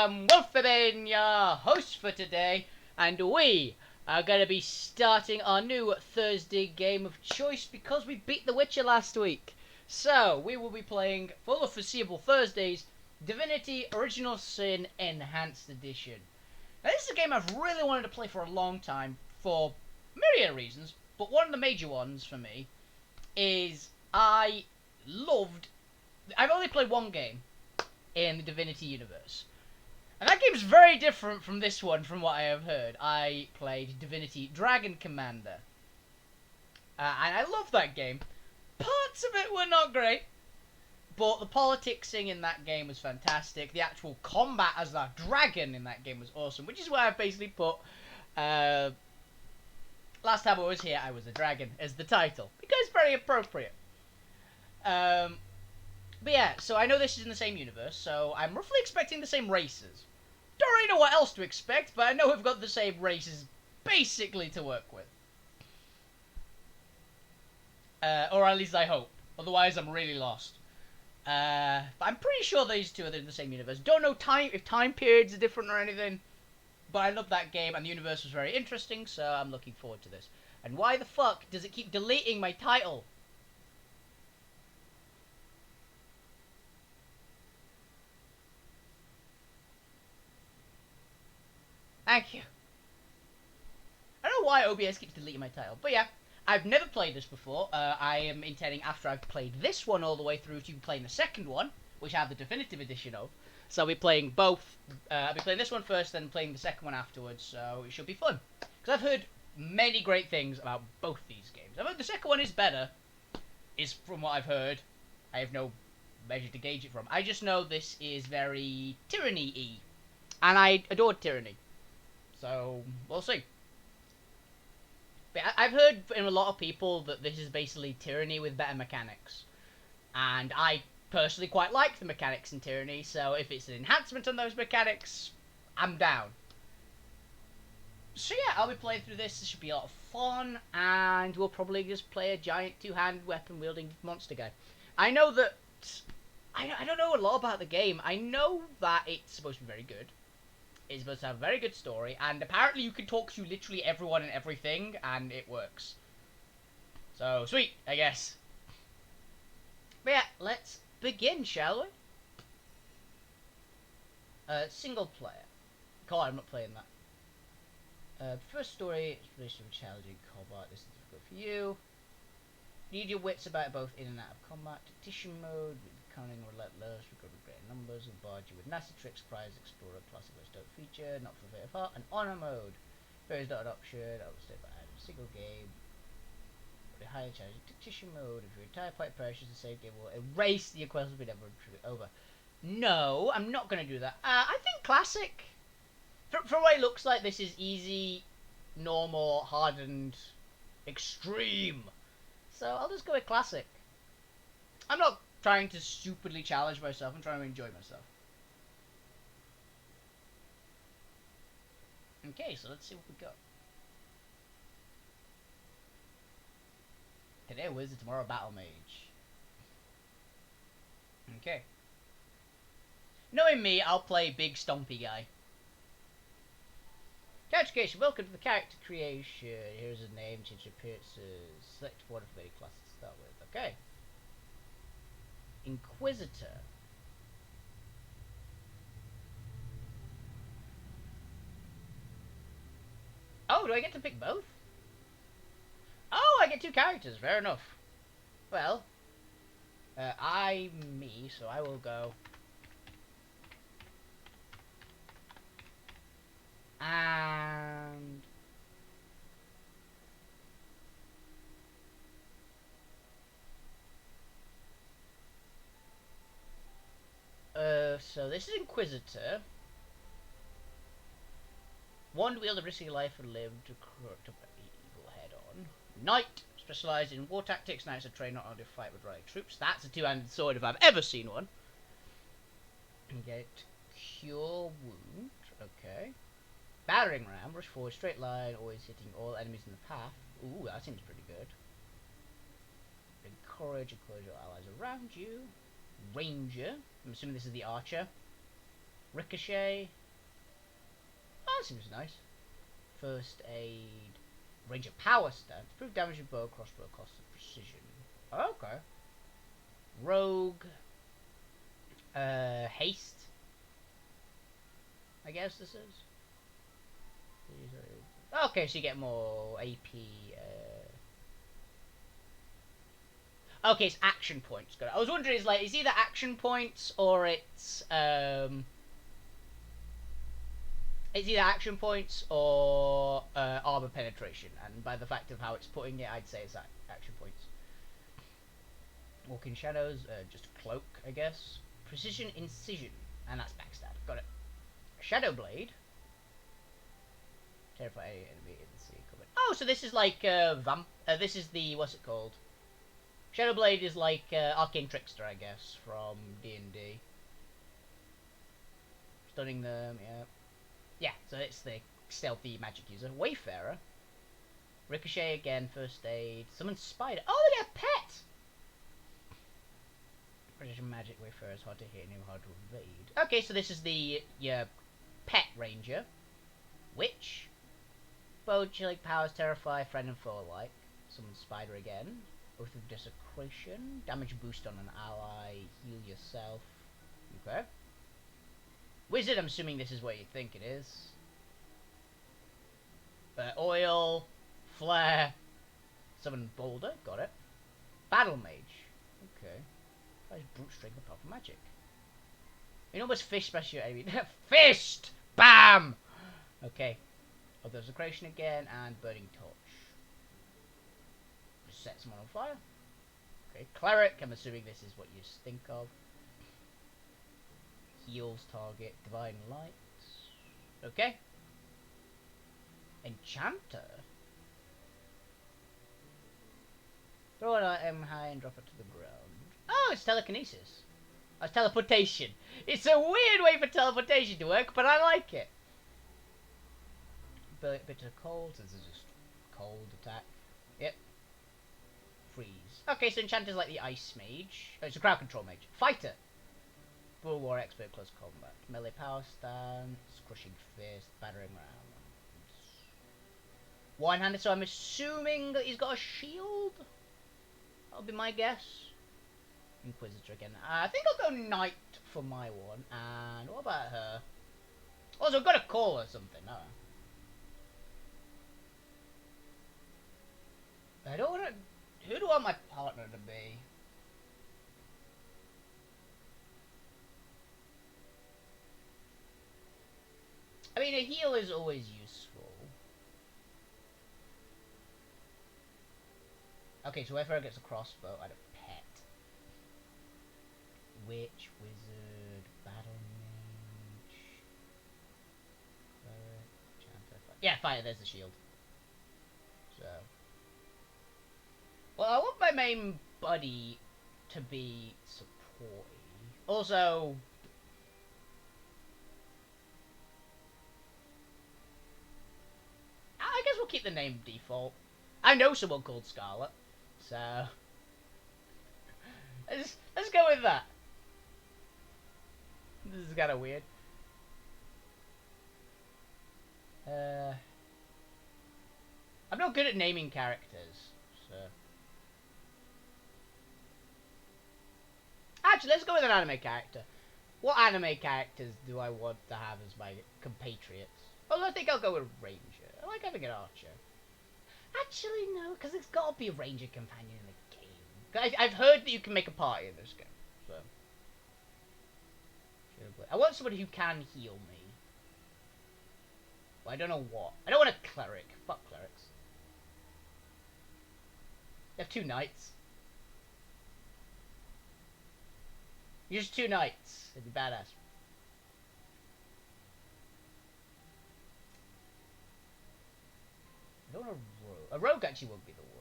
am Wolfie, your host for today, and we are going to be starting our new Thursday game of choice because we beat The Witcher last week. So, we will be playing, for the foreseeable Thursdays, Divinity Original Sin Enhanced Edition. Now, this is a game I've really wanted to play for a long time, for myriad reasons, but one of the major ones for me is I've only played one game in the Divinity universe. And that game's very different from this one, from what I have heard. I played Divinity Dragon Commander. And I love that game. Parts of it were not great, but the politicsing in that game was fantastic. The actual combat as a dragon in that game was awesome, which is why I've basically put last time I was here, I was a dragon as the title, because it's very appropriate. But yeah, so I know this is in the same universe, so I'm roughly expecting the same races. Don't really know what else to expect, but I know we've got the same races basically to work with. Or at least I hope. Otherwise, I'm really lost. But I'm pretty sure these two are in the same universe. Don't know if time periods are different or anything. But I love that game, and the universe was very interesting, so I'm looking forward to this. And why the fuck does it keep deleting my title? Thank you. I don't know why OBS keeps deleting my title, but yeah. I've never played this before. I am intending, after I've played this one all the way through, to playing the second one, which I have the definitive edition of. So I'll be playing both. I'll be playing this one first, then playing the second one afterwards, so it should be fun. Because I've heard many great things about both these games. I've heard the second one is better, is from what I've heard. I have no measure to gauge it from. I just know this is very tyranny-y. And I adored tyranny. So, we'll see. But I've heard from a lot of people that this is basically Tyranny with better mechanics. And I personally quite like the mechanics in Tyranny, so if it's an enhancement on those mechanics, I'm down. So yeah, I'll be playing through this. This should be a lot of fun, and we'll probably just play a giant two-handed weapon-wielding monster guy. I know that... I don't know a lot about the game. I know that it's supposed to be very good. It's supposed to have a very good story, and apparently you can talk to literally everyone and everything, and it works. So, sweet, I guess. But yeah, let's begin, shall we? Single player. God, I'm not playing that. First story, exploration of challenging combat. This is difficult for you. Need your wits about both in and out of combat. Tactician mode, cunning, relentless, regard with greater numbers, will barge you with nasty tricks, cries, explorer, classic which don't feature, not for the faint of heart, and honor mode. There is not an option, I will stay by adding a single game. The highly challenging tactician mode, if your entire fight perishes, the save game will erase the quest will be never over. No, I'm not going to do that. I think classic. For what it looks like, this is easy, normal, hardened, extreme. So I'll just go with classic. I'm not trying to stupidly challenge myself. I'm trying to enjoy myself. Okay, so let's see what we got. Today Wizard, tomorrow Battle Mage. Okay. Knowing me, I'll play big stompy guy. Character creation. Welcome to the character creation. Here's a name, change appearances. Select one of the classes to start with. Okay. Inquisitor. Oh, do I get to pick both? Oh, I get two characters. Fair enough. Well, I'm me, so I will go. And so this is Inquisitor. One wield of risky life and limb to corrupt evil head on. Knight, specialised in war tactics. Knights are trained not only to fight with right troops. That's a two-handed sword if I've ever seen one. Get cure wound. Okay. Battering ram, rush forward, straight line, always hitting all enemies in the path. Ooh, that seems pretty good. Encourage your allies around you. Ranger. I'm assuming this is the archer. Ricochet. Oh, that seems nice. First aid. Range of power stance. Proof damage with bow, crossbow, cost of precision. Okay. Rogue. Haste. I guess this is. Okay, so you get more AP. Okay, it's action points. Good. I was wondering, is either action points or it's either action points or armor penetration, and by the fact of how it's putting it, I'd say it's action points. Walk in shadows, just a cloak, I guess. Precision incision, and that's backstab. Got it. Shadow blade. Terrify any enemy in the sea. Oh, so this is like this is the what's it called? Shadow blade is like Arcane Trickster, I guess, from D&D. Stunning them, yeah. Yeah, so it's the stealthy magic user. Wayfarer. Ricochet again, first aid. Summon spider. Oh, they get a pet! Precision magic Wayfarer is hard to hit and hard to evade. Okay, so this is the pet ranger. Witch. Bow, chilling powers, terrify, friend and foe alike. Summon spider again. Oath of desecration. Damage boost on an ally. Heal yourself. Okay. Wizard, I'm assuming this is what you think it is. Oil, flare, summon boulder, got it. Battle mage, okay. That's brute strength apart from magic. Enormous fish special, I mean, fist, bam. Okay. Oath of desecration again and burning torch. Just set someone on fire. Okay, cleric. I'm assuming this is what you think of. Heals target, divine light. Okay. Enchanter. Throw an item high and drop it to the ground. Oh, it's telekinesis. Oh, it's teleportation. It's a weird way for teleportation to work, but I like it. Bitter cold. This is just cold attack. Yep. Freeze. Okay, so Enchanter's like the ice mage. Oh, it's a crowd control mage. Fighter. Bull war expert, close combat. Melee power stance, crushing fist, battering round. One-handed, so I'm assuming that he's got a shield? That'll be my guess. Inquisitor again. I think I'll go knight for my one. And what about her? Also, I've got to call her something, no? I don't want to... Who do I want my partner to be? I mean, a heal is always useful. Okay, so whoever gets a crossbow, I had a pet. Witch, wizard, battle mage, cleric, enchanter, fighter. Yeah, fire, there's the shield. So. Well, I want my main buddy to be supporty. Also... I guess we'll keep the name default. I know someone called Scarlet, so let's go with that. This is kind of weird. I'm not good at naming characters, so actually, let's go with an anime character. What anime characters do I want to have as my compatriots? Well, I think I'll go with Ranger. I like having an archer. Actually, no, because it's got to be a ranger companion in the game. I've heard that you can make a party in this game, so... I want somebody who can heal me. But I don't know what. I don't want a cleric. Fuck clerics. You have 2 knights. You're just 2 knights. It'd be badass. I don't want a rogue. A rogue actually won't be the worst.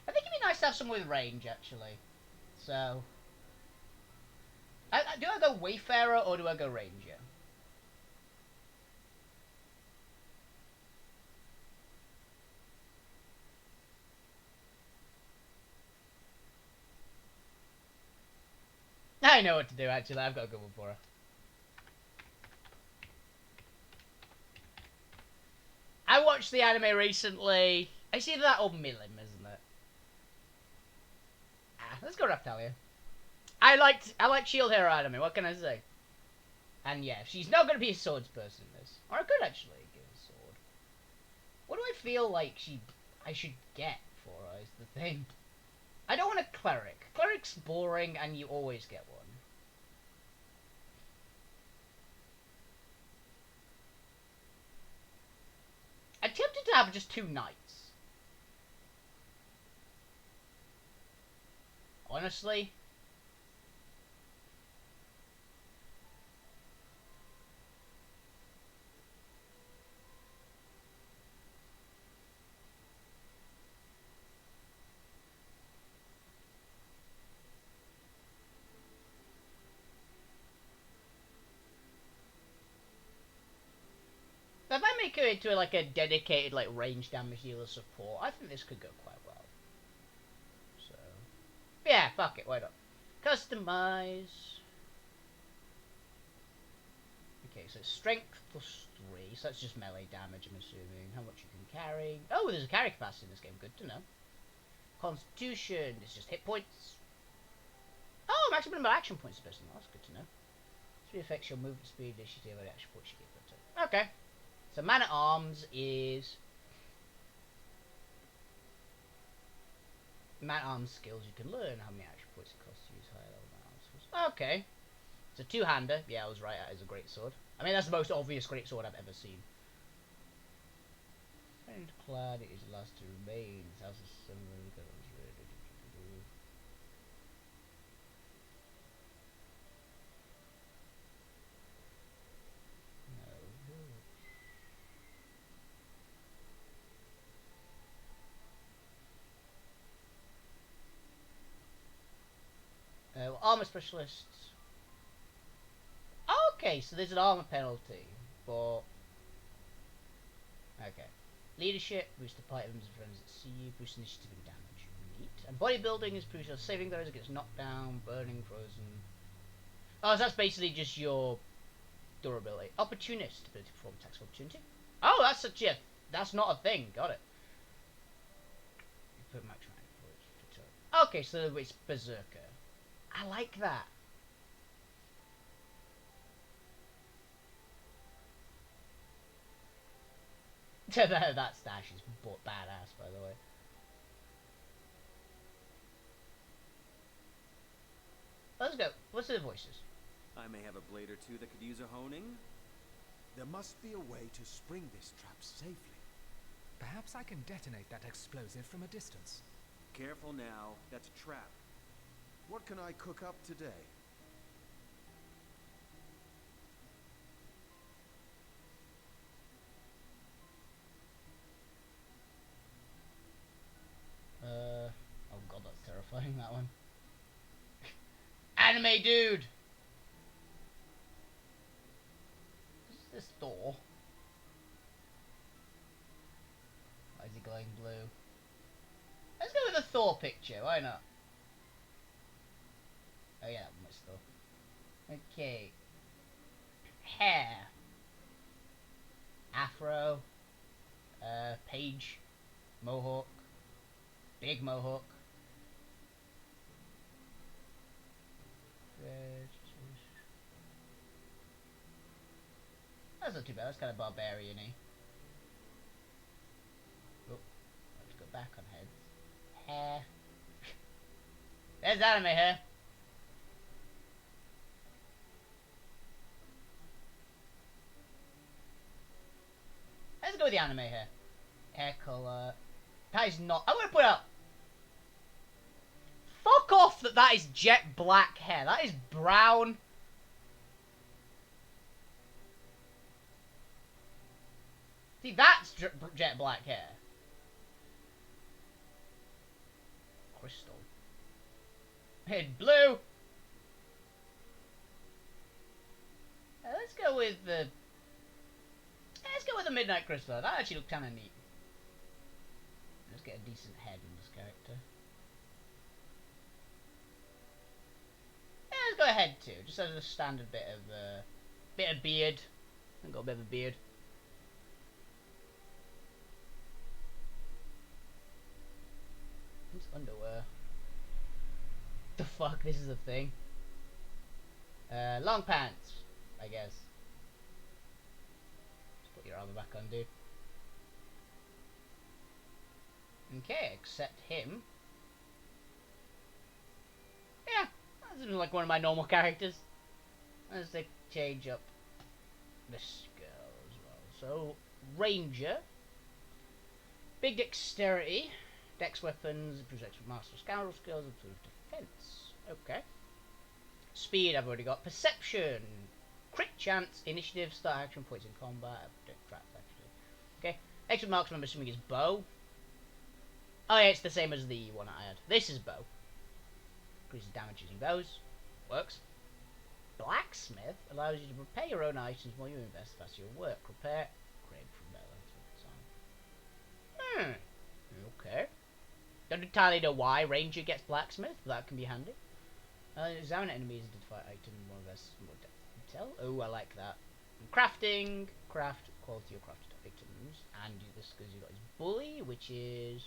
I think it'd be nice to have someone with range, actually. So... do I go Wayfarer or do I go Ranger? I know what to do, actually. I've got a good one for her. I watched the anime recently. It's either that or Milim, isn't it? Let's go Raptalia. I like Shield Hero anime, what can I say? And yeah, she's not going to be a swords person in this. Or I could actually give a sword. What do I feel like I should get for her is the thing. I don't want a cleric. Cleric's boring and you always get one. I'm tempted to have just 2 knights. Honestly. If I make her into like a dedicated like range damage dealer support, I think this could go quite well. So yeah, fuck it, why not? Customize. Okay, so strength plus 3, so that's just melee damage, I'm assuming. How much you can carry. Oh, there's a carry capacity in this game, good to know. Constitution, it's just hit points. Oh, maximum number of action points is that's good to know. 3 affects your movement speed, initiative, and action points you get. Okay. So man at arms is man at arms skills you can learn. How many action points it costs to use higher level man at arms skills. Okay. It's a 2-hander. Yeah, I was right. That is a great sword. I mean, that's the most obvious great sword I've ever seen. Friend clad, it is last to remain. How's the summer? Well, armor specialists. Okay, so there's an armor penalty, but okay. Leadership, boost the items and friends that see you, boost initiative and damage. Neat. And bodybuilding is boost your saving throws against knockdown, burning, frozen. Oh, so that's basically just your durability. Opportunist, ability to perform attacks of opportunity. Oh, that's such a that's not a thing. Got it. Put max rank for it. Okay, so it's berserker. I like that. That stash is badass, by the way. Let's go. What's the voices? I may have a blade or two that could use a honing. There must be a way to spring this trap safely. Perhaps I can detonate that explosive from a distance. Careful now, that's a trap. What can I cook up today? Oh god, that's terrifying, that one. Anime dude! Is this Thor? Why is he glowing blue? Let's go with the Thor picture, why not? Oh yeah, that one was Thor. Okay. Hair. Afro. Page. Mohawk. Big mohawk. That's not too bad, that's kind of barbarian-y. Oh, let's go back on heads. Hair. There's anime hair. Let's go with the anime hair. Hair color. That is not. I'm gonna put up. Fuck off that is jet black hair. That is brown. See, that's jet black hair. Crystal. Head blue. Let's go with the. Let's go with the midnight crystal. That actually looked kind of neat. Let's get a decent head in this character. Yeah, let's go ahead. head too. Just as a standard bit of beard. I've got a bit of a beard. It's underwear. The fuck? This is a thing. Long pants, I guess. Just put your armor back on, dude. Okay, accept him. Yeah, that's like one of my normal characters. Let's change up this girl as well. So, Ranger. Big dexterity. Dex weapons, improves expert master scoundrel skills, improves defense. Okay. Speed, I've already got. Perception. Crit chance, initiative, start action, points in combat. Traps, actually. Okay. Expert marksman, I'm assuming is bow. Oh yeah, it's the same as the one I had. This is bow. Increases damage using bows. Works. Blacksmith allows you to repair your own items while you invest faster your work. Repair. Grade from there. That's what it's on. Okay. Don't entirely know why Ranger gets blacksmith, but that can be handy. Examine enemies, identify item, more or less more detail. Oh, I like that. And crafting, craft quality of crafted items, and this because you got his bully, which is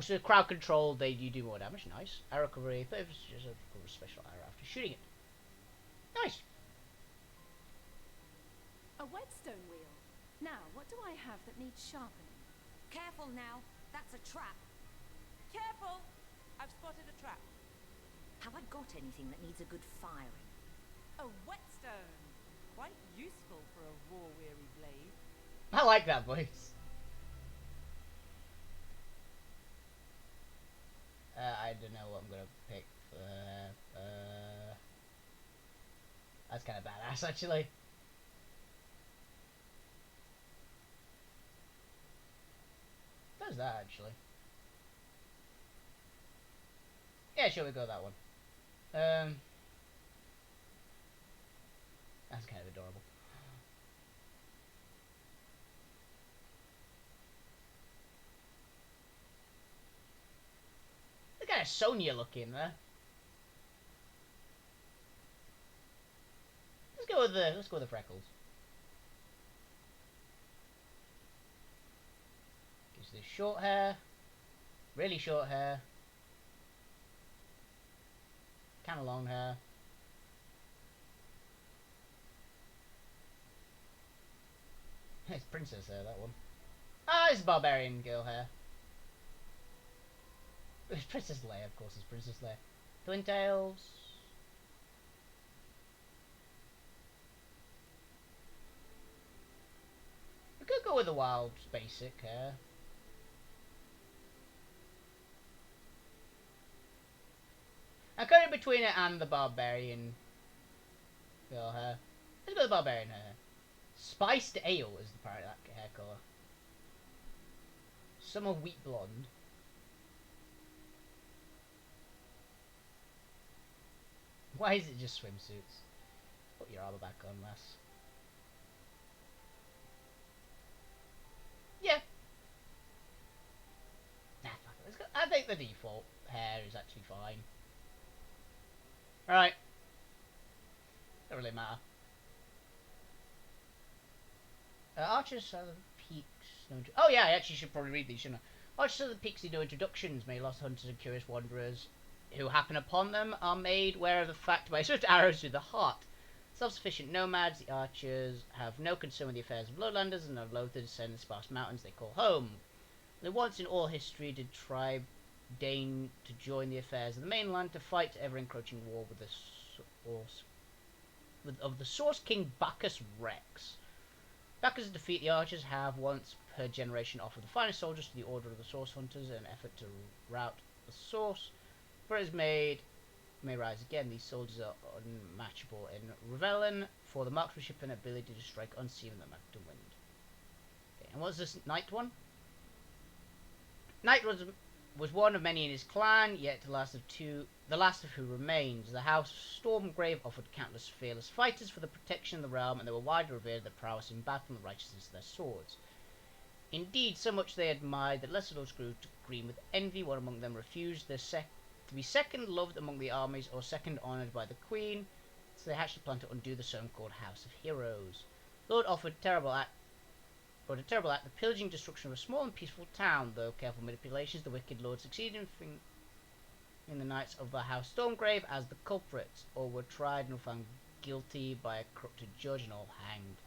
so crowd control. You do more damage. Nice. Arrow recovery, but it's just a special arrow after shooting it. Nice. A whetstone wheel. Now, what do I have that needs sharpening? Careful now, that's a trap. Careful! I've spotted a trap. Have I got anything that needs a good firing? A whetstone. Quite useful for a war-weary blade. I like that voice. I don't know what I'm gonna pick for that's kind of badass, actually. Does that actually? Yeah, sure, we go that one. That's kind of adorable. Look at Sonya looking there. Let's go with the freckles. Gives this short hair, really short hair, kind of long hair. It's princess hair, that one. Ah, it's barbarian girl hair. It's Princess Leia, of course. It's Princess Leia. Twin tails. We could go with the wild basic hair. I'm kind of between it and the barbarian girl hair. Let's go with the barbarian hair. Spiced ale is the part of that hair colour. Summer wheat blonde. Why is it just swimsuits? Put your armor back on, lass. Yeah. Nah, fuck it. Let's go. I think the default hair is actually fine. Alright. Don't really matter. Archers are the peaks. Oh yeah, I actually should probably read these, shouldn't I? Archers are the peaks see no introductions. May lost hunters and curious wanderers who happen upon them are made aware of the fact by swift arrows through the heart. Self-sufficient nomads, the archers have no concern with the affairs of lowlanders and are loath to descend the sparse mountains they call home. Only once in all history did tribe deign to join the affairs of the mainland to fight ever-encroaching war with the Source King Bacchus Rex. Bacchus' defeat, the archers have once per generation offered the finest soldiers to the Order of the Source Hunters in an effort to rout the Source. For it is may rise again. These soldiers are unmatchable in Revelin for the marksmanship and ability to strike unseen in the mountain wind. Okay, and what's this Knight one? Knight was one of many in his clan, yet the last of who remains. The House of Stormgrave offered countless fearless fighters for the protection of the realm, and they were widely revered their prowess in battle and the righteousness of their swords. Indeed, so much they admired that lesser lords grew green with envy. One among them refused their to be second loved among the armies or second honoured by the Queen, so they hatched a plan to undo the so-called House of Heroes. Lord offered a terrible act, the pillaging destruction of a small and peaceful town. Though careful manipulations, the wicked lord succeeded in the Knights of the House Stormgrave as the culprits, all were tried and found guilty by a corrupted judge and all hanged.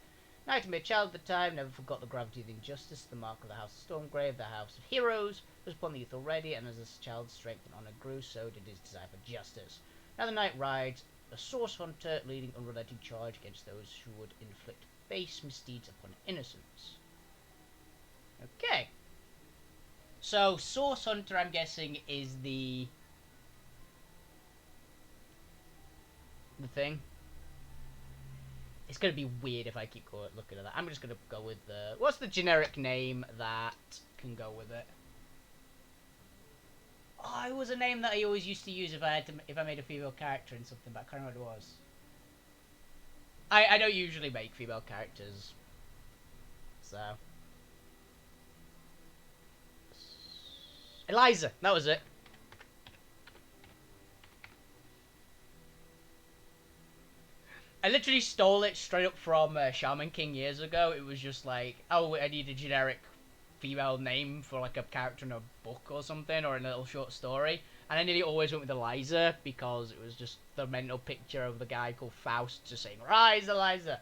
Knight, a mere child at the time, never forgot the gravity of the injustice. The mark of the House of Stormgrave, the House of Heroes, was upon the youth already, and as his child's strength and honour grew, so did his desire for justice. Now the knight rides a source hunter, leading unrelenting charge against those who would inflict base misdeeds upon innocents. Okay. So, source hunter, I'm guessing, is the thing. It's going to be weird if I keep looking at that. I'm just going to go with the... What's the generic name that can go with it? Oh, it was a name that I always used to use if I made a female character in something, but I can't remember what it was. I don't usually make female characters. So... Eliza! That was it. I literally stole it straight up from Shaman King years ago. It was just like, oh, I need a generic female name for like a character in a book or something, or in a little short story. And I nearly always went with Eliza, because it was just the mental picture of the guy called Faust just saying, "Rise, Eliza."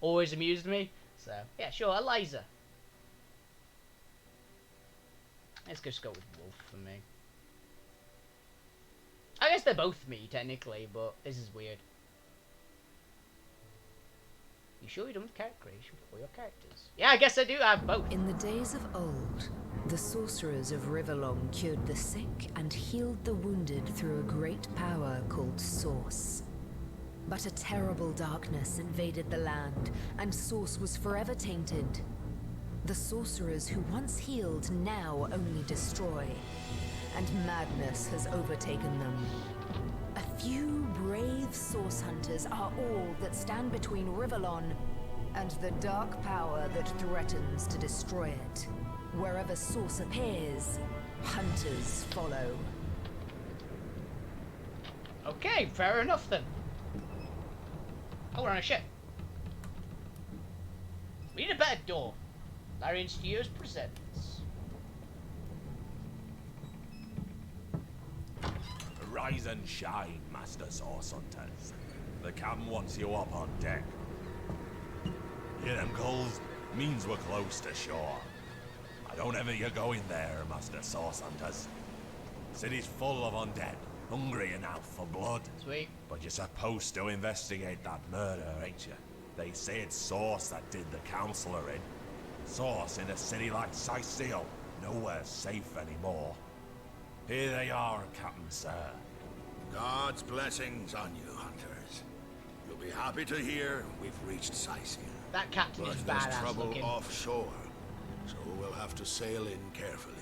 Always amused me. So, yeah, sure, Eliza. Let's just go with Wolf for me. I guess they're both me, technically, but this is weird. You sure you're done with character creation for your characters? Yeah, I guess I do have both. In the days of old, the sorcerers of Riverlong cured the sick and healed the wounded through a great power called Source. But a terrible darkness invaded the land, and Source was forever tainted. The sorcerers who once healed now only destroy, and madness has overtaken them. A few brave source hunters are all that stand between Riverlon and the dark power that threatens to destroy it. Wherever source appears, hunters follow. Okay, fair enough then. Oh, we're on a ship. We need a better door. Larian Studios presents. Rise and shine, Master Source Hunters. The captain wants you up on deck. Hear them gulls? Means we're close to shore. I don't ever you go in there, Master Source Hunters. City's full of undead, hungry enough for blood. Sweet. But you're supposed to investigate that murder, ain't you? They say it's Source that did the counselor in. Source in a city like Sicil, nowhere safe anymore. Here they are, Captain Sir. God's blessings on you, hunters. You'll be happy to hear we've reached Sicil. That captain is But there's badass trouble looking. offshore, so we'll have to sail in carefully.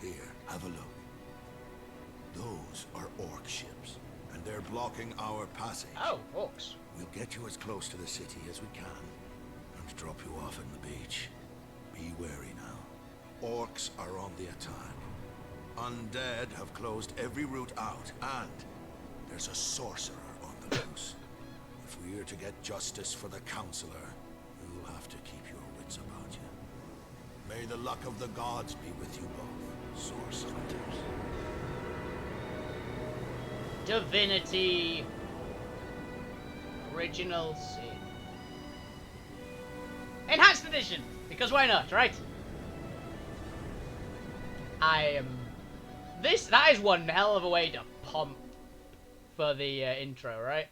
Here, have a look. Those are orc ships, and they're blocking our passage. Oh, orcs. We'll get you as close to the city as we can, and drop you off on the beach. Be wary now. Orcs are on the attack. Undead have closed every route out, and there's a sorcerer on the loose. If we're to get justice for the counselor, you'll have to keep your wits about you. May the luck of the gods be with you both, source hunters. Divinity. Original Sin. Enhanced edition! Because why not, right? That is one hell of a way to pump for the intro, right?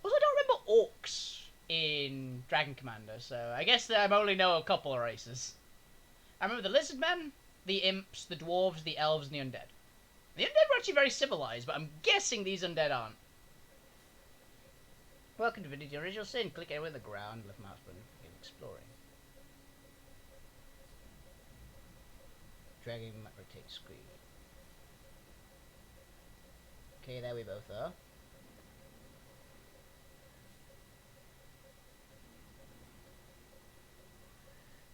Also, I don't remember orcs in Dragon Commander, so I guess I only know a couple of races. I remember the lizardmen, the imps, the dwarves, the elves, and the undead. The undead were actually very civilized, but I'm guessing these undead aren't. Welcome to Divinity Original Sin. Click anywhere on the ground, left mouse button, begin exploring. Dragging rotate screen. Okay, there we both are.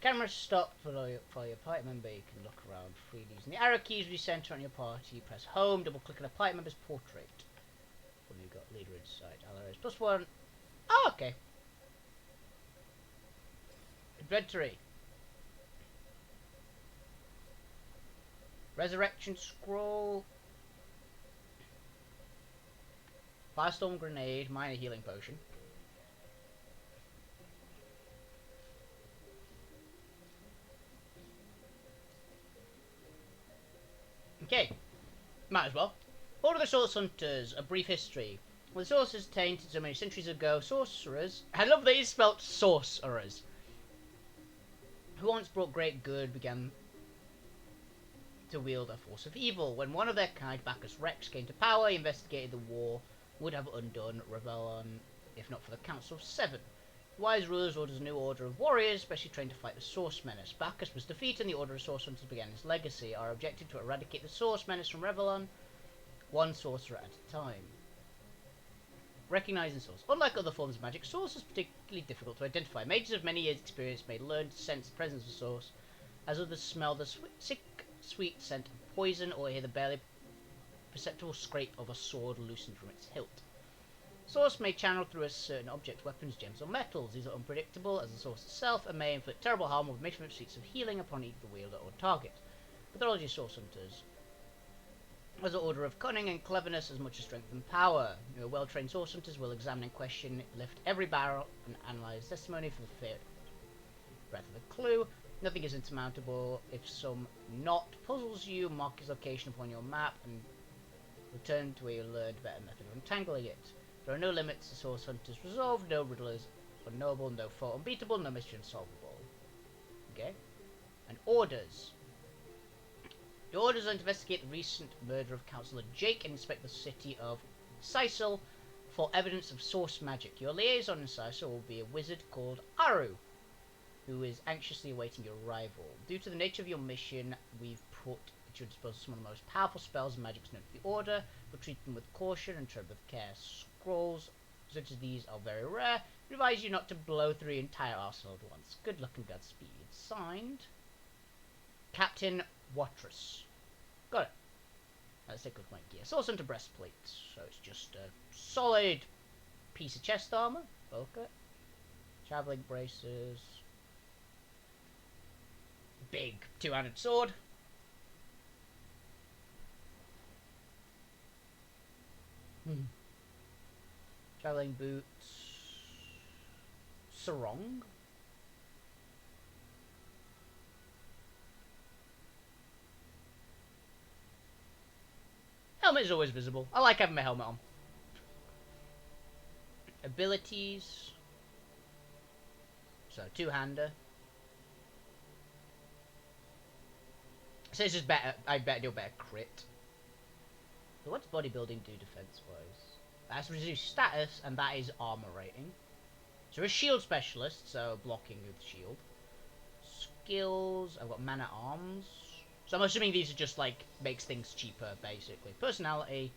Camera stopped for your party member. You can look around freely using the arrow keys. When you center on your party, press home, double click on a party member's portrait. When you got leader inside, allies +1. Oh, okay. Inventory. Resurrection scroll. Firestorm grenade, minor healing potion. Okay, might as well. Order of the Source Hunters, a brief history. When the source is tainted so many centuries ago, sorcerers... I love that he spelt sorcerers. Who once brought great good began to wield a force of evil. When one of their kind, Bacchus Rex, came to power, he investigated the war, would have undone Rebellion, if not for the Council of Seven. Wise rulers orders a new order of warriors, specially trained to fight the Source Menace. Bacchus was defeated and the Order of Source Hunters began its legacy. Our objective to eradicate the Source Menace from Rebellion, one sorcerer at a time. Recognizing Source. Unlike other forms of magic, Source is particularly difficult to identify. Mages of many years' experience may learn to sense the presence of Source, as others smell the sweet scent of poison or hear the barely perceptible scrape of a sword loosened from its hilt. Source may channel through a certain object, weapons, gems, or metals. These are unpredictable as the source itself and may inflict terrible harm with mission feats of healing upon either wielder or target. Pathology Source Hunters. As an order of cunning and cleverness as much as strength and power. Your well-trained Source Hunters will examine and question, lift every barrel, and analyze testimony for the breath of a clue. Nothing is insurmountable. If some knot puzzles you, mark its location upon your map and return to where you learned a better method of untangling it. There are no limits to Source Hunters resolved, no riddlers unknowable, no foe unbeatable, no mystery unsolvable. Okay? And orders. Your orders are to investigate the recent murder of Councillor Jake and inspect the city of Sisal for evidence of source magic. Your liaison in Sisal will be a wizard called Aru, who is anxiously awaiting your arrival. Due to the nature of your mission, we've put at your disposal some of the most powerful spells and magics known to the Order, but treat them with caution and tread with care. Scrolls such as these are very rare. We advise you not to blow through your entire arsenal at once. Good luck and Godspeed. Signed, Captain Watrous. Got it. Let's take a look at my gear. Source Hunter breastplate. So it's just a solid piece of chest armor. Okay. Traveling braces. Big two-handed sword. Traveling boots. Sarong. Helmet is always visible. I like having my helmet on. Abilities. So, two-hander. So it's just better. I better do better crit. So what's bodybuilding do defense-wise? That's reduced status, and that is armor rating. So we're a shield specialist, so blocking with shield. Skills. I've got man at arms. So I'm assuming these are just like makes things cheaper, basically. Personality.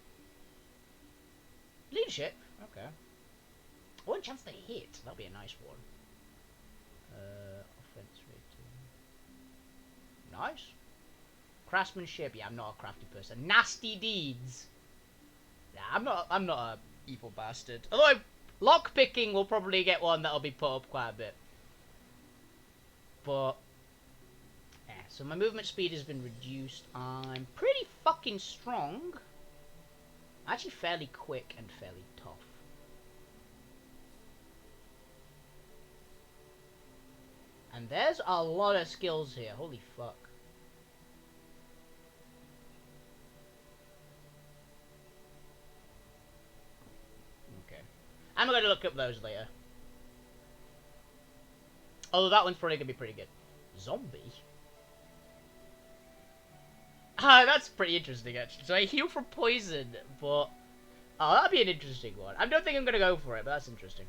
Leadership. Okay. One chance to hit. That'll be a nice one. Offense rating. Nice. Craftsmanship. Yeah, I'm not a crafty person. Nasty deeds. Yeah, I'm not a evil bastard. Although lock picking will probably get one that'll be put up quite a bit. But yeah, so my movement speed has been reduced. I'm pretty fucking strong. Actually fairly quick and fairly tough. And there's a lot of skills here. Holy fuck. Okay. I'm going to look up those later. Although that one's probably going to be pretty good. Zombie? Ah, that's pretty interesting, actually. So I heal from poison, but... Oh, that'd be an interesting one. I don't think I'm going to go for it, but that's interesting.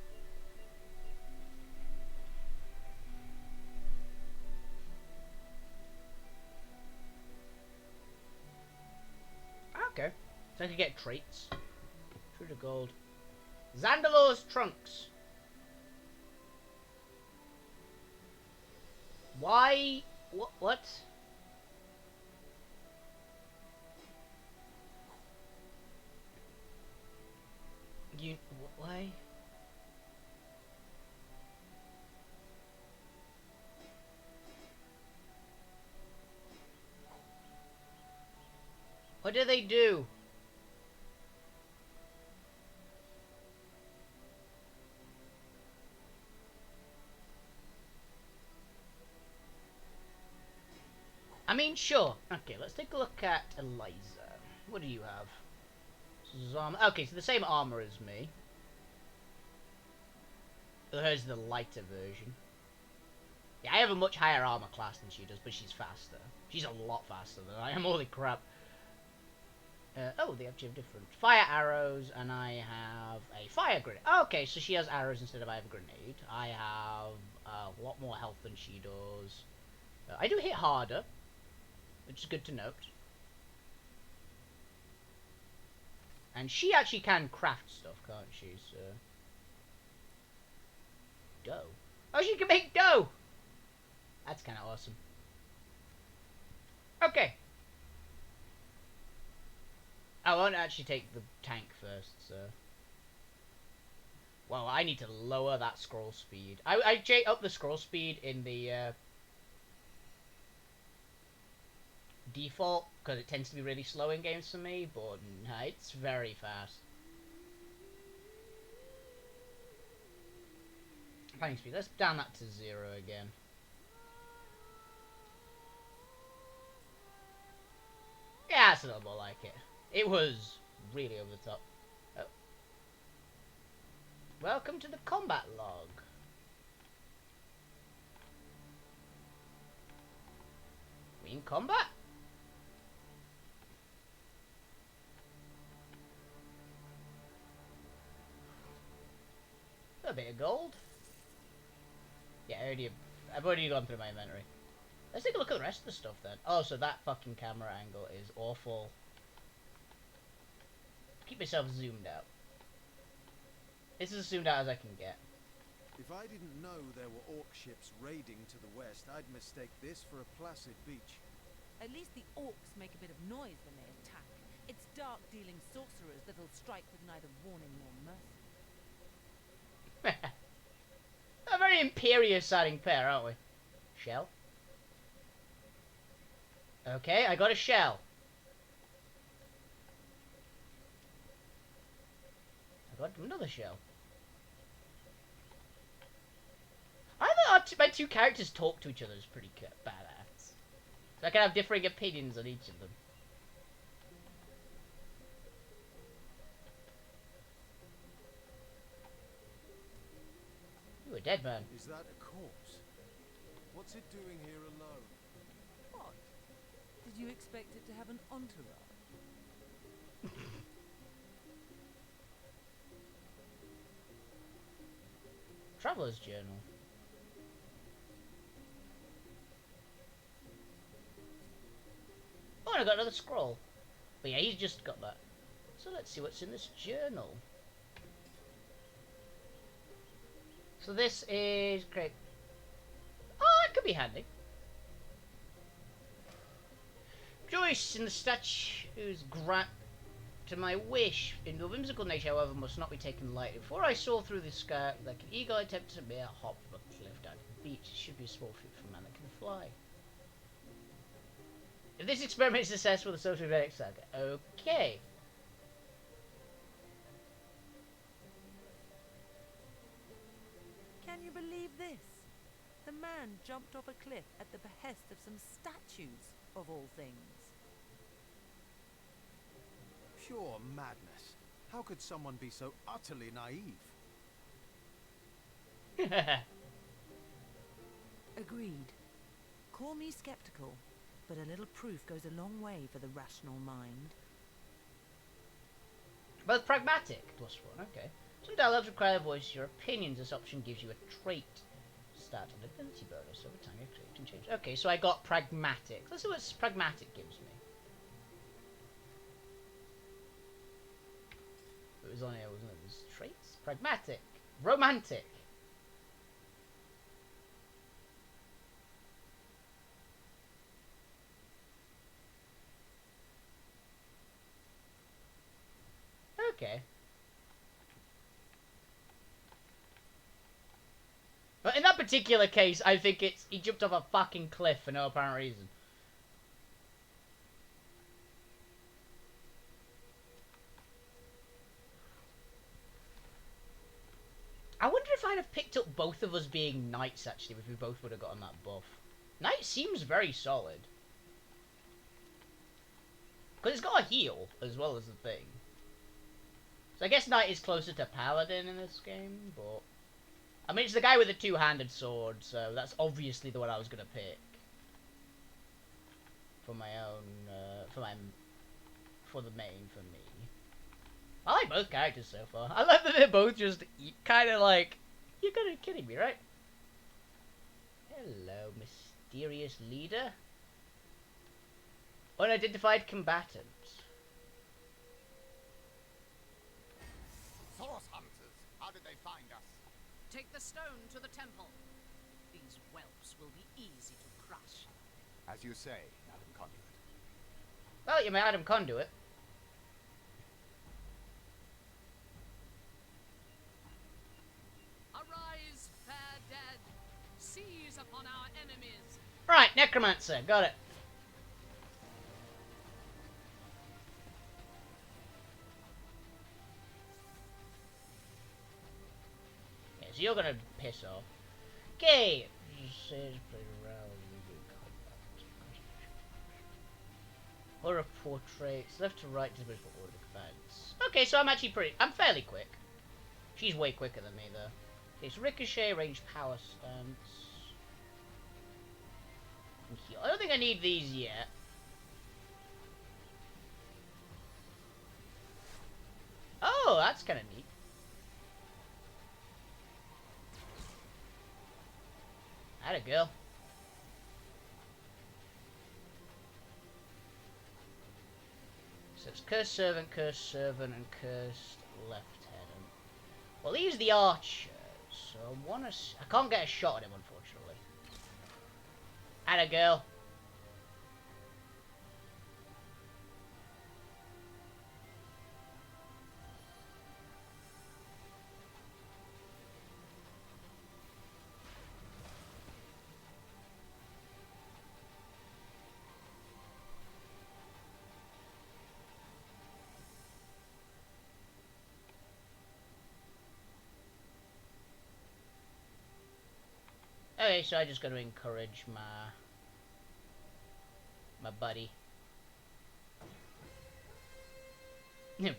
Okay. So I can get traits. True to gold. Xandalor's trunks. Why? What? Why? What do they do? I mean, sure. Okay, let's take a look at Eliza. What do you have? Okay, so the same armor as me. Hers is the lighter version. Yeah, I have a much higher armor class than she does, but she's faster. She's a lot faster than I am. Holy crap. Oh, they actually have different fire arrows, and I have a fire grenade. Okay, so she has arrows instead of I have a grenade. I have a lot more health than she does. I do hit harder, which is good to note. And she actually can craft stuff, can't she? So dough. Oh, she can make dough! That's kind of awesome. Okay. I won't actually take the tank first, so... Well, I need to lower that scroll speed. I up the scroll speed in the default, because it tends to be really slow in games for me, but no, it's very fast. Fighting speed, let's down that to 0 again. Yeah, that's a little more like it. It was really over the top. Oh. Welcome to the combat log. We in combat? A bit of gold. Yeah, I've already gone through my inventory. Let's take a look at the rest of the stuff then. Oh, so that fucking camera angle is awful. Keep myself zoomed out. This is as zoomed out as I can get. If I didn't know there were orc ships raiding to the west, I'd mistake this for a placid beach. At least the orcs make a bit of noise when they attack. It's dark-dealing sorcerers that'll strike with neither warning nor mercy. A very imperious-sounding pair, aren't we? Shell. Okay, I got a shell. I got another shell. I thought my two characters talk to each other is pretty badass. So I can have differing opinions on each of them. Ooh, a dead man. Is that a corpse? What's it doing here alone? What? Did you expect it to have an entourage? Traveler's Journal. Oh, and I got another scroll. But yeah, he's just got that. So let's see what's in this journal. So this is great. Oh, that could be handy. Joyce in the statue's grant to my wish. In the whimsical nature, however, must not be taken lightly. Before I saw through the sky like an eagle, I attempted a mere hop from a cliff down to the beach. It should be a small feat for a man that can fly. If this experiment is successful, the social medic saga. Okay. Can you believe this? The man jumped off a cliff at the behest of some statues, of all things. Pure madness. How could someone be so utterly naive? Agreed. Call me skeptical, but a little proof goes a long way for the rational mind. Both pragmatic, +1, okay. Some dialogues require voice your opinions. This option gives you a trait. Start an ability bonus over time you create and change. Okay, so I got pragmatic. Let's see what pragmatic gives me. It was on here, wasn't it? It was traits? Pragmatic. Romantic. Okay. But in that particular case, I think it's he jumped off a fucking cliff for no apparent reason. I wonder if I'd have picked up both of us being knights, actually, if we both would have gotten that buff. Knight seems very solid. Because it's got a heal, as well as the thing. So I guess Knight is closer to Paladin in this game, but... I mean, it's the guy with the two-handed sword, so that's obviously the one I was going to pick. For my own, for the main, for me. I like both characters so far. I like that they're both just kind of like, you're kind of kidding me, right? Hello, mysterious leader. Unidentified combatants. Source hunters, how did they find us? Take the stone to the temple. These whelps will be easy to crush. As you say, Madam Conduit. Well, you may Adam Conduit. Arise, fair dead. Seize upon our enemies. Right, Necromancer, got it. Yeah, so you're gonna piss off. Okay. Horror portraits, left to right, disability for order defense. Okay, so I'm fairly quick. She's way quicker than me, though. Okay, so ricochet, range power stance. And heal. I don't think I need these yet. Oh, that's kind of neat. Atta girl. So it's Cursed Servant, and Cursed Lieutenant. Well, he's the archer, so I can't get a shot at him, unfortunately. Atta girl. Okay, so I just got to encourage my buddy. Okay.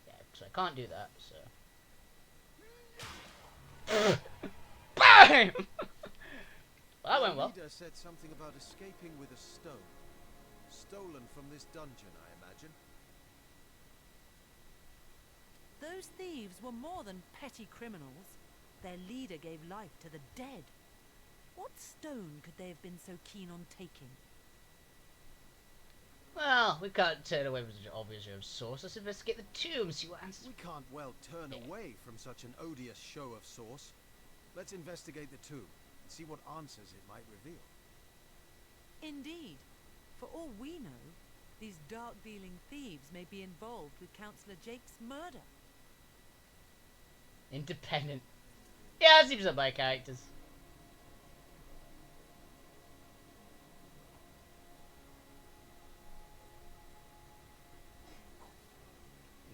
Yeah, so I can't do that, so. BAM! Well, that went well. The leader said something about escaping with a stone. Stolen from this dungeon, I imagine. Those thieves were more than petty criminals. Their leader gave life to the dead. What stone could they have been so keen on taking? Well, we can't turn away from such an obvious source. Let's investigate the tomb, see what answers. We can't well turn away from such an odious show of source. Let's investigate the tomb and see what answers it might reveal. Indeed. For all we know, these dark-dealing thieves may be involved with Councillor Jake's murder. Independent. Yeah, that seems like my characters.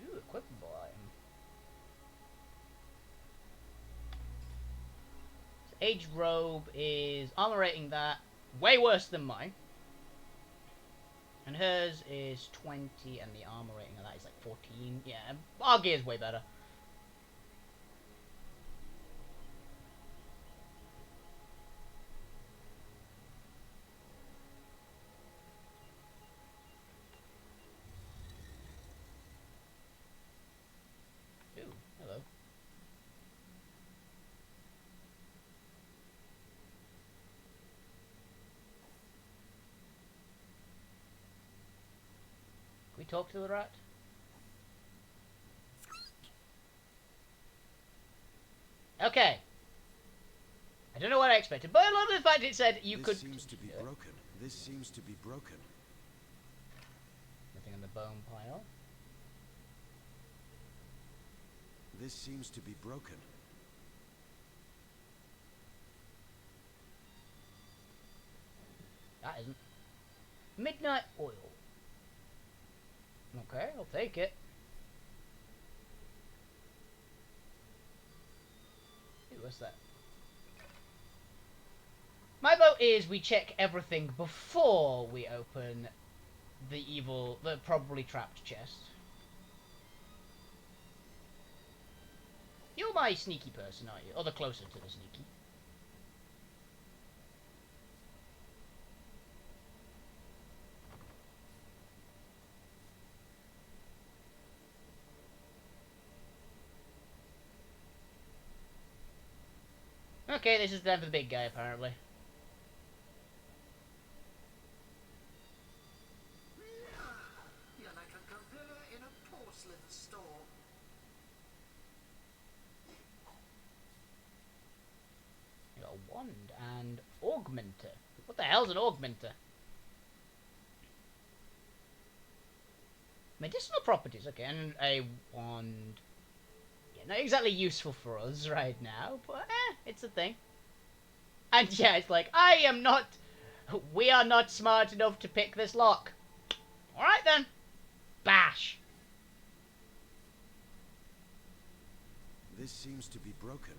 Ooh, equipable item. So Age robe is armor rating that way worse than mine. And hers is 20 and the armor rating of that is like 14. Yeah, our gear's way better. Ooh, hello. Can we talk to the rat? Okay. I don't know what I expected, but I love the fact it said you could... This seems to be broken. This seems to be broken. Nothing on the bone pile. This seems to be broken. That isn't. Midnight oil. Okay, I'll take it. Ooh, what's that? My vote is we check everything before we open the probably trapped chest. You're my sneaky person, aren't you? Or the closer to the sneaky. Okay, this is time for the big guy, apparently. You're like a gorilla in a porcelain store. You got a wand and augmenter. What the hell's an augmenter? Medicinal properties, okay, and a wand. Yeah, not exactly useful for us right now, but it's a thing. And yeah, it's like, we are not smart enough to pick this lock. Alright then. Bash. This seems to be broken.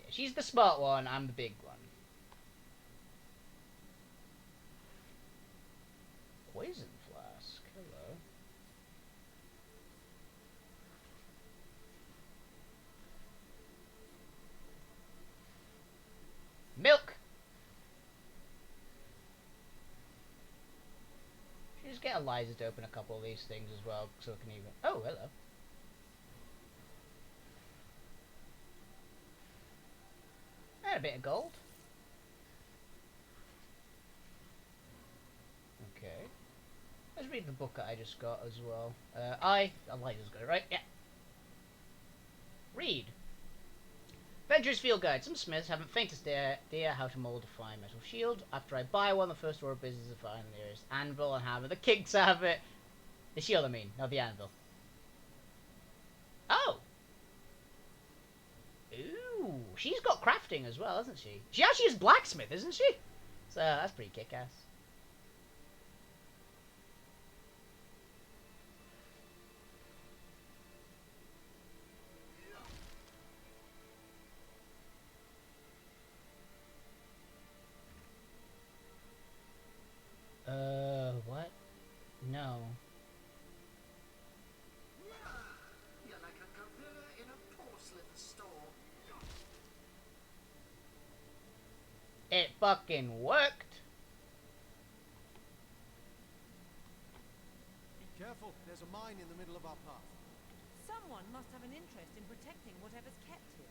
Yeah, she's the smart one, I'm the big one. Poison flask, hello. Milk! Should just get Eliza to open a couple of these things as well, so it can even... Oh, hello. And a bit of gold. Okay. Let's read the book that I just got as well. Eliza's got it, right? Yeah. Read. Adventurers Field Guide. Some smiths haven't faintest idea how to mold a fine metal shield. After I buy one, the first order of business is to find the nearest anvil and hammer. The kings have it. The shield, I mean, not the anvil. Oh! Ooh, she's got crafting as well, hasn't she? She actually is blacksmith, isn't she? So, that's pretty kick-ass. What? No. You're like a gorilla in a porcelain store. It fucking worked. Careful, there's a mine in the middle of our path. Someone must have an interest in protecting whatever's kept here.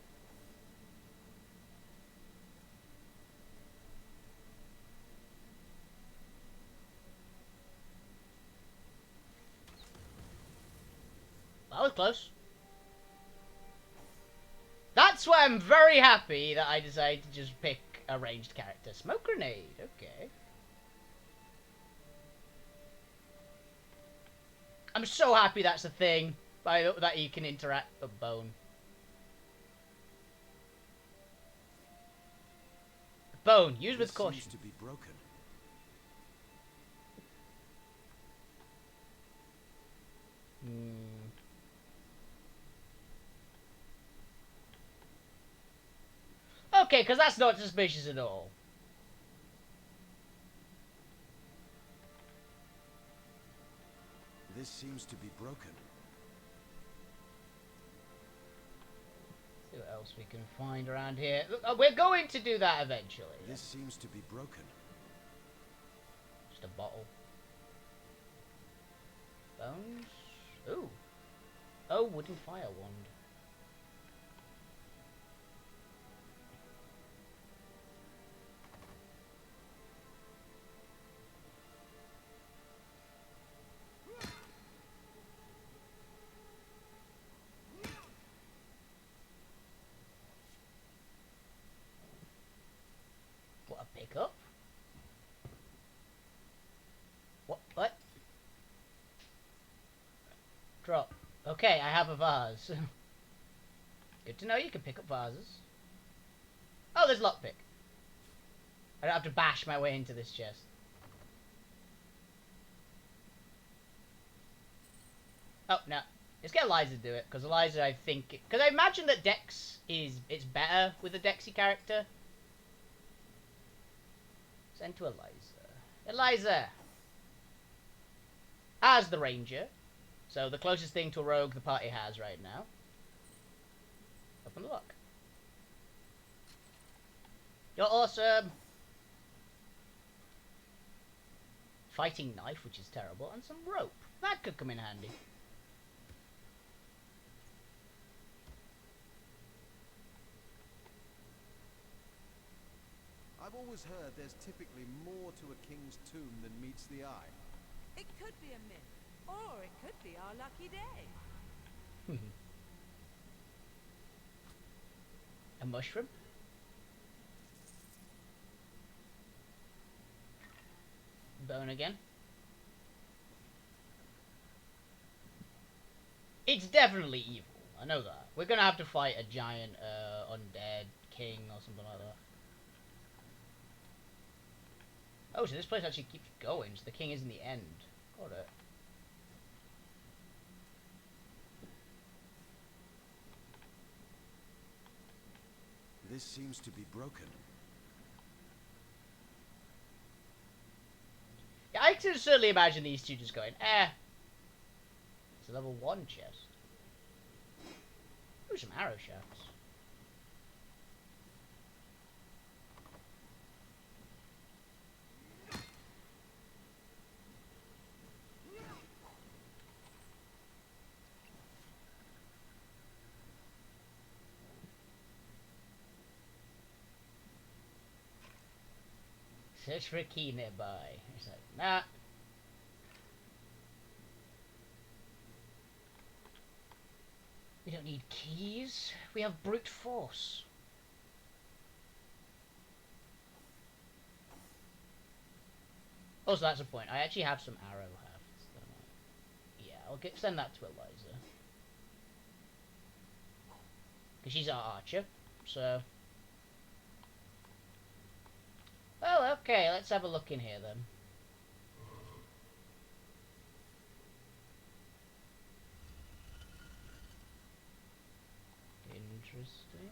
That was close. That's why I'm very happy that I decided to just pick a ranged character. Smoke grenade, okay. I'm so happy that's a thing, that you can interact with bone. Bone, use with caution. Seems to be broken. Okay, because that's not suspicious at all. This seems to be broken. See what else we can find around here. Look, we're going to do that eventually. This seems to be broken. Just a bottle. Bones. Ooh. Oh, wooden fire wand. drop. Okay, I have a vase. Good to know you can pick up vases. Oh, there's lockpick. I don't have to bash my way into this chest. Oh, no. Let's get Eliza to do it, because Eliza, I think... Because I imagine that Dex it's better with a Dexy character. Send to Eliza. Eliza! As the ranger. So the closest thing to a rogue the party has right now. Open the lock. You're awesome! Fighting knife, which is terrible, and some rope. That could come in handy. I've always heard there's typically more to a king's tomb than meets the eye. It could be a myth, or it could be our lucky day. A mushroom? Bone again. It's definitely evil. I know that. We're gonna have to fight a giant undead king or something like that. Oh, so this place actually keeps going, so the king is in the end. Got it. This seems to be broken. Yeah, I can certainly imagine these two just going, it's a level 1 chest. Ooh, some arrow shafts. Search for a key nearby. He's like, nah. We don't need keys. We have brute force. Also, that's a point. I actually have some arrow hafts. Yeah, I'll send that to Eliza. Because she's our archer. So... Well, okay, let's have a look in here then. Interesting.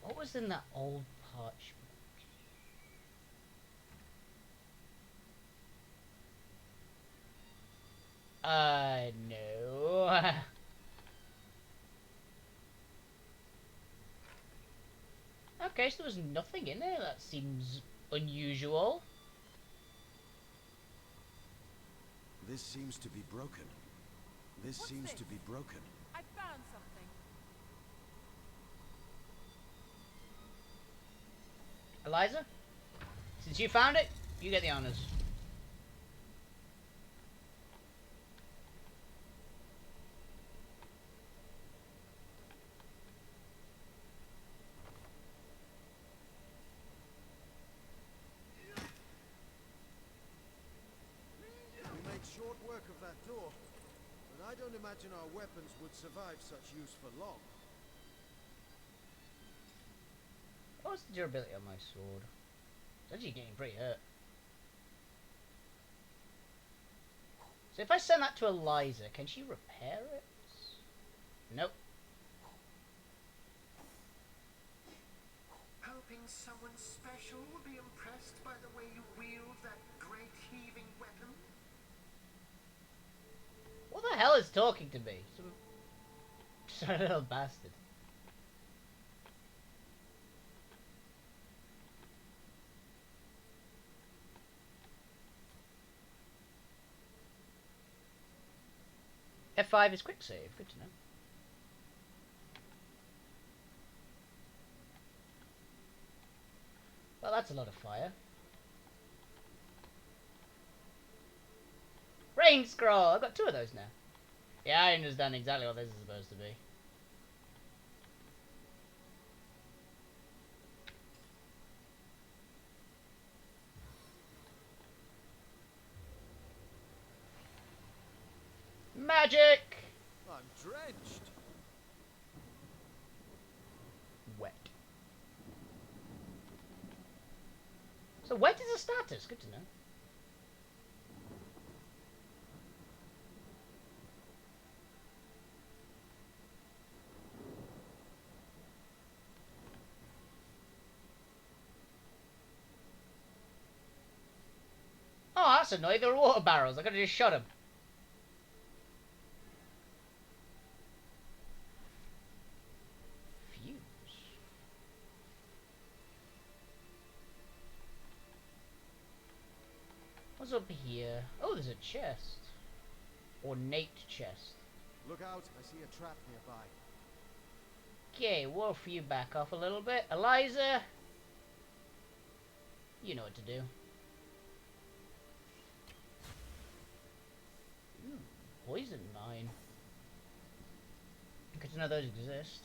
What was in that old parchment? No. Okay, so there was nothing in there. That seems unusual. This seems to be broken. This What's seems this? to be broken. I found something. Eliza? Since you found it, you get the honors. We made short work of that door, but I don't imagine our weapons would survive such use for long. What's the durability on my sword? It's actually getting pretty hurt. So if I send that to Eliza, can she repair it? Nope. Hoping someone special will be impressed by the way you wield that great heaving weapon? What the hell is talking to me? Some little bastard. F5 is quick save. Good to know. Well, that's a lot of fire. Rain scroll! I've got 2 of those now. Yeah, I understand exactly what this is supposed to be. So where does the status? Good to know. Oh, that's annoying. There were water barrels. I could have just shot him. Fuse. What's up here? Oh, there's a chest. Ornate chest. Look out, I see a trap nearby. Okay, Wolfie, you back off a little bit. Eliza, you know what to do. Ooh, poison mine. Good to know those exist.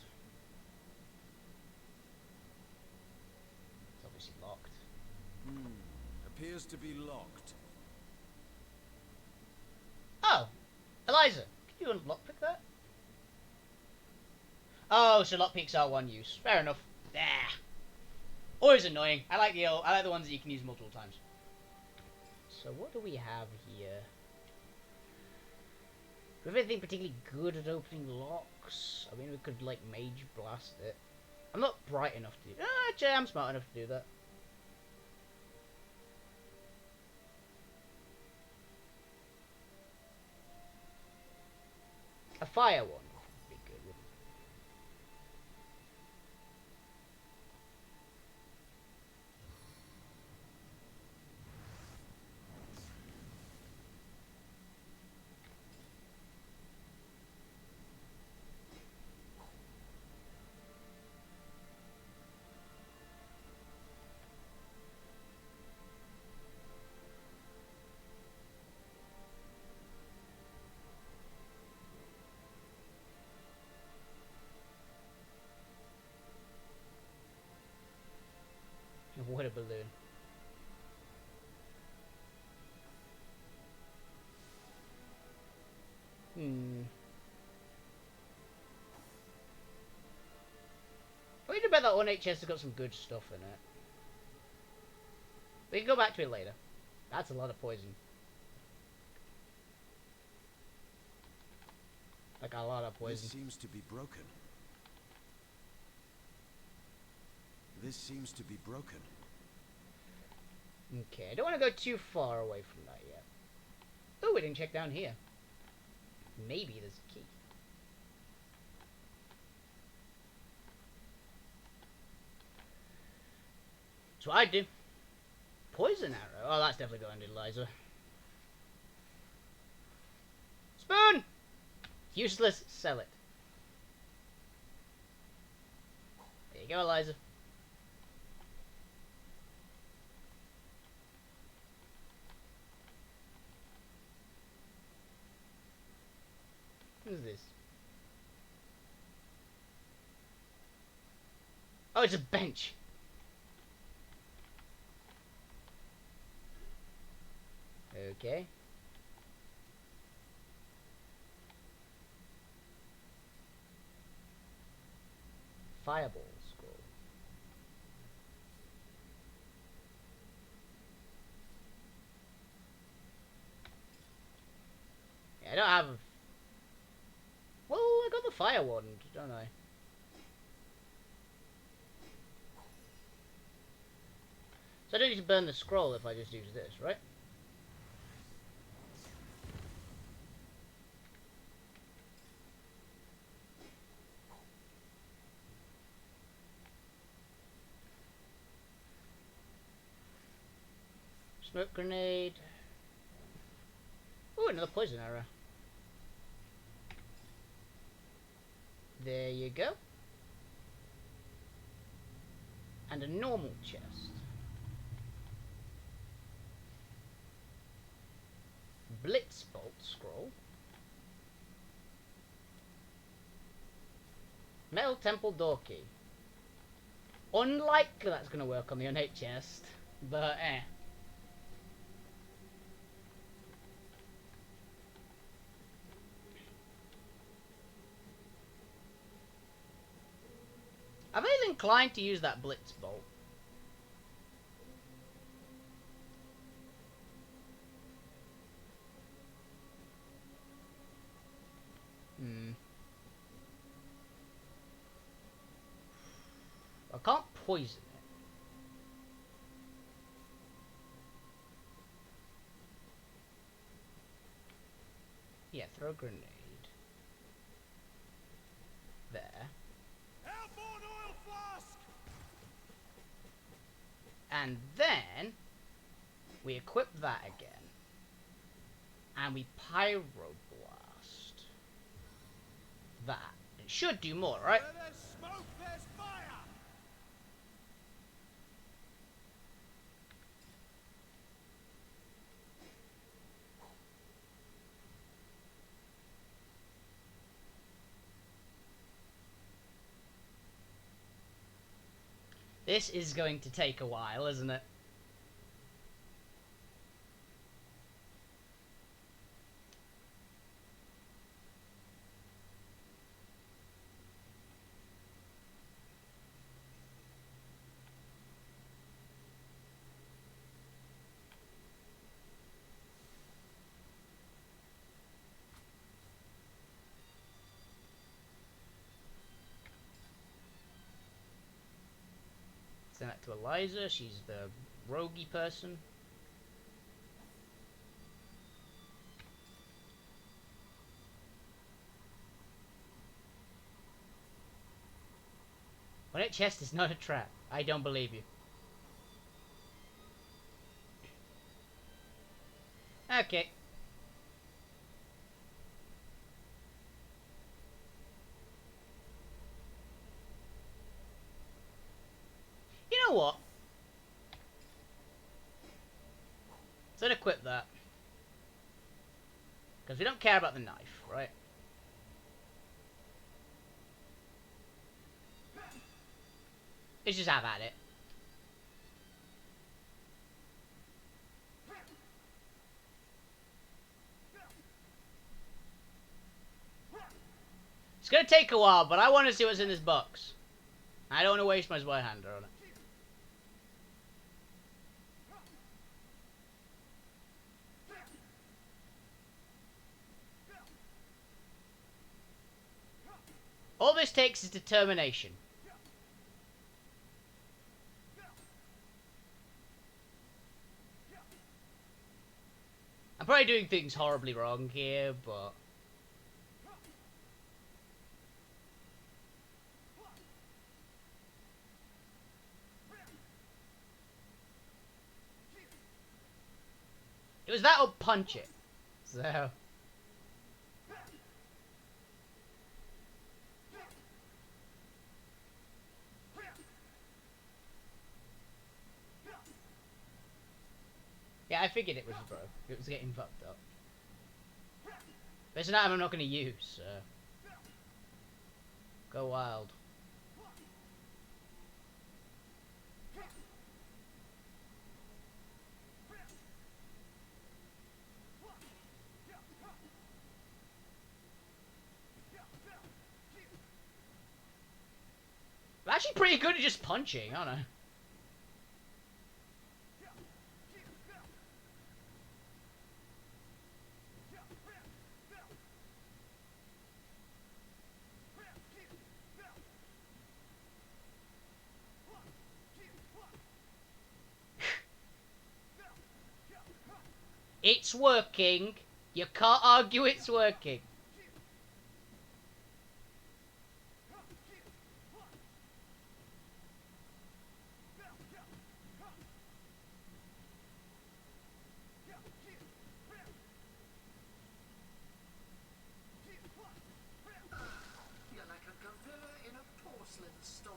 It's obviously locked. Appears to be locked. Oh! Eliza, can you lockpick that? Oh, so lockpicks are one use. Fair enough. Ah. Always annoying. I like the ones that you can use multiple times. So what do we have here? Do we have anything particularly good at opening locks? I mean, we could like mage blast it. I'm not bright enough to do. Actually, I'm smart enough to do that. A fire one would be good, wouldn't it? What a balloon. What do you bet that ornate chest has got some good stuff in it? We can go back to it later. That's a lot of poison. Like a lot of poison. This seems to be broken. This seems to be broken. Okay, I don't want to go too far away from that yet. Oh, we didn't check down here. Maybe there's a key. So I do. Poison arrow. Oh, that's definitely going to Eliza. Spoon! Useless. Sell it. There you go, Eliza. What is this? Oh, it's a bench. Okay. Fireball scroll. Yeah, I don't have. Well, I got the fire wand, don't I? So I don't need to burn the scroll if I just use this, right? Smoke grenade. Ooh, another poison arrow. There you go. And a normal chest. Blitzbolt scroll. Metal temple door key. Unlikely that's going to work on the ornate chest, but eh. I'm really inclined to use that blitz bolt. poison it. Yeah, throw a grenade. There. Airborne oil flask! And then we equip that again. And we pyroblast that. It should do more, right? Where there's smoke, there's fire! This is going to take a while, isn't it? Send that to Eliza. She's the roguey person. When that chest is not a trap. I don't believe you. Okay. You know what? Let's unequip that. Because we don't care about the knife, right? Let's just have at it. It's gonna take a while, but I want to see what's in this box. I don't want to waste my Zweihander on it. All this takes is determination. I'm probably doing things horribly wrong here, but... It was that or punch it. So... Yeah, I figured it was broke. It was getting fucked up. But it's an item I'm not going to use, so... Go wild. I'm actually pretty good at just punching, aren't I? It's working. You can't argue it's working. You're like a gorilla in a porcelain store.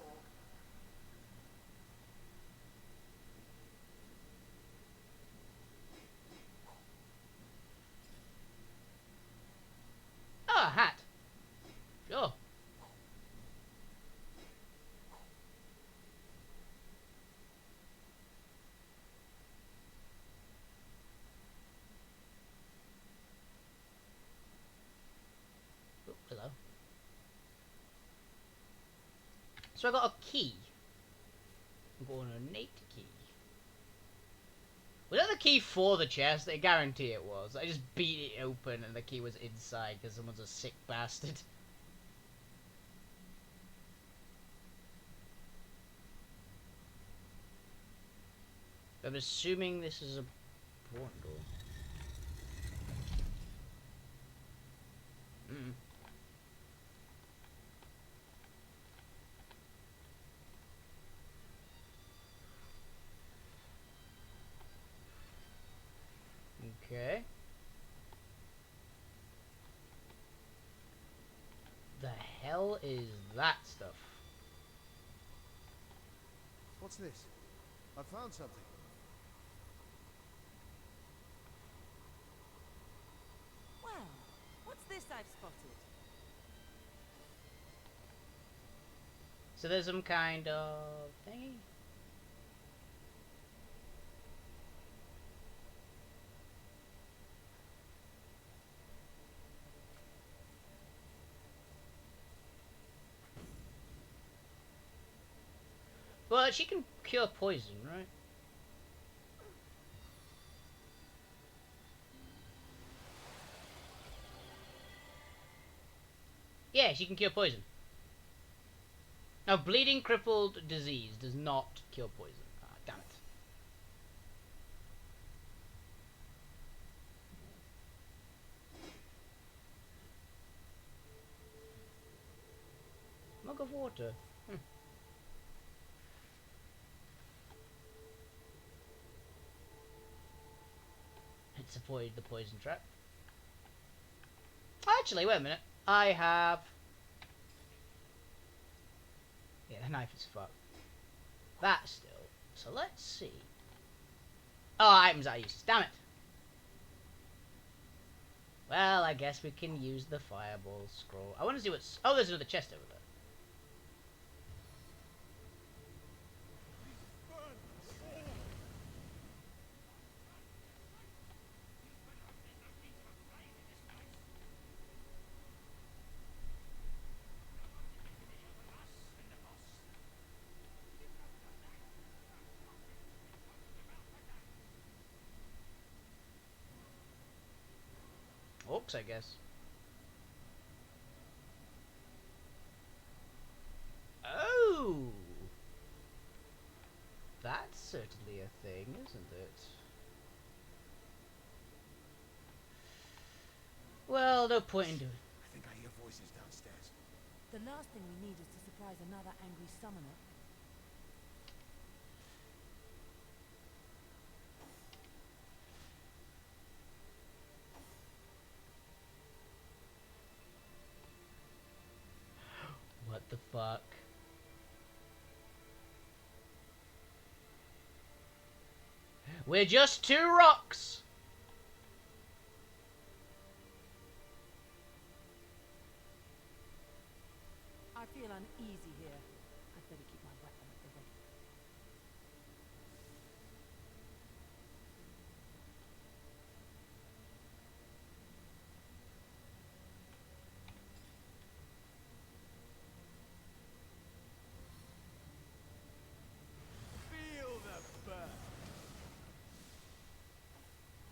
Oh, a hat. Sure. Oh, hello. So I got a key. I'm going to innate key. Was that the key for the chest? I guarantee it was. I just beat it open and the key was inside because someone's a sick bastard. I'm assuming this is a portal door. Okay. The hell is that stuff? What's this? I found something. Well, what's this I've spotted? So there's some kind of thingy? Well, she can cure poison, right? Yeah, she can cure poison. Now, bleeding crippled disease does not cure poison. Ah, damn it. Mug of water. Let's avoid the poison trap. Actually, wait a minute. I have... Yeah, the knife is fucked. That still. So let's see. Oh, items I used. Damn it. Well, I guess we can use the fireball scroll. I want to see what's... Oh, there's another chest over there. Oops, I guess. Oh! That's certainly a thing, isn't it? Well, no point in doing it. I think I hear voices downstairs. The last thing we need is to surprise another angry summoner. What the fuck? We're just two rocks! I feel uneasy here. I'd better keep my weapon at the ready. Feel the burn.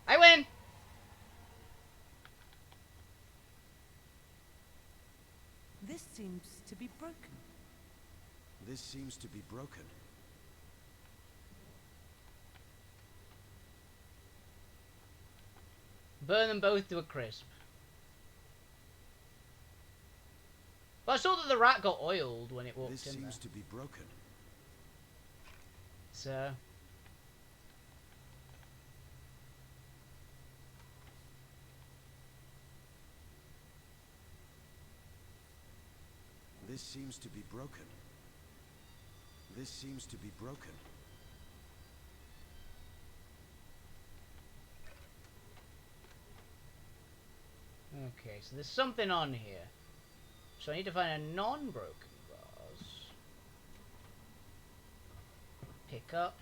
I win! This seems to be broken. This seems to be broken. Burn them both to a crisp. Well, I saw that the rat got oiled when it walked This in there. seems to be broken. So... This seems to be broken. This seems to be broken. Okay, so there's something on here. So I need to find a non-broken vase. Pick up.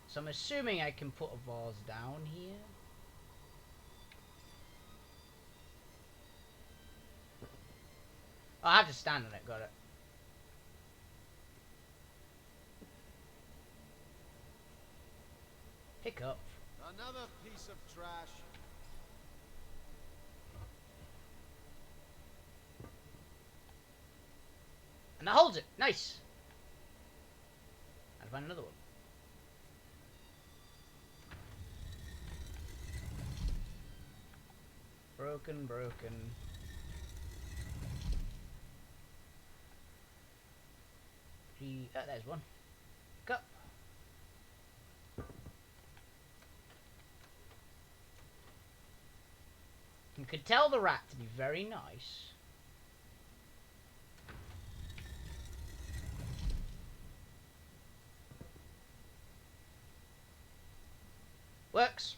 So I'm assuming I can put a vase down here. Oh, I have to stand on it, got it. Pick up. Another piece of trash. And that holds it. Nice. I'll find another one. broken, broken. There's one. Cup. You could tell the rat to be very nice. Works.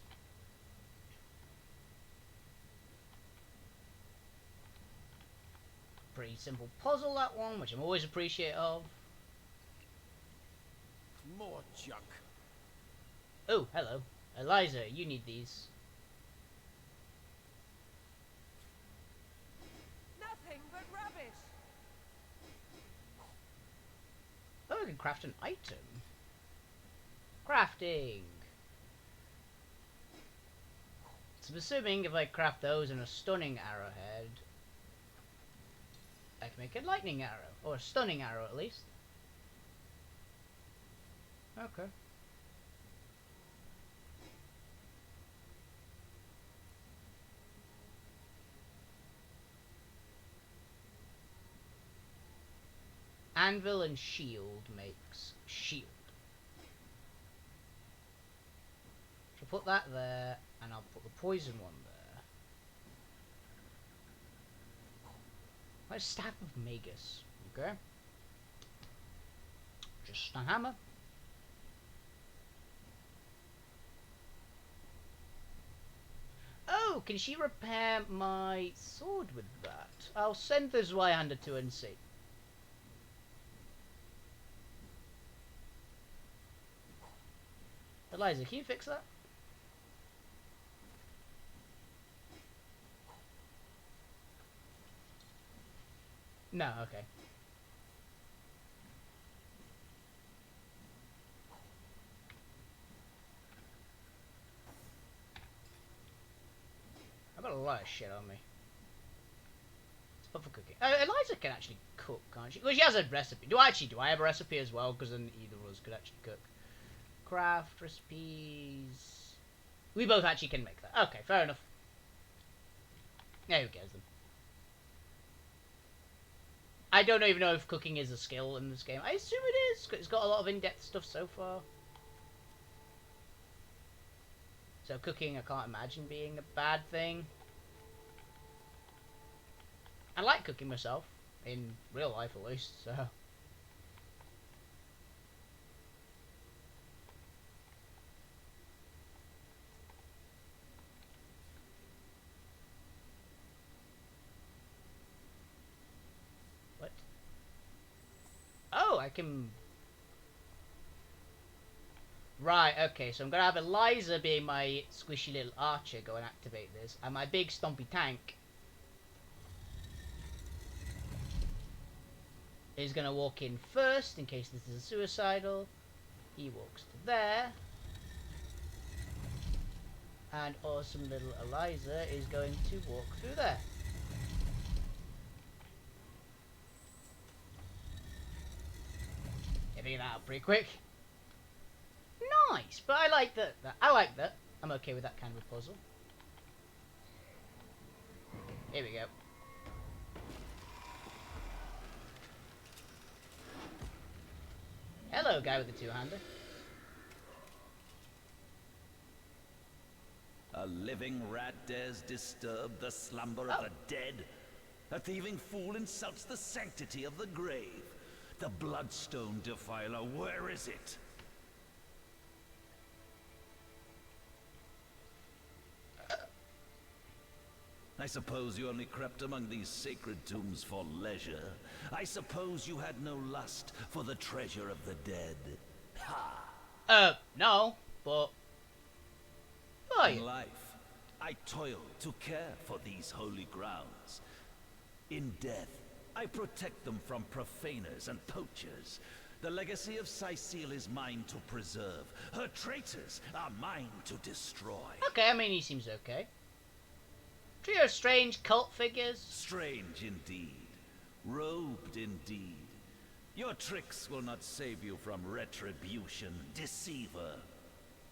Pretty simple puzzle, that one, which I'm always appreciative of. More junk. Oh, hello. Eliza, you need these. Nothing but rubbish. Oh, I can craft an item. Crafting. So I'm assuming if I craft those and a stunning arrowhead, I can make a lightning arrow. Or a stunning arrow, at least. Okay. Anvil and shield makes shield. So put that there, and I'll put the poison one there. Like Staff of Magus. Okay. Just a hammer. Oh, can she repair my sword with that? I'll send the Zweihander to her and see. Eliza, can you fix that? No, okay. I've got a lot of shit on me. It's fun for cooking. Eliza can actually cook, can't she? Well, she has a recipe. Do I have a recipe as well? Because then either of us could actually cook. Craft recipes. We both actually can make that. Okay, fair enough. Yeah, who cares then? I don't even know if cooking is a skill in this game. I assume it is, because it's got a lot of in-depth stuff so far. So cooking, I can't imagine being a bad thing. I like cooking myself, in real life at least, so... What? Oh, I can... Right, okay, so I'm gonna have Eliza being my squishy little archer go and activate this, and my big stompy tank is gonna walk in first in case this is a suicidal. He walks to there. And awesome little Eliza is going to walk through there. Getting that out pretty quick. Nice, but I like that. I like that. I'm okay with that kind of a puzzle. Here we go. Hello, guy with the two-hander. A living rat dares disturb the slumber of the dead. A thieving fool insults the sanctity of the grave. The bloodstone defiler, where is it? I suppose you only crept among these sacred tombs for leisure. I suppose you had no lust for the treasure of the dead. Ha! No, but... In life, I toil to care for these holy grounds. In death, I protect them from profaners and poachers. The legacy of Cecile is mine to preserve. Her traitors are mine to destroy. Okay, I mean, he seems okay. Trio of strange cult figures. Strange indeed. Robed indeed. Your tricks will not save you from retribution, deceiver.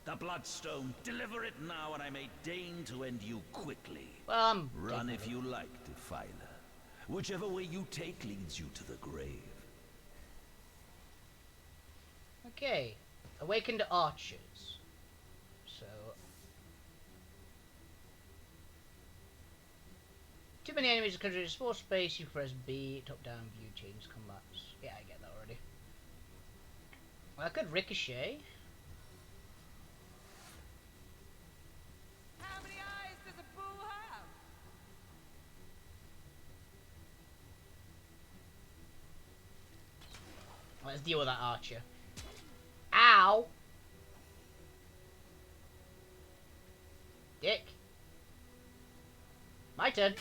The Bloodstone, deliver it now, and I may deign to end you quickly. Run if you like, Defiler. Whichever way you take leads you to the grave. Okay. Awakened archers. So... Too many enemies to control small space, you press B, top down view, change combats. Yeah, I get that already. Well, I could ricochet. How many eyes does a bull have? Let's deal with that archer. Ow! Dick. My turn.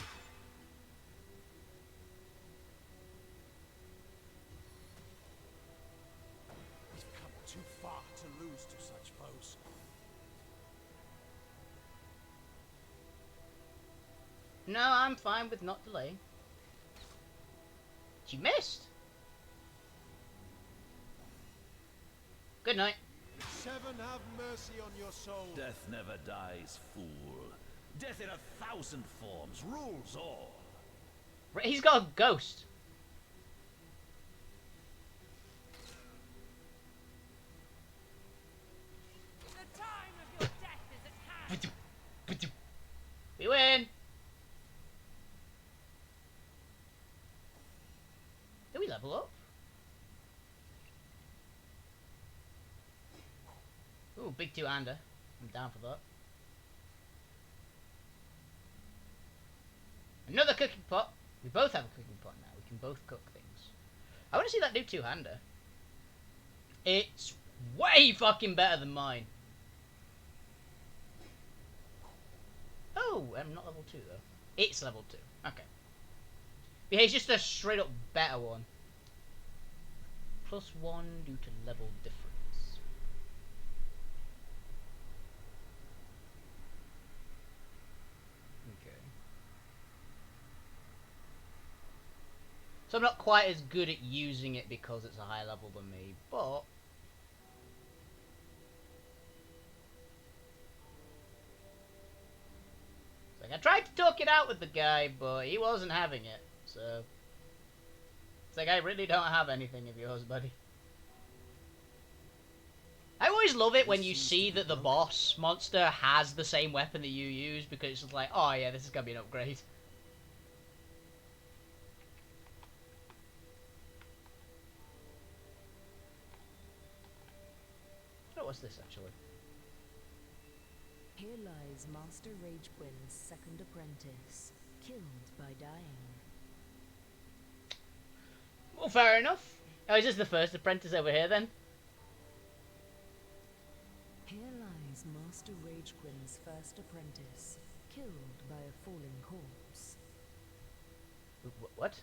We've come too far to lose to such foes. No, I'm fine with not delaying. She missed. Good night. Seven, have mercy on your soul. Death never dies, fool. Death in 1,000 forms rules all. He's got a ghost. The time of your death is at hand. We win. Did we level up? Ooh, big two-hander. I'm down for that. Another cooking pot. We both have a cooking pot now. We can both cook things. I want to see that new two-hander. It's way fucking better than mine. Oh, I'm not level 2 though. It's level 2. Okay. Yeah, it's just a straight up better one. +1 due to level difference. Okay. So I'm not quite as good at using it because it's a higher level than me, but... Like, I tried to talk it out with the guy, but he wasn't having it, so... It's like, I really don't have anything of yours, buddy. I always love it when you see that the boss monster has the same weapon that you use, because it's just like, oh yeah, this is gonna be an upgrade. Oh, what's this actually? Here lies Master Ragequin's second apprentice, killed by dying. Well, fair enough. Oh, is this the first apprentice over here then? Here lies Master Ragequin's first apprentice, killed by a falling corpse. What?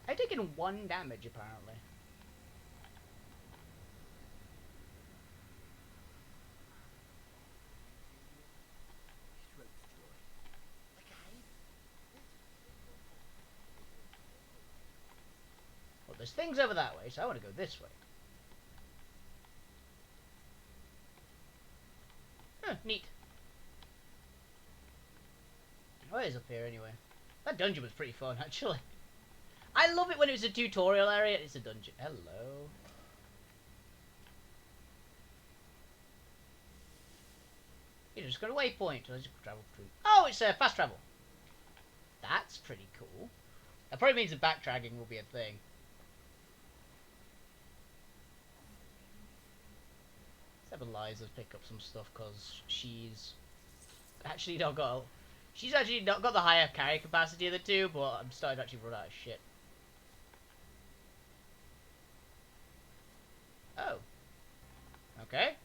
I've taken 1 damage apparently. Well, there's things over that way, so I want to go this way. Huh, neat. What is up here anyway? That dungeon was pretty fun actually. I love it when it's a tutorial area. It's a dungeon. Hello. You just got a waypoint. Let's just travel through. Oh, it's fast travel. That's pretty cool. That probably means the backtracking will be a thing. Let's have Eliza pick up some stuff because she's actually not got. She's actually not got the higher carry capacity of the two, but I'm starting to actually run out of shit. Oh. Okay.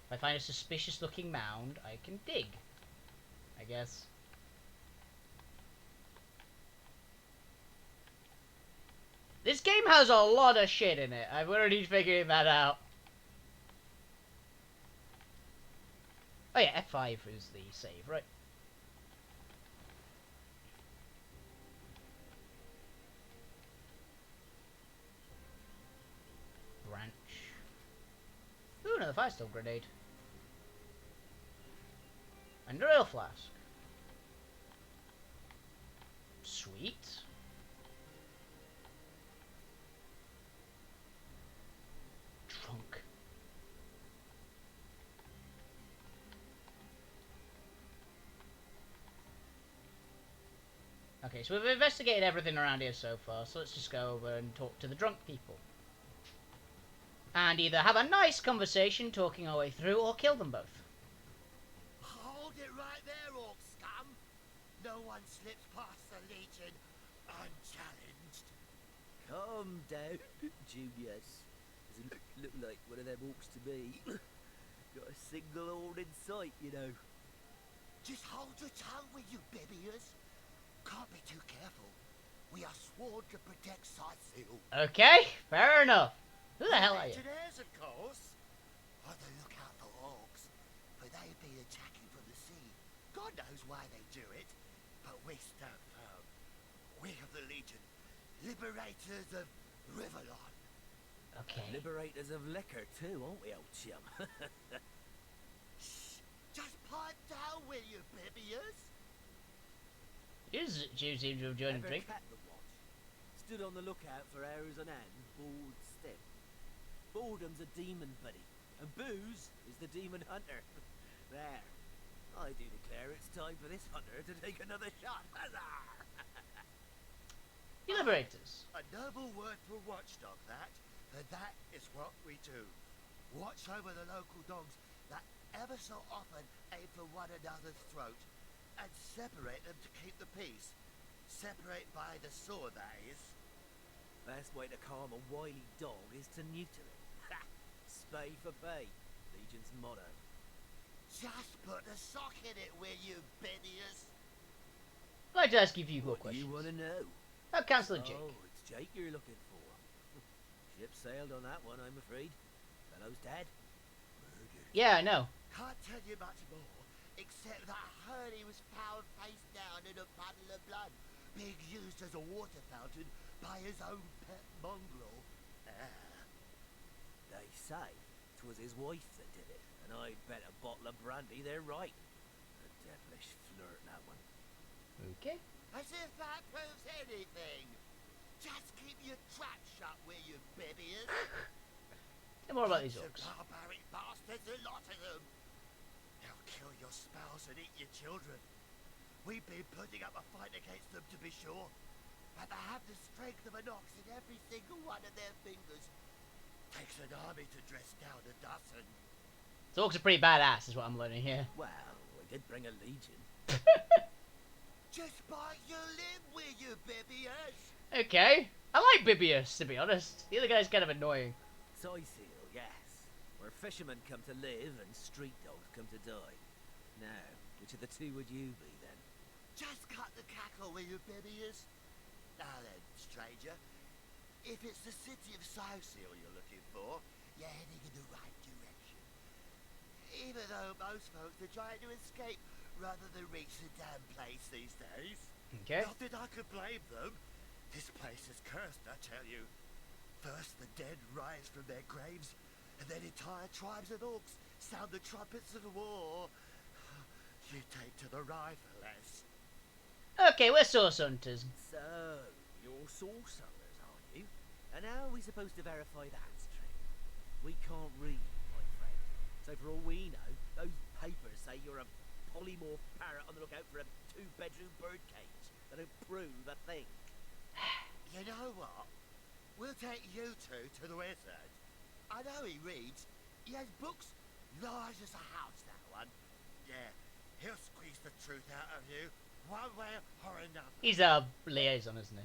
If I find a suspicious looking mound, I can dig. I guess. This game has a lot of shit in it. I'm already figuring that out. Oh yeah, F5 is the save, right? another Firestone grenade. And a ale flask. Sweet. Trunk. Okay, so we've investigated everything around here so far, so let's just go over and talk to the drunk people. And either have a nice conversation talking our way through, or kill them both. Hold it right there, orc scum! No one slips past the Legion unchallenged. Calm down, Junius. Doesn't look like one of them orcs to me. Got a single horn in sight, you know. Just hold your tongue, will you, bibbiers? Can't be too careful. We are sworn to protect Sightseal. Okay, fair enough. Who the hell are you? Legionnaires, of course. On the lookout for orcs, for they've been attacking from the sea. God knows why they do it, but we stand firm. We of the Legion, liberators of Riverlon. Okay. Liberators of liquor too, aren't we, old chum? Shh! Just pipe down, will you, bibbiers? You seem to have joined a Ever drink. cat the watch? Stood on the lookout for hours on end, bored stiff. Boredom's a demon buddy, and booze is the demon hunter. There. I do declare it's time for this hunter to take another shot. Huzzah! You liberators. A noble word for watchdog, that. And that is what we do. Watch over the local dogs that ever so often aim for one another's throat, and separate them to keep the peace. Separate by the sword, that is. Best way to calm a wily dog is to neuter it. Ha! Spay for pay. Legion's motto. Just put a sock in it, will you, biddiers? I'd like to ask you a few more What do you questions. want to know? Oh, Councillor Jake. Oh, it's Jake you're looking for. Ship sailed on that one, I'm afraid. Fellow's dead. Murdered. Yeah, I know. Can't tell you much more, except that I heard he was found face down in a puddle of blood, being used as a water fountain by his own pet mongrel. They say 'twas his wife that did it, and I'd bet a bottle of brandy they're right. A devilish flirt, that one. Okay. As if that proves anything. Just keep your trap shut, will you, bibbiers? Tell more about these The orcs. barbaric bastards, a lot of them. They'll kill your spouse and eat your children. We've been putting up a fight against them, to be sure, but they have the strength of an ox in every single one of their fingers. Takes an army to dress down a dozen. So orcs are pretty badass, is what I'm learning here. Well, we did bring a legion. Just bite your lip, will you, bibbiers? Okay. I like Bibius, to be honest. The other guy's kind of annoying. Sightseal, yes. Where fishermen come to live and street dogs come to die. Now, which of the two would you be, then? Just cut the cackle, will you, bibbiers? Now then, stranger, if it's the city of Sightseal you're looking for, you're heading in the right direction. Even though most folks are trying to escape rather than reach the damn place these days. Okay. Not that I could blame them. This place is cursed, I tell you. First the dead rise from their graves, and then entire tribes of orcs sound the trumpets of war. You take to the rifle-less. Okay, we're source hunters. So, you're sorcerers, are you? And how are we supposed to verify that's true? We can't read, my friend. So for all we know, those papers say you're a polymorph parrot on the lookout for a two-bedroom birdcage. They don't prove a thing. You know what? We'll take you two to the wizard. I know he reads. He has books large as a house, that one. Yeah, he'll squeeze the truth out of you, one way or another. He's a liaison, isn't he?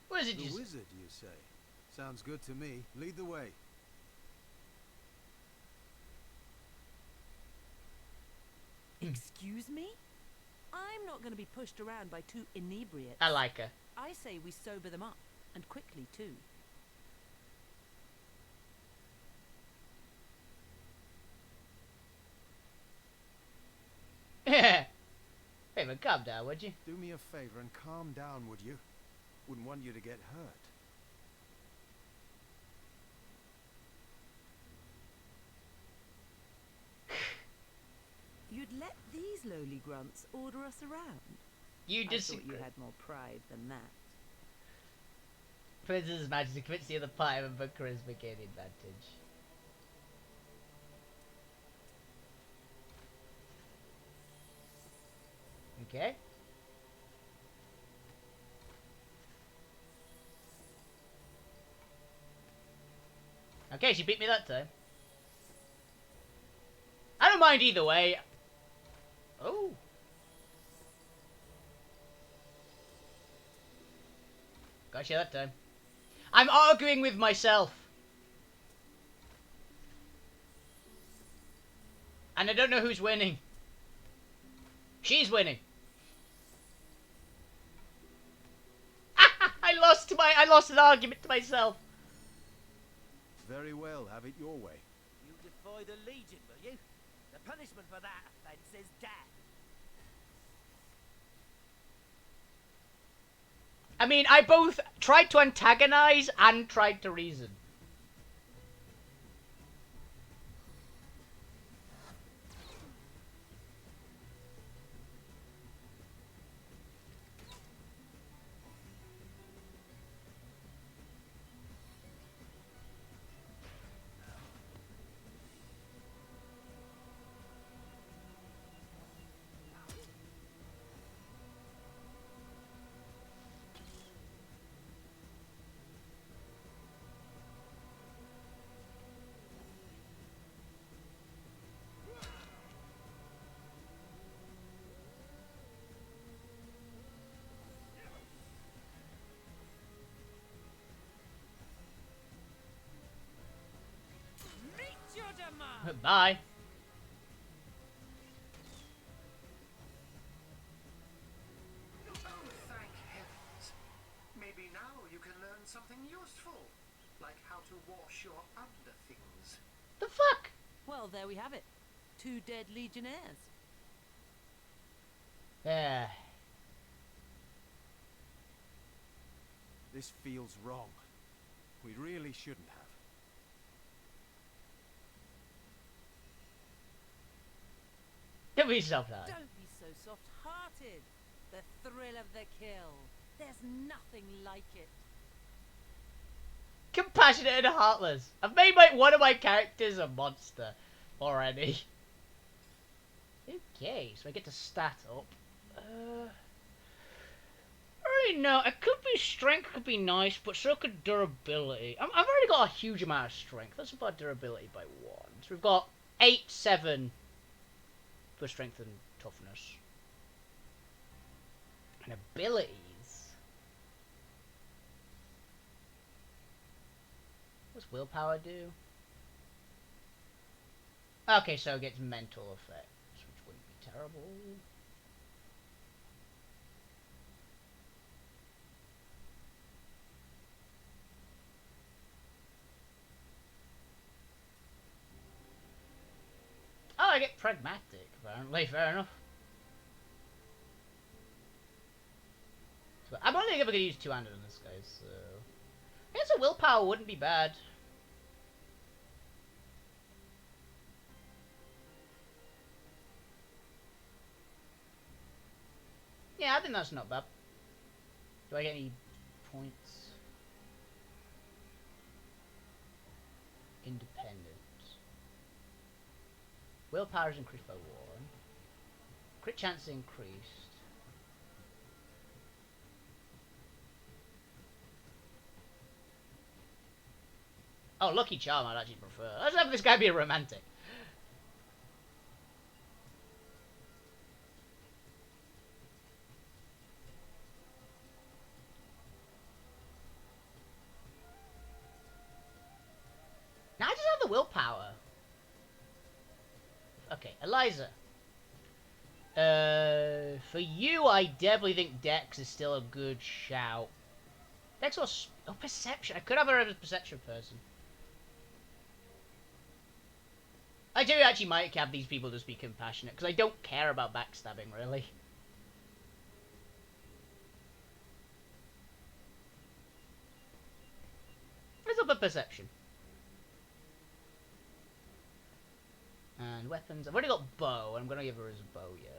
What is it The you wizard, you say? Sounds good to me. Lead the way. Excuse me? I'm not going to be pushed around by two inebriates. I like her. I say we sober them up, and quickly too. Yeah. Hey, man, calm down, would you? Do me a favor and calm down, would you? Wouldn't want you to get hurt. You'd let these lowly grunts order us around? You I thought disagree. you had more pride than that. Princess's Majesty convince the other party member charisma gain advantage. Okay. Okay, she beat me that time. I don't mind either way. Oh. Gotcha that time. I'm arguing with myself. And I don't know who's winning. She's winning. I lost an argument to myself. Very well, have it your way. You defy the Legion, will you? The punishment for that offence is death. I mean, I both tried to antagonize and tried to reason. Bye. Oh, thank heavens. Maybe now you can learn something useful, like how to wash your underthings. The fuck? Well, there we have it. 2 dead legionnaires. Yeah. This feels wrong. We really shouldn't have. Get me yourself down. Don't be so soft-hearted. The thrill of the kill. There's nothing like it. Compassionate and heartless. I've made one of my characters a monster already. Okay, so I get to stat up. I don't know. It could be strength, could be nice, but so could durability. I've already got a huge amount of strength. Let's about durability by 1. So we've got 8, 7 for strength and toughness. And abilities. What's willpower do? Okay, so it gets mental effects, which wouldn't be terrible. Oh, I get pragmatic, apparently. Fair enough. So I'm only ever going to use 2-handed on this guy, so... I guess a willpower wouldn't be bad. Yeah, I think that's not bad. Do I get any points? Independent. Willpower is increased by 1. Crit chance increased. Oh, Lucky Charm I'd actually prefer. Let's have this guy be a romantic. Now I just have the willpower. Okay, Eliza. For you, I definitely think Dex is still a good shout. Dex or Perception. I could have her as a Perception person. I do actually might have these people just be compassionate, because I don't care about backstabbing, really. Let's up a perception. And weapons. I've already got bow, and I'm going to give her as a bow, yeah.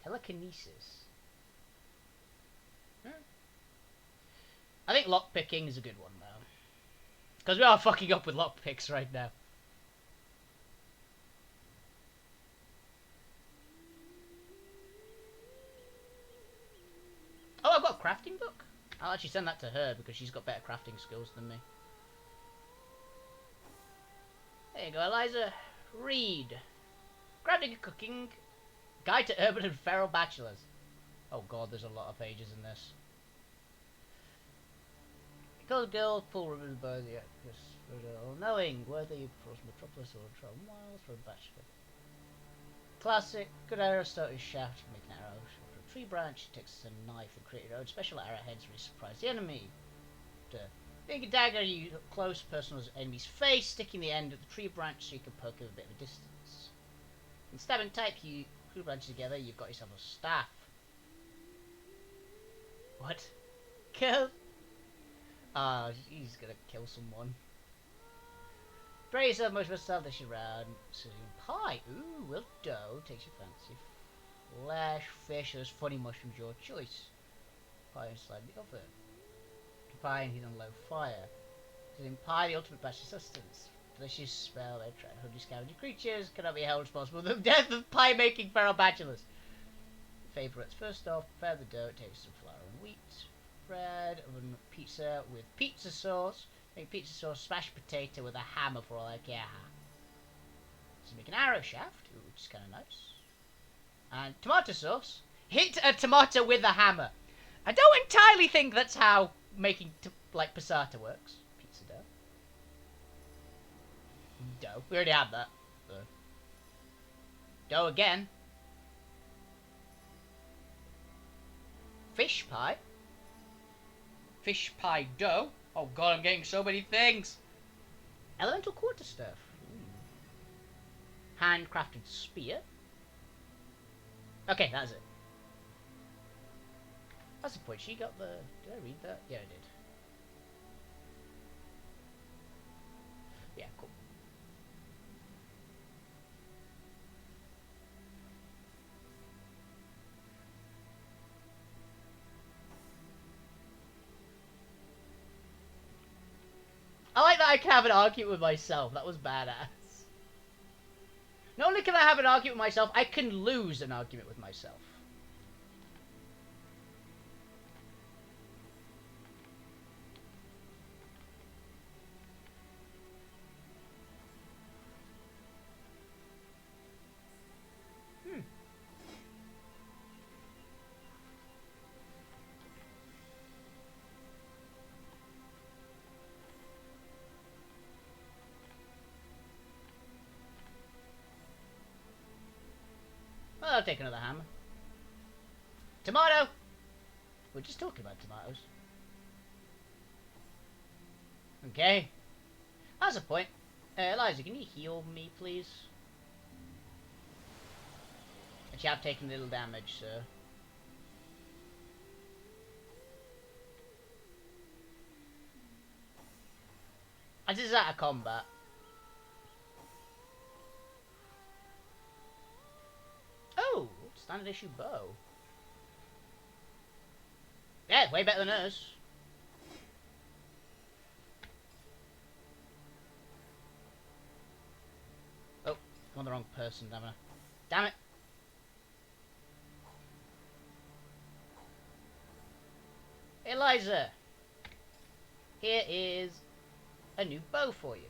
Telekinesis. I think lockpicking is a good one, though. Because we are fucking up with lockpicks right now. Oh, I've got a crafting book? I'll actually send that to her, because she's got better crafting skills than me. There you go, Eliza. Read. Crafting and cooking. Guide to urban and feral bachelors. Oh god, there's a lot of pages in this. Because girls pull ribbons by the actress all knowing worthy across metropolis or travel miles for a bachelor. Classic, good arrow start with shaft, make an arrow from a tree branch, takes a knife and create your own special arrowheads to surprise the enemy. Make a dagger, you close personal enemy's face, sticking the end of the tree branch so you can poke him a bit of a distance. In stabbing type, you two branches together, you've got yourself a staff. What? Kill? Ah, he's gonna kill someone. Spray yourself most of the stuff this around. Pie. Ooh, well dough. Takes your fancy. Flesh, fish, those funny mushrooms, your choice. Pie and slide the oven. Pie and heat on low fire. Using pie, the ultimate batch of sustenance. Delicious spell, they attract hungry scavenger creatures. Cannot be held responsible for the death of pie making feral bachelors. Favourites. First off, prepare the dough. It takes some flour and wheat. Bread, oven pizza with pizza sauce. Make pizza sauce, smashed potato with a hammer for all I care. So make an arrow shaft, which is kind of nice. And tomato sauce. Hit a tomato with a hammer. I don't entirely think that's how making like passata works. Pizza dough. Dough. We already had that. So. Dough again. Fish pie. Fish pie dough. Oh god, I'm getting so many things. Elemental quarterstaff. Handcrafted spear. Okay, that's it. That's the point. She got the... Did I read that? Yeah, I did. Yeah, cool. I like that I can have an argument with myself. That was badass. Not only can I have an argument with myself, I can lose an argument with myself. Well, I'll take another hammer. Tomato! We're just talking about tomatoes. Okay. That's a point. Eliza, can you heal me, please? Actually, I've taken a little damage, sir. This is out of combat. Oh, standard issue bow. Yeah, way better than us. Oh, I'm on the wrong person, damn it. Damn it. Eliza, here is a new bow for you.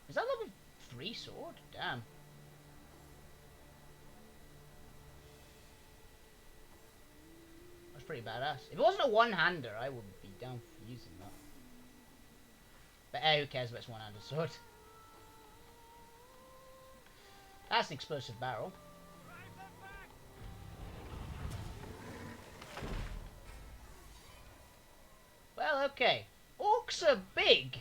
Is that level 3 sword? Damn. That's pretty badass. If it wasn't a one-hander, I would be down for using that. But who cares if it's one-handed sword? That's an explosive barrel. Well, okay. Orcs are big.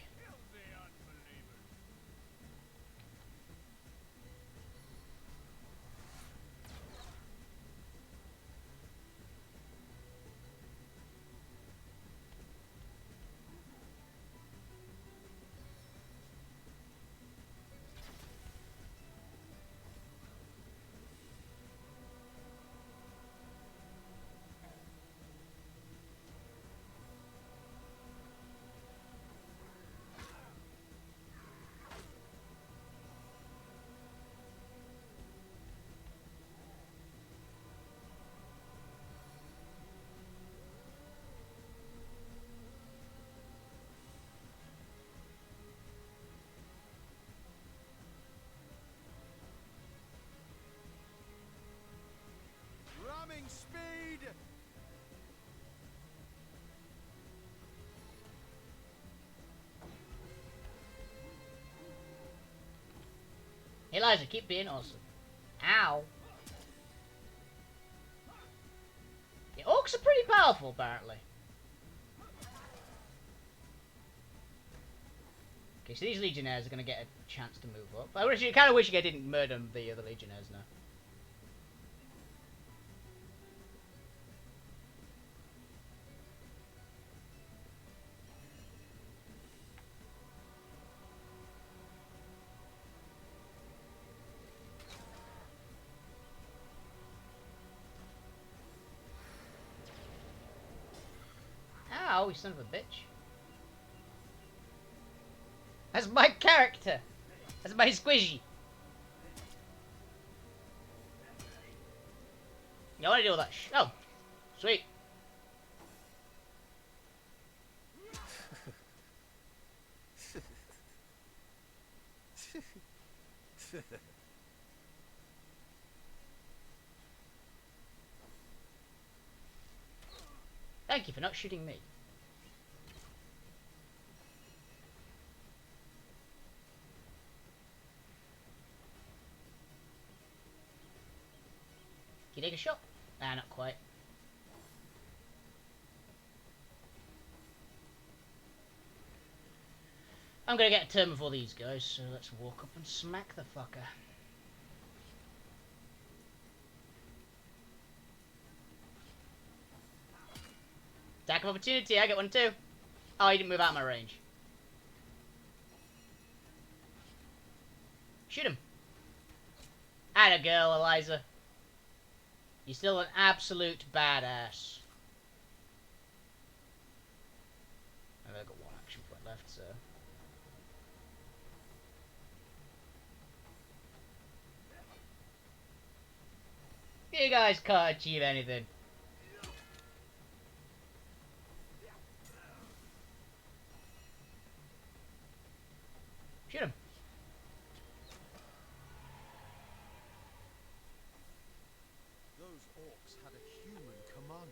Ramming speed! Eliza, keep being awesome. Ow. The orcs are pretty powerful, apparently. Okay, so these legionnaires are going to get a chance to move up. I kind of wish I didn't murder the other legionnaires now. Ow, you son of a bitch. That's my character. That's my squishy. You want to deal with that? Oh, sweet. Thank you for not shooting me. Can you take a shot? Nah, not quite. I'm gonna get a turn before these guys, so let's walk up and smack the fucker. Attack of opportunity, I get one too. Oh, he didn't move out of my range. Shoot him. Atta girl, Eliza. You're still an absolute badass. I've only got one action point left, so... You guys can't achieve anything. Shoot him. Those orcs had a human commander.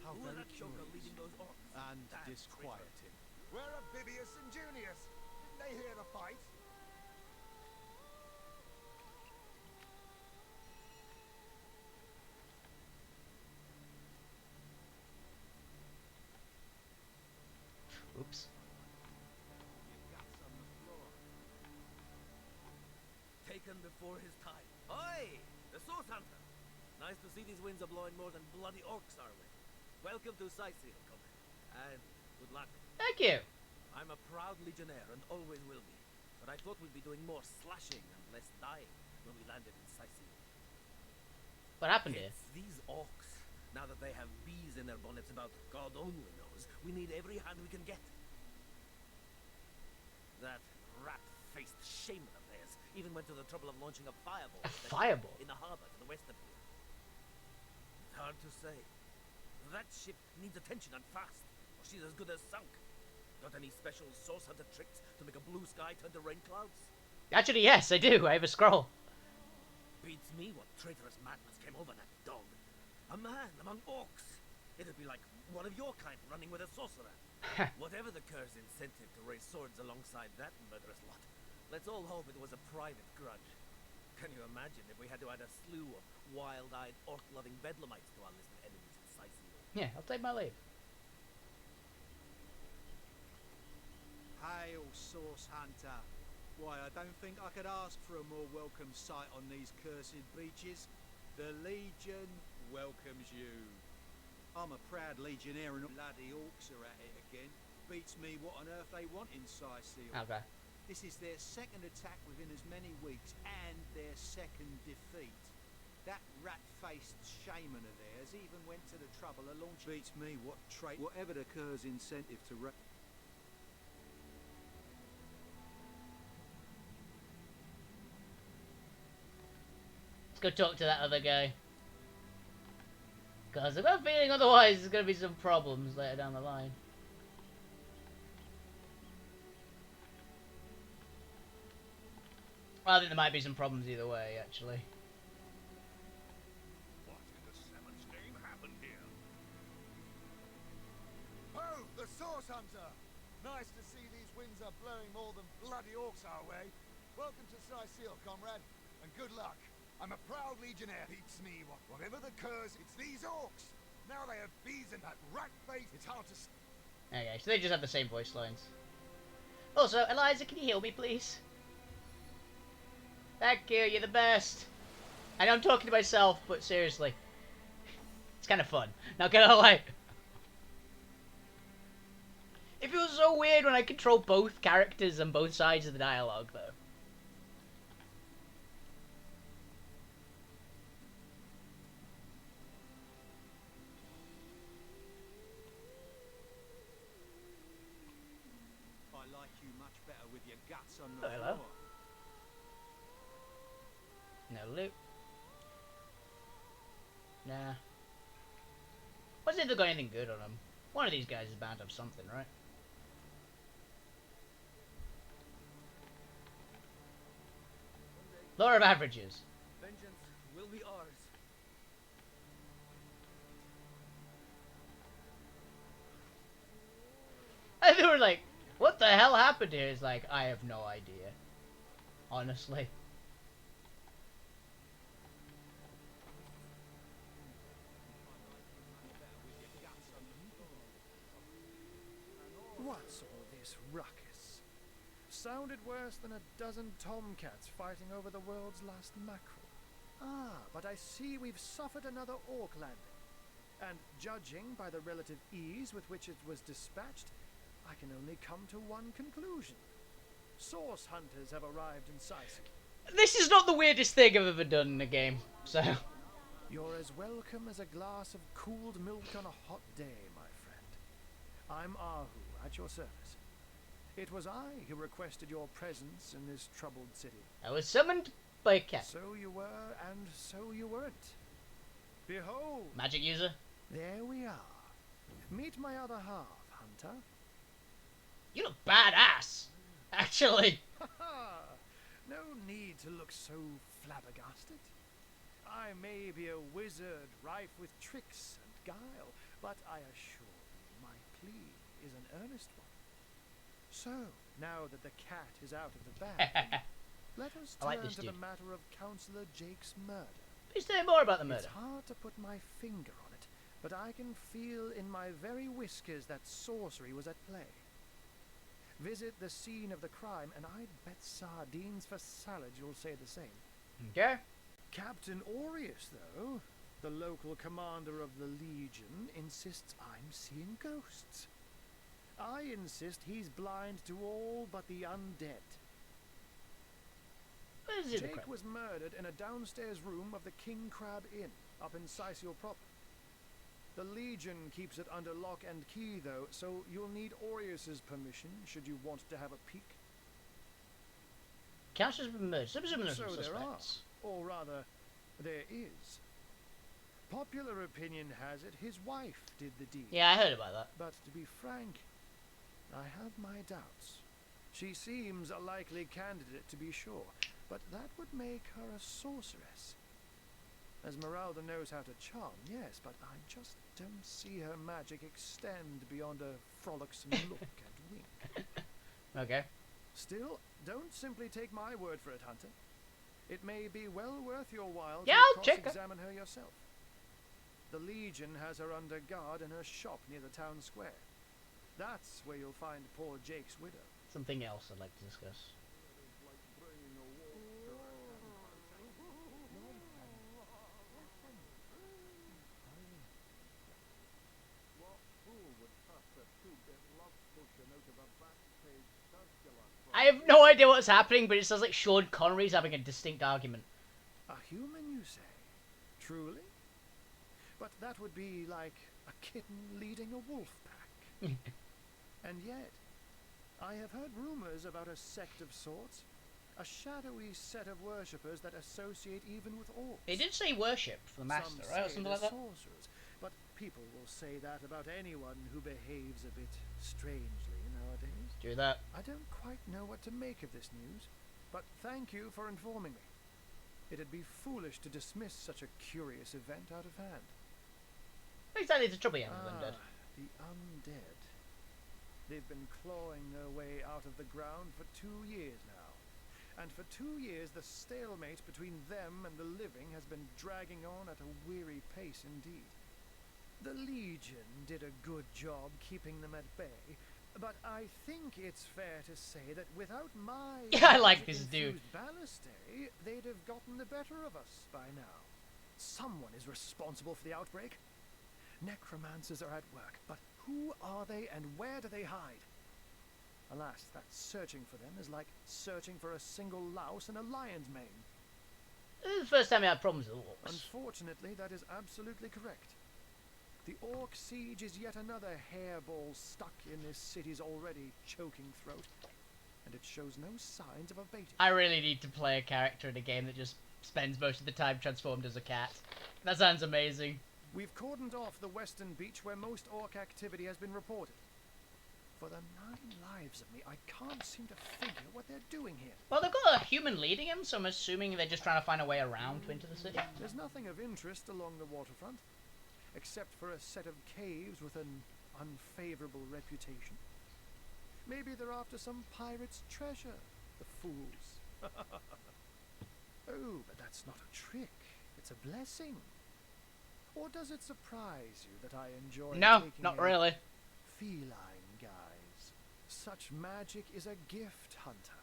How Who are very that joker curious. leading those orcs? And Damn disquieting. Where are Bibius and Junius? Didn't they hear the fight? Oops. Taken before his time. Oi! The Source Hunter! Nice to see these winds are blowing more than bloody orcs our way. Welcome to Sightseeing, Comrade. And good luck. Thank you. I'm a proud legionnaire and always will be. But I thought we'd be doing more slashing and less dying when we landed in Sightseeing. What happened here? It's these orcs. Now that they have bees in their bonnets about God only knows, we need every hand we can get. That rat-faced shaman of theirs even went to the trouble of launching a fireball. Fireball? In the harbor to the west of here. It's hard to say. That ship needs attention and fast, or she's as good as sunk. Got any special Source Hunter tricks to make a blue sky turn to rain clouds? Actually, yes, I do. I have a scroll. Beats me what traitorous madness came over that dog. A man among orcs. It'd be like one of your kind running with a sorcerer. Whatever the cur's incentive to raise swords alongside that murderous lot, let's all hope it was a private grudge. Can you imagine if we had to add a slew of wild-eyed, orc-loving bedlamites to our list of enemies in Sicily? Yeah, I'll take my leave. Hail, Source Hunter. Why, I don't think I could ask for a more welcome sight on these cursed beaches. The Legion welcomes you. I'm a proud legionnaire and bloody orcs are at it again. Beats me what on earth they want in Sicily. Okay. This is their second attack within as many weeks, and their second defeat. That rat-faced shaman of theirs even went to the trouble of launching. Beats me what trait, whatever the cur's incentive to Let's go talk to that other guy. Because I've got a feeling otherwise there's going to be some problems later down the line. Well, I think there might be some problems either way, actually. What in the seven's name happened here? Oh, the Source Hunter! Nice to see these winds are blowing more than bloody orcs our way. Welcome to Sicily, comrade, and good luck. I'm a proud legionnaire. Beats me, whatever the curse, it's these orcs. Now they have bees and that rat face. It's hard to... Okay, so they just have the same voice lines. Also, Eliza, can you heal me, please? Thank you, you're the best. I know I'm talking to myself, but seriously. It's kind of fun. Not gonna lie. It feels so weird when I control both characters and both sides of the dialogue, though. I like you much better with your guts on Oh, the hello. floor. No loot. Nah. What's if they've got anything good on them? One of these guys is bound to have something, right? Law of averages. Vengeance will be ours. And they were like, what the hell happened here? It's like, I have no idea. Honestly. What's all this ruckus? Sounded worse than a dozen tomcats fighting over the world's last mackerel. Ah, but I see we've suffered another orc landing. And judging by the relative ease with which it was dispatched, I can only come to one conclusion. Source hunters have arrived in Sicily. This is not the weirdest thing I've ever done in a game, so... You're as welcome as a glass of cooled milk on a hot day, my friend. I'm Ahu, at your service. It was I who requested your presence in this troubled city. I was summoned by a cat. So you were, and so you weren't. Behold! Magic user? There we are. Meet my other half, Hunter. You look badass, actually. No need to look so flabbergasted. I may be a wizard rife with tricks and guile, but I assure you my plea is an earnest one. So, now that the cat is out of the bag, let us turn to the matter of Councillor Jake's murder. Please tell me more about the murder. It's hard to put my finger on it, but I can feel in my very whiskers that sorcery was at play. Visit the scene of the crime, and I bet sardines for salad you'll say the same. Okay. Captain Aureus, though, the local commander of the Legion, insists I'm seeing ghosts. I insist he's blind to all but the undead. Jake was murdered in a downstairs room of the King Crab Inn, up in Sicily proper. The Legion keeps it under lock and key, though, so you'll need Aureus's permission should you want to have a peek. Councillor's been murdered. So there are, or rather, there is. Popular opinion has it his wife did the deed. Yeah, I heard about that. But to be frank, I have my doubts. She seems a likely candidate, to be sure, but that would make her a sorceress. Esmeralda knows how to charm, yes, but I just don't see her magic extend beyond a frolicsome look and wink. Okay. Still, don't simply take my word for it, Hunter. It may be well worth your while Yeah, to I'll check her. cross-examine her yourself. The Legion has her under guard in her shop near the town square. That's where you'll find poor Jake's widow. Something else I'd like to discuss. I have no idea what's happening, but it sounds like Sean Connery's having a distinct argument. A human, you say? Truly? But that would be like a kitten leading a wolf pack. And yet, I have heard rumors about a sect of sorts. A shadowy set of worshippers that associate even with orcs. It did say worship for the master, right? Or something like that? Sorcerers, but people will say that about anyone who behaves a bit strangely nowadays. Do that. I don't quite know what to make of this news, but thank you for informing me. It'd be foolish to dismiss such a curious event out of hand. Exactly, it's a trouble, undead. The undead. They've been clawing their way out of the ground for 2 years now. And for 2 years, the stalemate between them and the living has been dragging on at a weary pace indeed. The Legion did a good job keeping them at bay, but I think it's fair to say that without my Yeah, I like this dude. ballistae, they'd have gotten the better of us by now. Someone is responsible for the outbreak. Necromancers are at work, but who are they and where do they hide? Alas, that searching for them is like searching for a single louse in a lion's mane. This is the first time I had problems with orcs. Unfortunately, that is absolutely correct. The orc siege is yet another hairball stuck in this city's already choking throat, and it shows no signs of abating. I really need to play a character in a game that just spends most of the time transformed as a cat. That sounds amazing. We've cordoned off the western beach where most orc activity has been reported. For the 9 lives of me, I can't seem to figure what they're doing here. Well, they've got a human leading them, so I'm assuming they're just trying to find a way around to enter the city. There's nothing of interest along the waterfront, except for a set of caves with an unfavorable reputation. Maybe they're after some pirate's treasure, the fools. Oh, but that's not a trick. It's a blessing. Or does it surprise you that I enjoy No, taking not a really. feline guise? Such magic is a gift, hunter.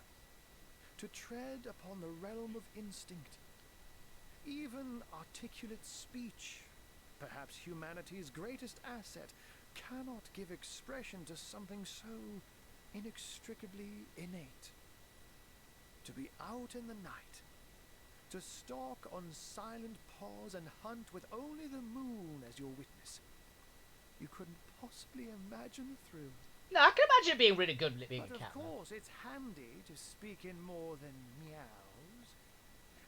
To tread upon the realm of instinct. Even articulate speech, perhaps humanity's greatest asset, cannot give expression to something so inextricably innate. To be out in the night, to stalk on silent paws and hunt with only the moon as your witness. You couldn't possibly imagine the thrill. No, I can imagine it being really good being But a cat. of course, it's handy to speak in more than meows.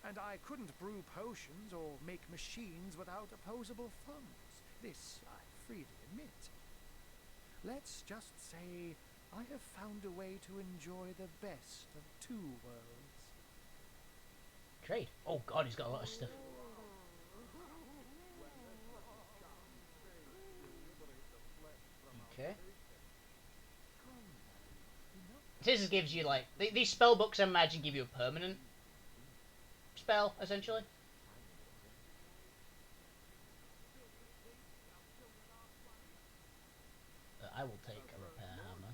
And I couldn't brew potions or make machines without opposable thumbs. This I freely admit. Let's just say I have found a way to enjoy the best of 2 worlds. Trade. Oh god, he's got a lot of stuff. Okay. This gives you like these spell books. I imagine give you a permanent spell essentially. I will take a repair hammer.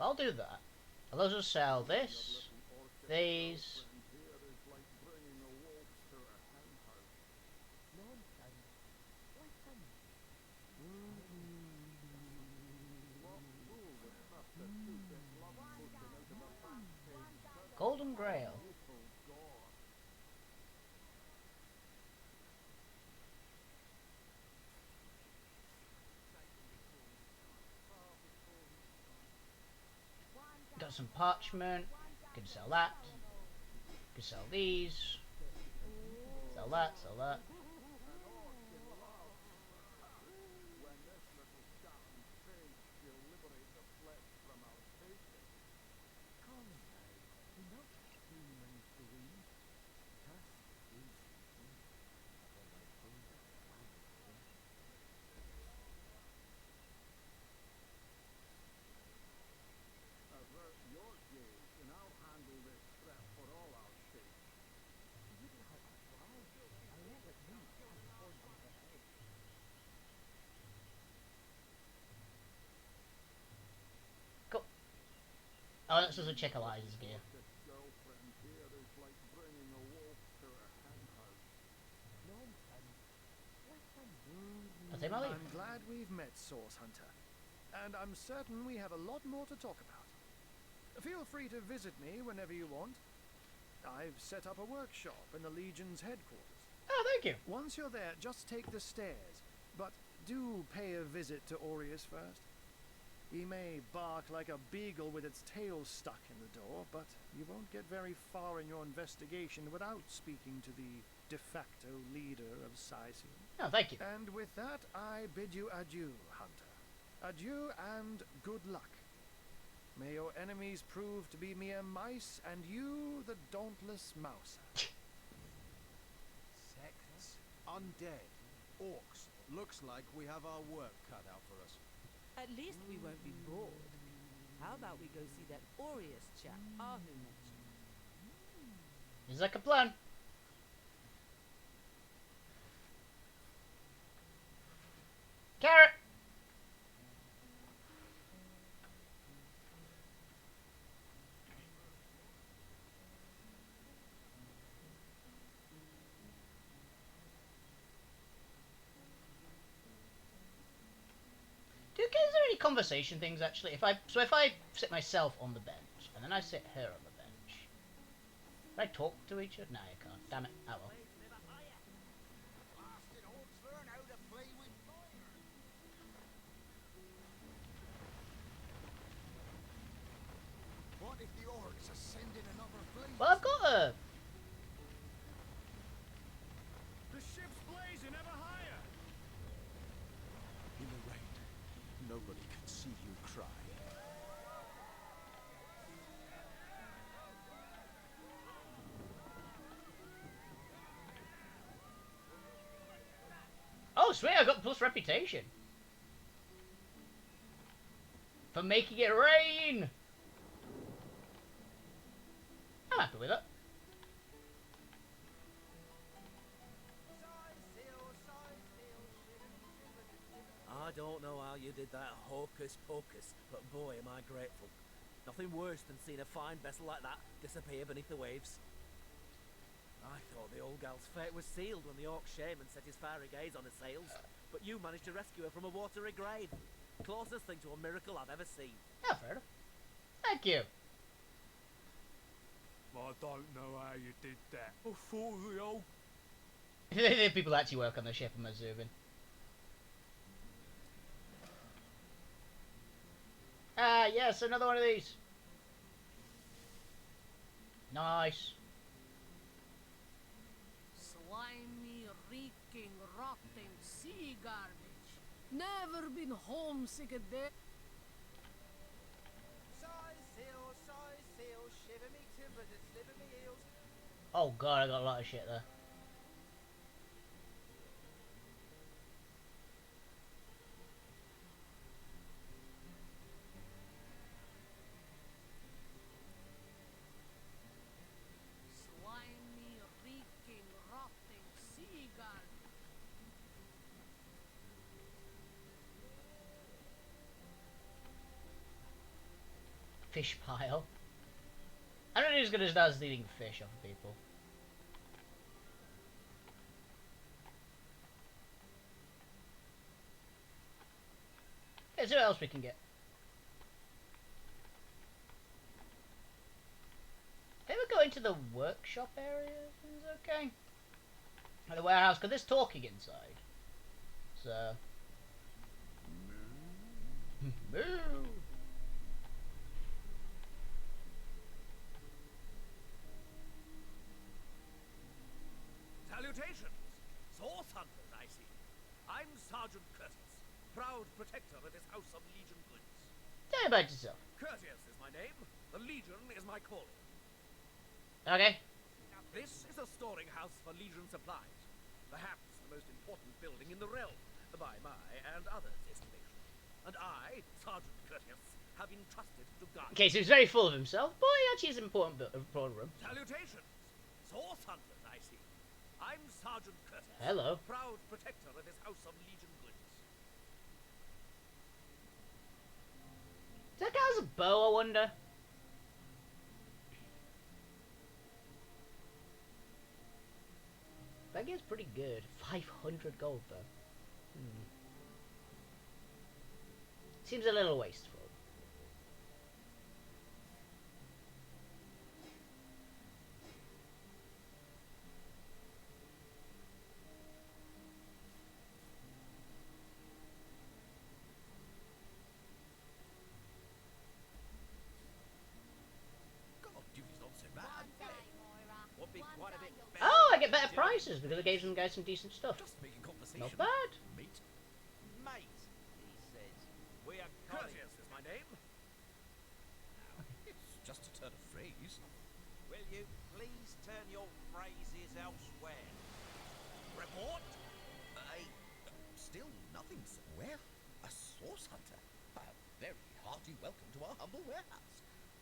I'll do that. I'll also sell this, these. Golden Grail. Got some parchment. Can sell that. Can sell these. Sell that. Sell that. for all our shit. Cool. Oh, that's just a check Eliza's gear. Girlfriend here is like bringing a wolf to a hen house. I'll take my leave. I'm glad we've met, Source Hunter. And I'm certain we have a lot more to talk about. Feel free to visit me whenever you want. I've set up a workshop in the Legion's headquarters. Oh, thank you. Once you're there, just take the stairs. But do pay a visit to Aureus first. He may bark like a beagle with its tail stuck in the door, but you won't get very far in your investigation without speaking to the de facto leader of Sicil. Oh, thank you. And with that, I bid you adieu, Hunter. Adieu and good luck. May your enemies prove to be mere mice, and you the dauntless mouser. Sects, undead, orcs. Looks like we have our work cut out for us. At least we won't be bored. How about we go see that Aureus chap Ahu mentioned? Is like a plan. Carrot! Is there any conversation things actually? If I sit myself on the bench and then I sit her on the bench, can I talk to each other? No, you can't. Damn it. Oh well. What if the orcs are sending another fleet? Well, I've got a. The ship's blazing ever higher. In the rain, nobody can see you cry. Oh, sweet! I got plus reputation for making it rain. I'm happy with it. I don't know how you did that hocus pocus, but boy am I grateful. Nothing worse than seeing a fine vessel like that disappear beneath the waves. I thought the old gal's fate was sealed when the orc shaman set his fiery gaze on her sails, but you managed to rescue her from a watery grave. Closest thing to a miracle I've ever seen. Yeah, fair enough. Thank you. I don't know how you did that. I thought the old... The people that actually work on the ship and zooming. Ah, yes, another one of these. Nice. Slimy, reeking, rotting sea garbage. Never been homesick a day. Sail, shiver me timbers and sliver me heels. Oh god, I got a lot of shit there. Slimy, reeking, rotting sea garbage. Fish pile. I don't know who's gonna start stealing fish off of people. Okay, see what else we can get. Can we go into the workshop area? Is okay. Or the warehouse, because there's talking inside. So. Moo. Salutations! Source hunters, I see. I'm Sergeant Curtius, proud protector of this house of Legion goods. Tell me about yourself. Curtius is my name. The Legion is my calling. Okay. This is a storing house for Legion supplies. Perhaps the most important building in the realm, by my and others' estimation. And I, Sergeant Curtius, have been trusted to guard. Okay, so he's very full of himself, but he actually is an important room. Salutations! Source hunters, I see. I'm Sergeant Curtis. Hello. Proud protector of this House of Legion goods. That guy has a bow, I wonder. That guy's pretty good. 500 gold, though. Seems a little wasteful. Oh, I get better prices because I gave some guys some decent stuff. Not bad. Mate, he says. We are Courteous is my name. It's just a turn of phrase. Will you please turn your phrases elsewhere? Report? Still nothing, sir. Well, a source hunter. A very hearty welcome to our humble warehouse.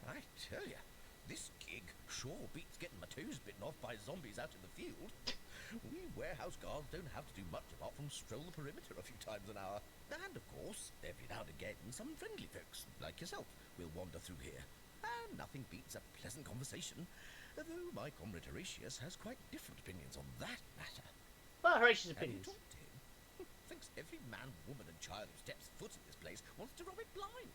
I tell you, this gig sure beats getting my toes bitten off by zombies out in the field. We warehouse guards don't have to do much apart from stroll the perimeter a few times an hour. And of course, every now and again, some friendly folks, like yourself, will wander through here. And nothing beats a pleasant conversation, though my comrade Horatius has quite different opinions on that matter. Well, Horatius' Have you opinions. talked to him? Thinks every man, woman, and child who steps foot in this place wants to rob it blind.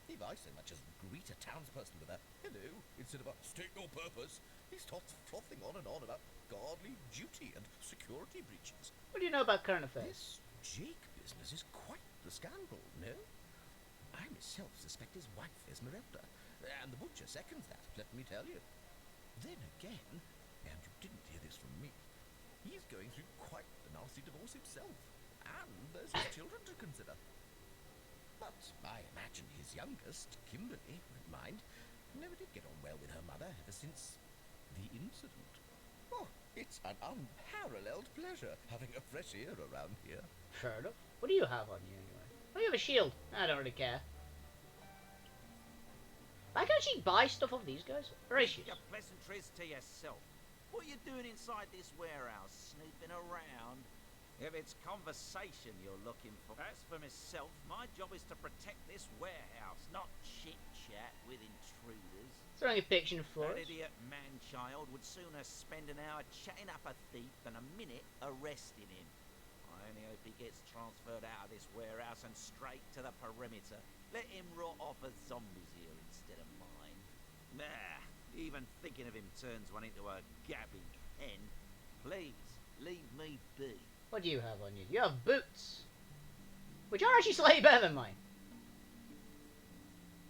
If I so much as greet a townsperson with a hello instead of a state your purpose, he starts frothing on and on about godly duty and security breaches. What do you know about current affairs? This Jake business is quite the scandal, no? I myself suspect his wife Esmeralda, and the butcher seconds that, let me tell you. Then again, and you didn't hear this from me, he's going through quite the nasty divorce himself, and there's his children to consider. But I imagine his youngest, Kimberly, won't mind. Never did get on well with her mother ever since the incident. Oh, it's an unparalleled pleasure having a fresh ear around here. Fair enough. What do you have on you anyway? Oh, you have a shield. I don't really care. I can actually buy stuff off these guys. Horatius. Your pleasantries to yourself. What are you doing inside this warehouse? Snooping around? If it's conversation you're looking for. As for myself, my job is to protect this warehouse, not chit-chat with intruders. Is there any picture for That us? idiot man-child would sooner spend an hour chatting up a thief than a minute arresting him. I only hope he gets transferred out of this warehouse and straight to the perimeter. Let him rot off as zombies here instead of mine. Nah, even thinking of him turns one into a gabbing hen. Please, leave me be. What do you have on you? You have boots. Which are actually slightly better than mine.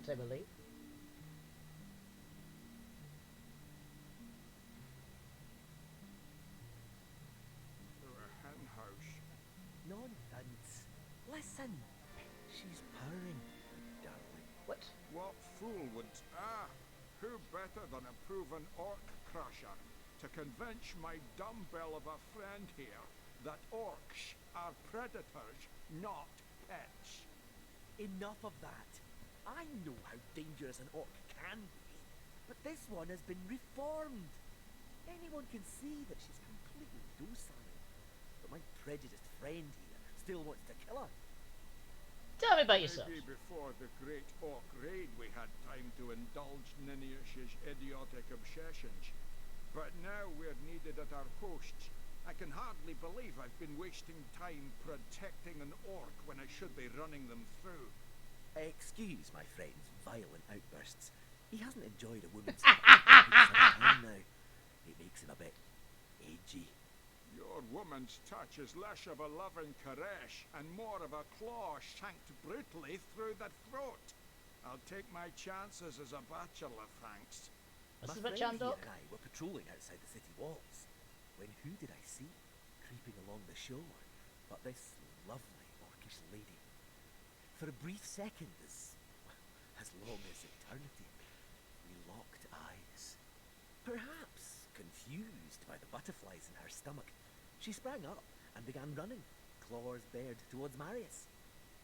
I believe. Through a hen house. Nonsense. Listen. She's purring. Darling. What? What fool would... who better than a proven orc crusher to convince my dumbbell of a friend here that orcs are predators, not pets? Enough of that. I know how dangerous an orc can be, but this one has been reformed. Anyone can see that she's completely docile, but my prejudiced friend here still wants to kill her. Tell me about yourself. Maybe before the great orc raid we had time to indulge Ninius's idiotic obsessions. But now we're needed at our posts. I can hardly believe I've been wasting time protecting an orc when I should be running them through. Excuse my friend's violent outbursts. He hasn't enjoyed a woman's touch in some time now. It makes him a bit edgy. Your woman's touch is less of a loving caress and more of a claw shanked brutally through the throat. I'll take my chances as a bachelor, thanks. What's My this friend about here and I were patrolling outside the city walls, when who did I see creeping along the shore but this lovely orcish lady? For a brief second, as long as eternity, we locked eyes. Perhaps confused by the butterflies in her stomach, she sprang up and began running, claws bared towards Marius.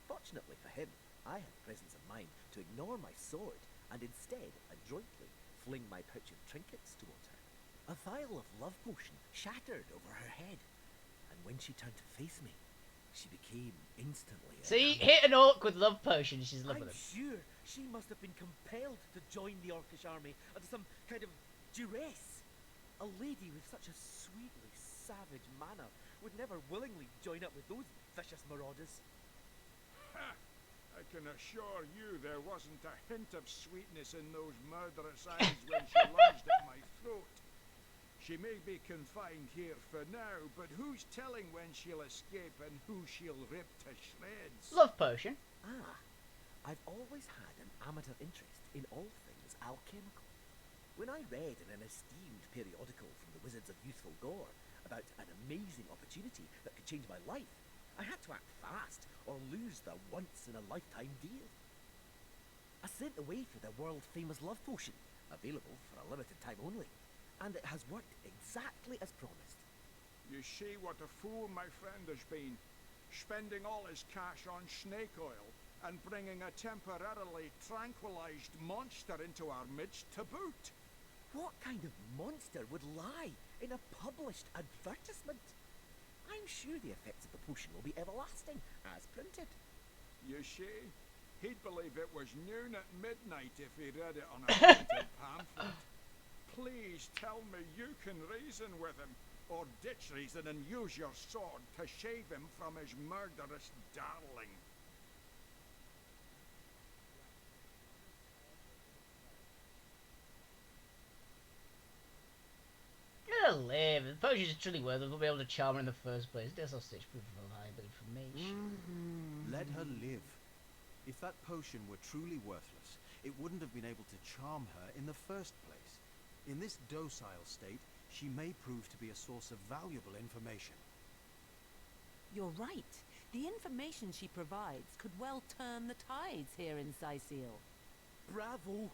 Fortunately for him, I had presence of mind to ignore my sword and instead adroitly fling my pouch of trinkets towards her. A vial of love potion shattered over her head, and when she turned to face me, she became instantly See, enamored. hit an orc with love potions, she's in love I'm with him. sure she must have been compelled to join the Orcish army under some kind of duress. A lady with such a sweetly savage manner would never willingly join up with those vicious marauders. Ha! I can assure you there wasn't a hint of sweetness in those murderous eyes when she lunged at my throat. She may be confined here for now, but who's telling when she'll escape and who she'll rip to shreds? Love potion. Ah, I've always had an amateur interest in all things alchemical. When I read in an esteemed periodical from the Wizards of Youthful Gore about an amazing opportunity that could change my life, I had to act fast or lose the once-in-a-lifetime deal. I sent away for the world-famous love potion, available for a limited time only, and it has worked exactly as promised. You see what a fool my friend has been, spending all his cash on snake oil and bringing a temporarily tranquilized monster into our midst to boot. What kind of monster would lie in a published advertisement? I'm sure the effects of the potion will be everlasting, as printed. You see, he'd believe it was noon at midnight if he read it on a printed pamphlet. Please tell me you can reason with him, or ditch reason and use your sword to shave him from his murderous darling. Gonna live. The potions are truly worth it. We'll be able to charm her in the first place. There's no such proof of reliable information. Let her live. If that potion were truly worthless, it wouldn't have been able to charm her in the first place. In this docile state, she may prove to be a source of valuable information. You're right. The information she provides could well turn the tides here in Syceal. Bravo!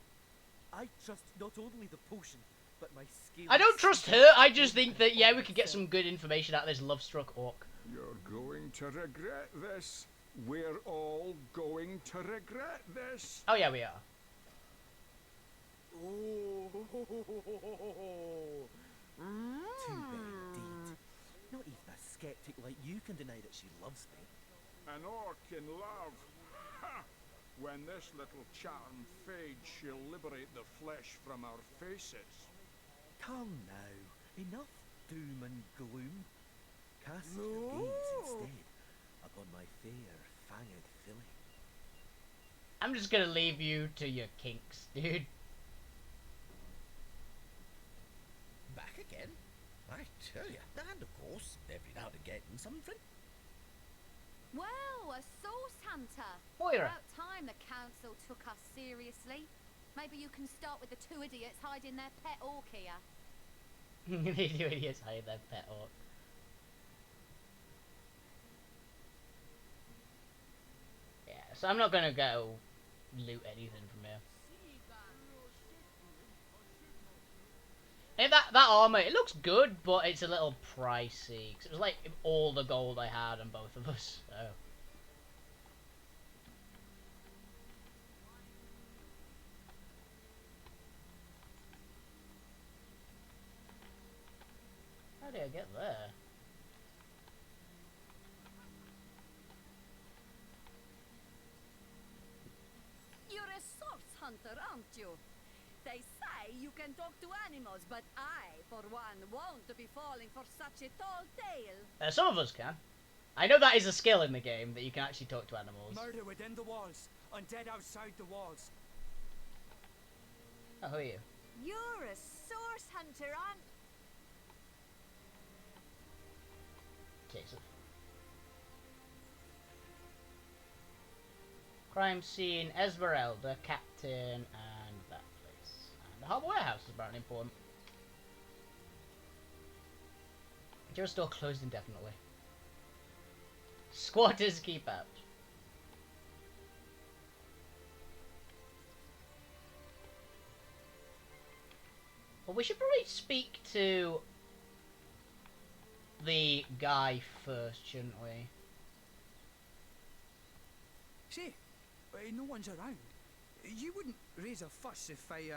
I trust not only the potion, but my skill. I don't trust her. I just think that, yeah, we could get some good information out of this love-struck orc. You're going to regret this. We're all going to regret this. Oh, yeah, we are. Oh, too bad indeed. Not even a skeptic like you can deny that she loves me. An orc in love. Ha! When this little charm fades, she'll liberate the flesh from our faces. Come now, enough doom and gloom. Cast your gaze instead upon my fair, fanged filly. I'm just gonna leave you to your kinks, dude. Back again? I tell you, and of course, every now and again, something. Well, a source hunter. Moira. About time the council took us seriously. Maybe you can start with the two idiots hiding their pet orc here. They do idiots hide their pet orc. Yeah, so I'm not gonna go loot anything from here. And that armor, it looks good, but it's a little pricey. 'Cause it was like all the gold I had on both of us. So. How did I get there? You're a source hunter, aren't you? They say you can talk to animals, but I, for one, won't be falling for such a tall tale. Some of us can. I know that is a skill in the game, that you can actually talk to animals. Murder within the walls, undead outside the walls. Oh, who are you? You're a source hunter, aren't Jason. Crime scene, Esmeralda, Captain, and that place. And the Harbour Warehouse is apparently important. Joe's store closed indefinitely. Squatters keep out. Well, we should probably speak to the guy first, shouldn't we? Say, no one's around. You wouldn't raise a fuss if I,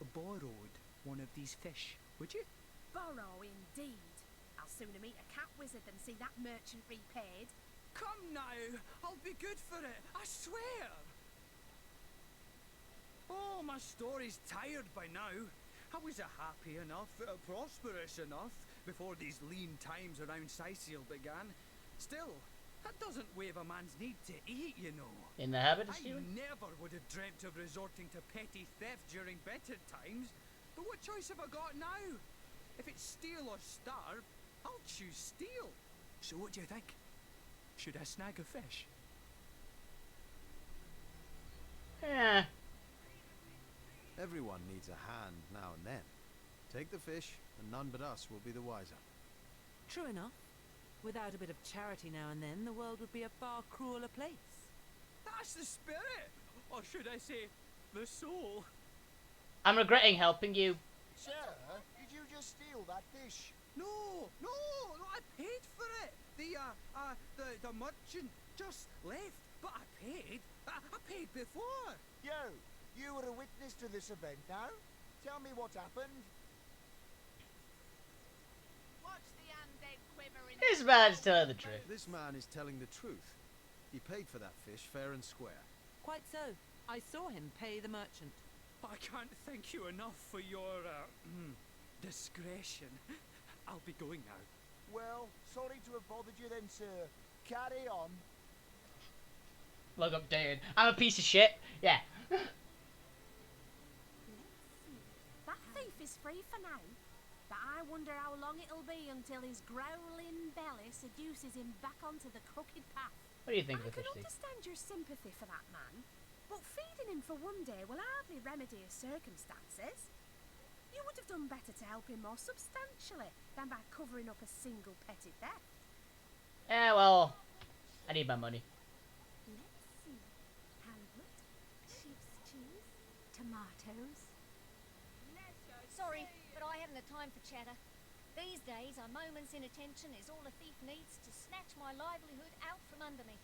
borrowed one of these fish, would you? Borrow indeed. I'll sooner meet a cat wizard than see that merchant repaid. Come now, I'll be good for it, I swear. Oh, my story's tired by now. I was happy enough, prosperous enough, before these lean times around Sicil began. Still, that doesn't waive a man's need to eat, you know. In the habit of I stealing? never would have dreamt of resorting to petty theft during better times. But what choice have I got now? If it's steal or starve, I'll choose steal. So what do you think? Should I snag a fish? Yeah. Everyone needs a hand now and then. Take the fish, and none but us will be the wiser. True enough. Without a bit of charity now and then, the world would be a far crueler place. That's the spirit! Or should I say, the soul? I'm regretting helping you. Sir, did you just steal that fish? No, I paid for it. The merchant just left, but I paid. I paid before. You were a witness to this event now? Tell me what happened. Watch the undead quiver in This man's telling the truth. This man is telling the truth. He paid for that fish fair and square. Quite so. I saw him pay the merchant. I can't thank you enough for your discretion. I'll be going now. Well, sorry to have bothered you then, sir. Carry on. Look updated. I'm a piece of shit. Yeah. That thief is free for now, but I wonder how long it'll be until his growling belly seduces him back onto the crooked path. What do you think of I the can fish thief? understand your sympathy for that man, but feeding him for one day will hardly remedy his circumstances. You would have done better to help him more substantially than by covering up a single petty theft. Yeah, well, I need my money. Let's see. Halibut, sheep's cheese, tomatoes. Sorry, but I haven't the time for chatter. These days, a moment's inattention is all a thief needs to snatch my livelihood out from under me.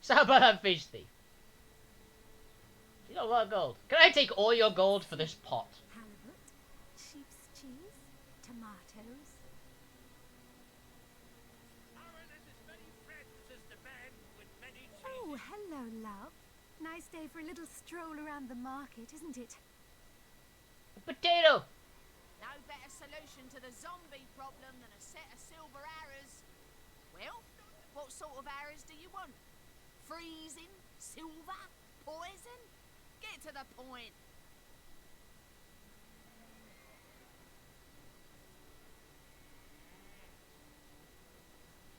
So how about that fish thief? You got a lot of gold. Can I take all your gold for this pot? Halibut, sheep's cheese, tomatoes. Oh, hello, love. Nice day for a little stroll around the market, isn't it? A potato! No better solution to the zombie problem than a set of silver arrows. Well, what sort of arrows do you want? Freezing? Silver? Poison? Get to the point.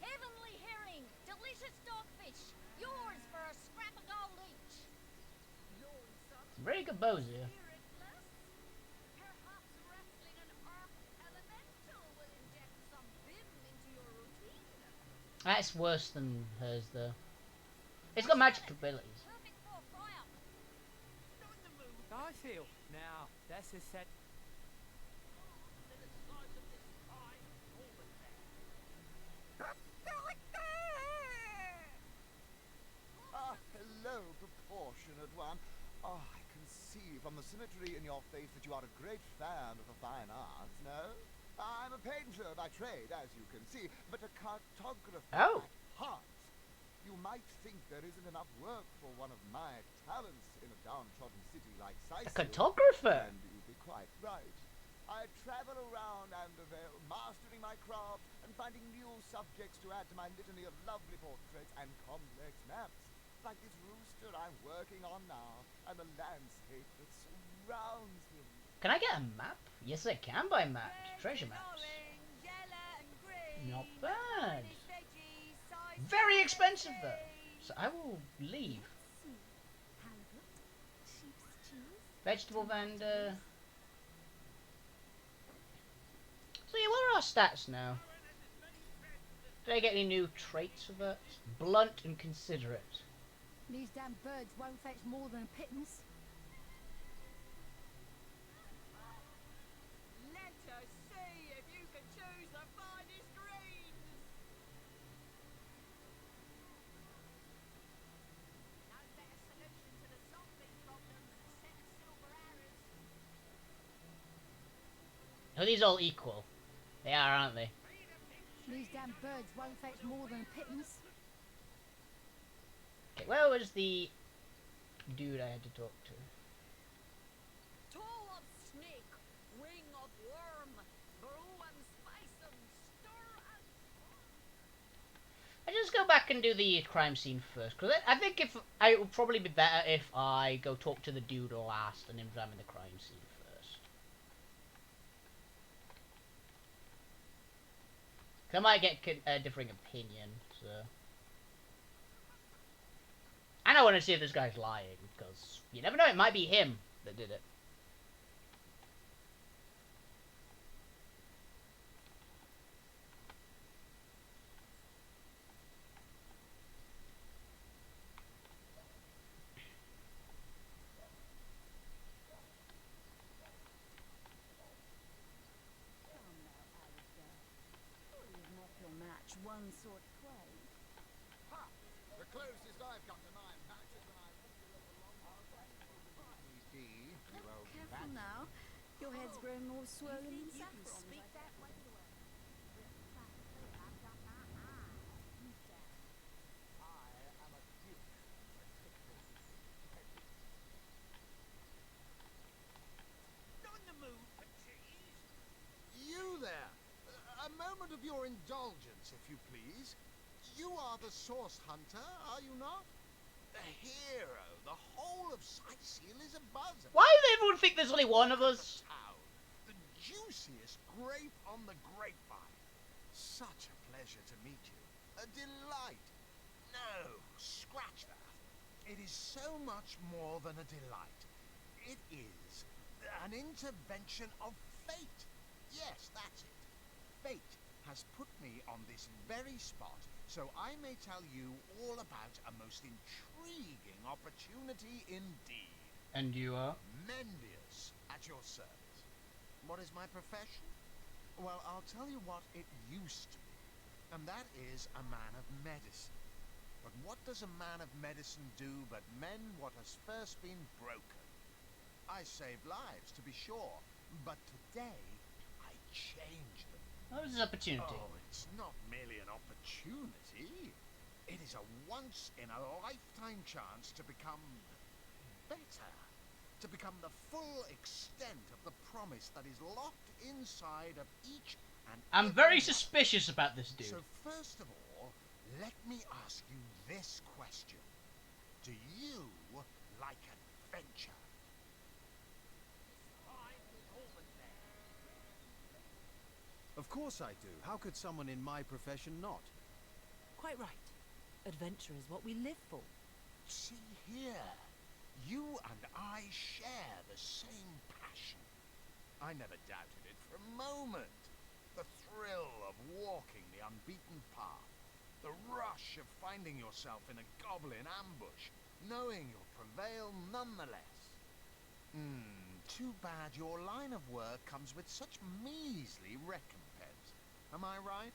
Heavenly herring, delicious dogfish, yours for a scrap of gold each. Some very good bows here. Perhaps wrestling an earth elemental will inject some vim into your routine. That's worse than hers, though. It's got magic abilities. I feel. Now, this is set. Hello, proportionate one. I can see from the symmetry in your face that you are a great fan of the fine arts, no? I'm a painter by trade, as you can see, but a cartographer at heart. You might think there isn't enough work for one of my talents in a downtrodden city like Sicil. A cartographer? And you'd be quite right. I travel around Andervale, mastering my craft and finding new subjects to add to my litany of lovely portraits and complex maps. Like this rooster I'm working on now, and the landscape that surrounds him. Can I get a map? Yes, I can buy maps. Treasure maps. Not bad. Very expensive, though. So I will leave. Halibut, sheep's cheese. Vegetable vendor. So yeah, what are our stats now? Did I get any new traits for that? Blunt and considerate. These damn birds won't fetch more than a pittance. Let us see if you can choose the finest greens. No better solution to the zombie problem than a set of silver arrows. Are these all equal? They are, aren't they? These damn birds won't fetch more than a pittance. Okay, where was the dude I had to talk to? Toe of snake, wing of worm, brew and spice 'em, stir and... I just go back and do the crime scene first, because I think if it would probably be better if I go talk to the dude last and examine the crime scene first. 'Cause I might get a differing opinion, so. And I want to see if this guy's lying, because you never know, it might be him that did it. Match one sort play. Ha! The closest I've got to nine patches when I picked you up along you old Careful now. Your head's growing more swollen than You can saffron. speak that way to her. I've got my eye. I am a duke, particularly petty. Not in the mood for cheese. You there! A moment of your indulgence, if you please. You are the source hunter, are you not? The hero. The whole of Sightseal is abuzz. Why does everyone think there's only one of us? The juiciest grape on the grapevine. Such a pleasure to meet you. A delight. No, scratch that. It is so much more than a delight. It is an intervention of fate. Yes, that's it. Fate has put me on this very spot, so I may tell you all about a most intriguing opportunity indeed. And you are? Mendius, at your service. What is my profession? Well, I'll tell you what it used to be, and that is a man of medicine. But what does a man of medicine do but mend what has first been broken? I save lives, to be sure, but today I change them. What is this opportunity? Oh, it's not merely an opportunity. It is a once-in-a-lifetime chance to become better. To become the full extent of the promise that is locked inside of each and I'm very suspicious about this dude. So first of all, let me ask you this question. Do you like adventure? Of course I do. How could someone in my profession not? Quite right. Adventure is what we live for. See here. You and I share the same passion. I never doubted it for a moment. The thrill of walking the unbeaten path. The rush of finding yourself in a goblin ambush, knowing you'll prevail nonetheless. Too bad your line of work comes with such measly recompense. Am I right?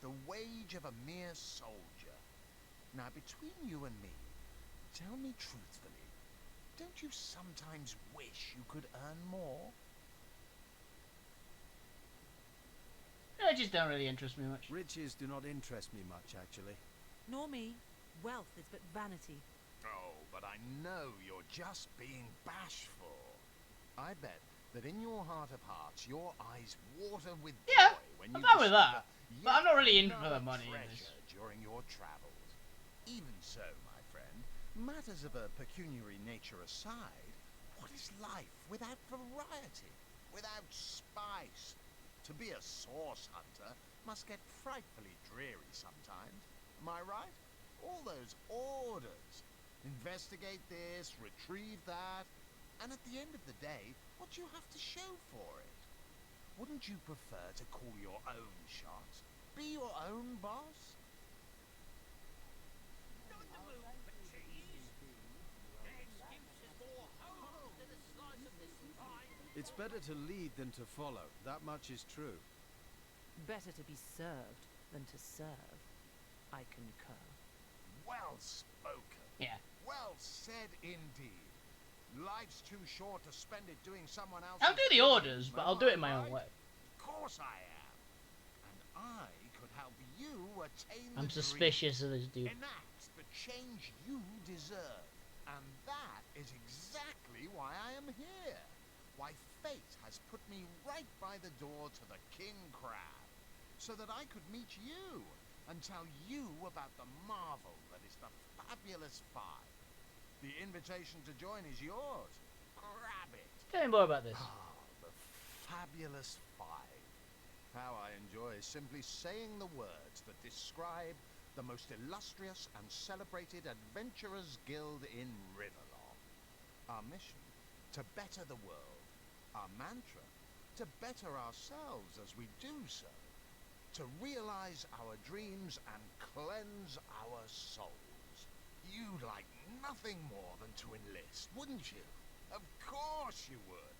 The wage of a mere soldier. Now, between you and me, tell me truthfully, don't you sometimes wish you could earn more? Riches don't really interest me much. Riches do not interest me much, actually. Nor me. Wealth is but vanity. Oh, but I know you're just being bashful. I bet that in your heart of hearts, your eyes water with joy when you I'm fine with discover that. But I'm not yet really in for the another money in this. treasure during your travels. Even so, my friend, matters of a pecuniary nature aside, what is life without variety, without spice? To be a source hunter must get frightfully dreary sometimes. Am I right? All those orders. Investigate this, retrieve that. And at the end of the day, what do you have to show for it? Wouldn't you prefer to call your own shots? Be your own boss? Not in the mood for cheese. The excuse is more home than a slice of this pie. It's better to lead than to follow. That much is true. Better to be served than to serve. I concur. Well spoken. Yeah. Well said indeed. Life's too short to spend it doing someone else's I'll do the bidding, orders, but I'll do it in my own right? way. course I am. And I could help you attain I'm the suspicious of this dude. enact the change you deserve. And that is exactly why I am here. Why fate has put me right by the door to the King Crab, so that I could meet you and tell you about the marvel that is the Fabulous Five. The invitation to join is yours. Grab it. Tell me more about this. Ah, the Fabulous Five. How I enjoy simply saying the words that describe the most illustrious and celebrated adventurers' guild in Riverlong. Our mission, to better the world. Our mantra, to better ourselves as we do so. To realize our dreams and cleanse our souls. You'd like nothing more than to enlist, wouldn't you? Of course you would.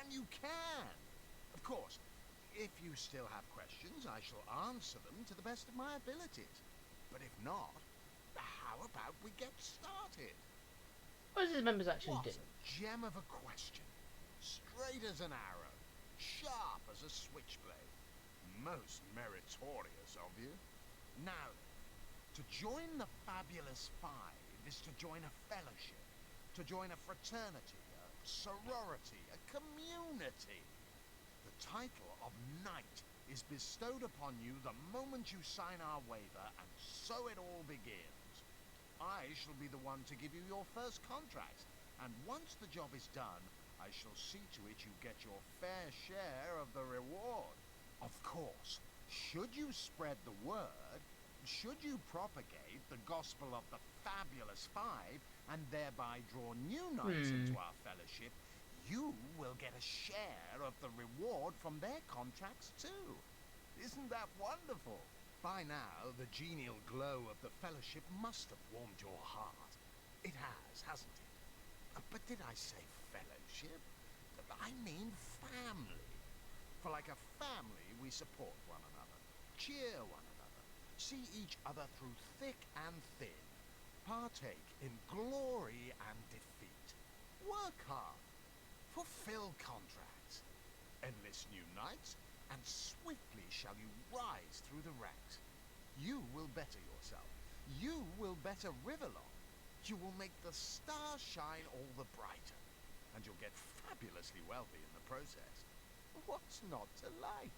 And you can. Of course, if you still have questions, I shall answer them to the best of my abilities. But if not, how about we get started? What does his members actually What do? a gem of a question. Straight as an arrow, sharp as a switchblade. Most meritorious of you. Now then, to join the Fabulous Five is to join a fellowship, to join a fraternity, a sorority, a community. The title of Knight is bestowed upon you the moment you sign our waiver, and so it all begins. I shall be the one to give you your first contract, and once the job is done, I shall see to it you get your fair share of the reward. Of course, should you spread the word, should you propagate the gospel of the Fabulous Five, and thereby draw new knights into our fellowship, you will get a share of the reward from their contracts too. Isn't that wonderful? By now, the genial glow of the fellowship must have warmed your heart. It has, hasn't it? But did I say fellowship? I mean family. For like a family, we support one another, cheer one another, see each other through thick and thin, partake in glory and defeat, work hard, fulfill contracts, enlist new knights, and swiftly shall you rise through the ranks. You will better yourself. You will better Riverlong. You will make the stars shine all the brighter, and you'll get fabulously wealthy in the process. What's not to like?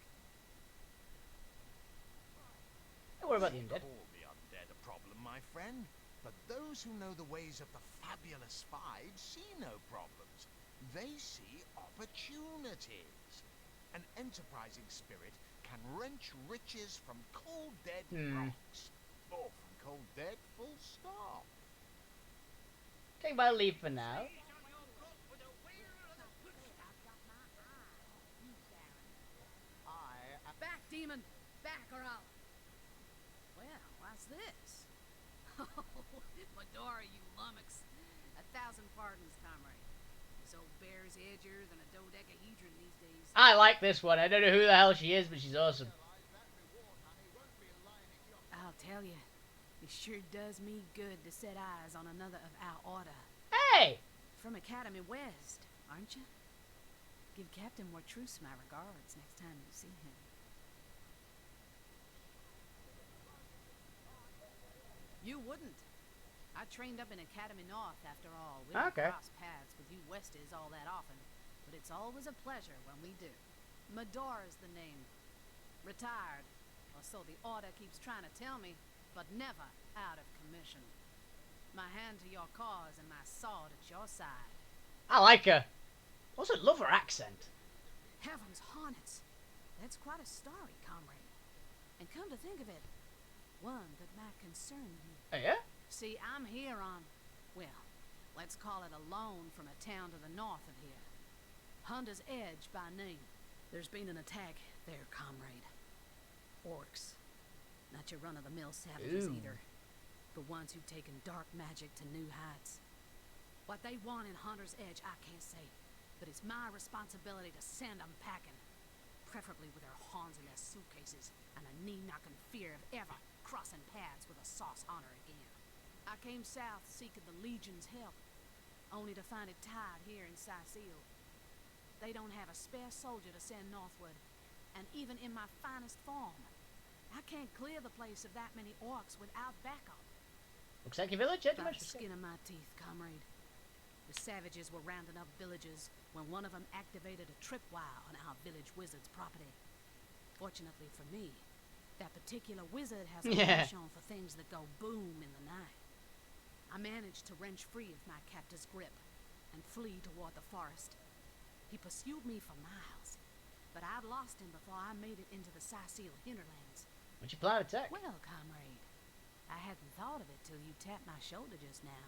Don't worry about the undead. Call the undead a problem, my friend, but those who know the ways of the Fabulous Five see no problems. They see opportunities. An enterprising spirit can wrench riches from cold dead rocks, or from cold dead full stop. Take my leave for now. Back, demon! Back, or I'll... Well, what's this? Oh, Medora, you lummox. 1,000 pardons, comrade. This old bear's edgier than a dodecahedron these days. I like this one. I don't know who the hell she is, but she's awesome. I'll tell you, it sure does me good to set eyes on another of our order. Hey! From Academy West, aren't you? Give Captain Wartruce my regards next time you see him. You wouldn't. I trained up in Academy North, after all. We don't cross paths with you Westies all that often, but it's always a pleasure when we do. Medora's the name. Retired, or so the order keeps trying to tell me, but never out of commission. My hand to your cause and my sword at your side. I like her. Also love her accent. Heavens hornets! That's quite a story, comrade. And come to think of it, one that might concern you. Oh, yeah? See, I'm here on, well, let's call it a loan from a town to the north of here. Hunter's Edge by name. There's been an attack there, comrade. Orcs. Not your run-of-the-mill savages either. The ones who've taken dark magic to new heights. What they want in Hunter's Edge, I can't say. But it's my responsibility to send them packing. Preferably with their horns in their suitcases and a knee-knocking fear of ever crossing paths with a sauce hunter again. I came south seeking the Legion's help, only to find it tied here in Sicil. They don't have a spare soldier to send northward, and even in my finest form. I can't clear the place of that many orcs without backup. Looks like your village, By gentlemen. the skin of my teeth, comrade. The savages were rounding up villagers when one of them activated a tripwire on our village wizard's property. Fortunately for me, that particular wizard has a passion for things that go boom in the night. I managed to wrench free of my captor's grip and flee toward the forest. He pursued me for miles, but I'd lost him before I made it into the Sicil hinterlands. What'd you plan to attack? Well, comrade, I hadn't thought of it till you tapped my shoulder just now.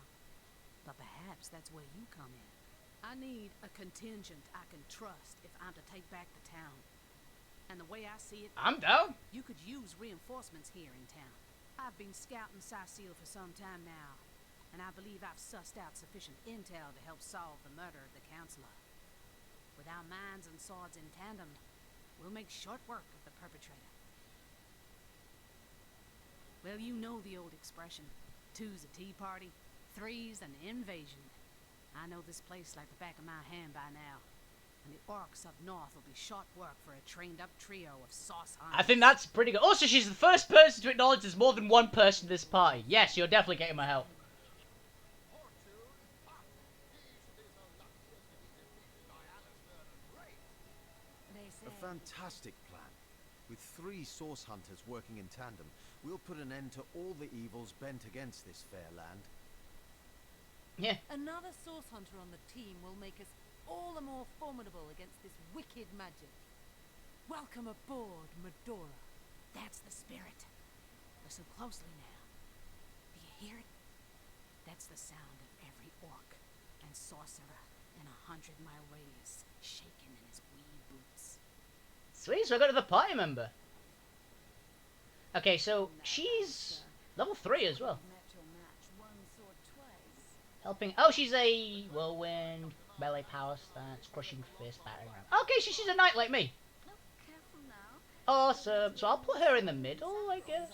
But perhaps that's where you come in. I need a contingent I can trust if I'm to take back the town. And the way I see it, I'm down. You could use reinforcements here in town. I've been scouting Sicil for some time now, and I believe I've sussed out sufficient intel to help solve the murder of the counselor. With our minds and swords in tandem, we'll make short work of the perpetrator. Well, you know the old expression. 2's a tea party, 3's an invasion. I know this place like the back of my hand by now. And the orcs up north will be short work for a trained-up trio of sauce hunters. I think that's pretty good. Also, she's the first person to acknowledge there's more than one person in this party. Yes, you're definitely getting my help. A fantastic plan. With 3 source hunters working in tandem, we'll put an end to all the evils bent against this fair land. Yeah. Another source hunter on the team will make us all the more formidable against this wicked magic. Welcome aboard, Medora. That's the spirit. Listen closely now. Do you hear it? That's the sound of every orc and sorcerer in a 100-mile radius shaking in his wee boots. Sweet, so I got another party member. Okay, so she's level 3 as well. Helping. Oh, she's a whirlwind, melee power stance, crushing fist, battering ram. Okay, she's a knight like me. Awesome. So I'll put her in the middle, I guess.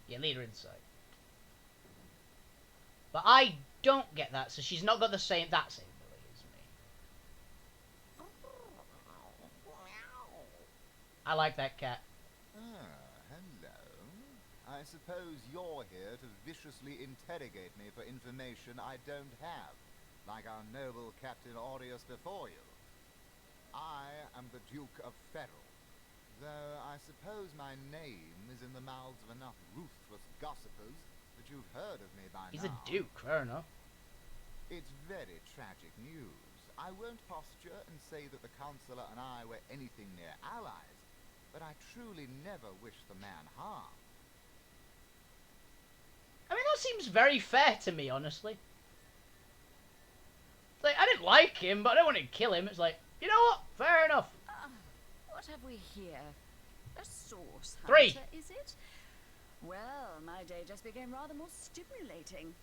Yeah, lead her inside. But I don't get that, so she's not got that same ability as me. I like that cat. Ah, hello. I suppose you're here to viciously interrogate me for information I don't have, like our noble Captain Aureus before you. I am the Duke of Ferrell, though I suppose my name is in the mouths of enough ruthless gossipers that you've heard of me by now. He's a duke, fair enough. It's very tragic news. I won't posture and say that the Counselor and I were anything near allies, but I truly never wished the man harm. I mean, that seems very fair to me, honestly. It's like, I didn't like him, but I don't want to kill him. It's like, you know what? Fair enough. What have we here? A source 3. hunter, is it? Well, my day just became rather more stimulating.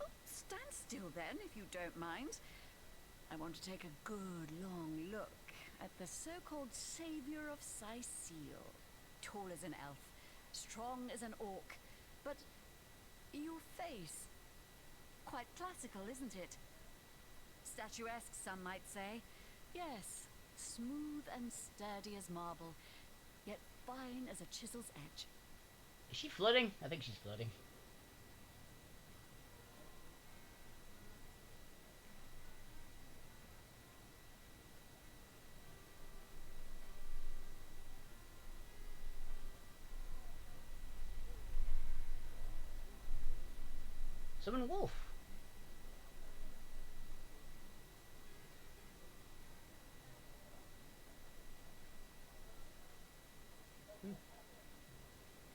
Oh, stand still then, if you don't mind. I want to take a good long look at the so-called savior of Sicil. Tall as an elf, strong as an orc, but your face, quite classical, isn't it? Statuesque, some might say. Yes, smooth and sturdy as marble, yet fine as a chisel's edge. Is she flooding? I think she's flooding. Summon Wolf.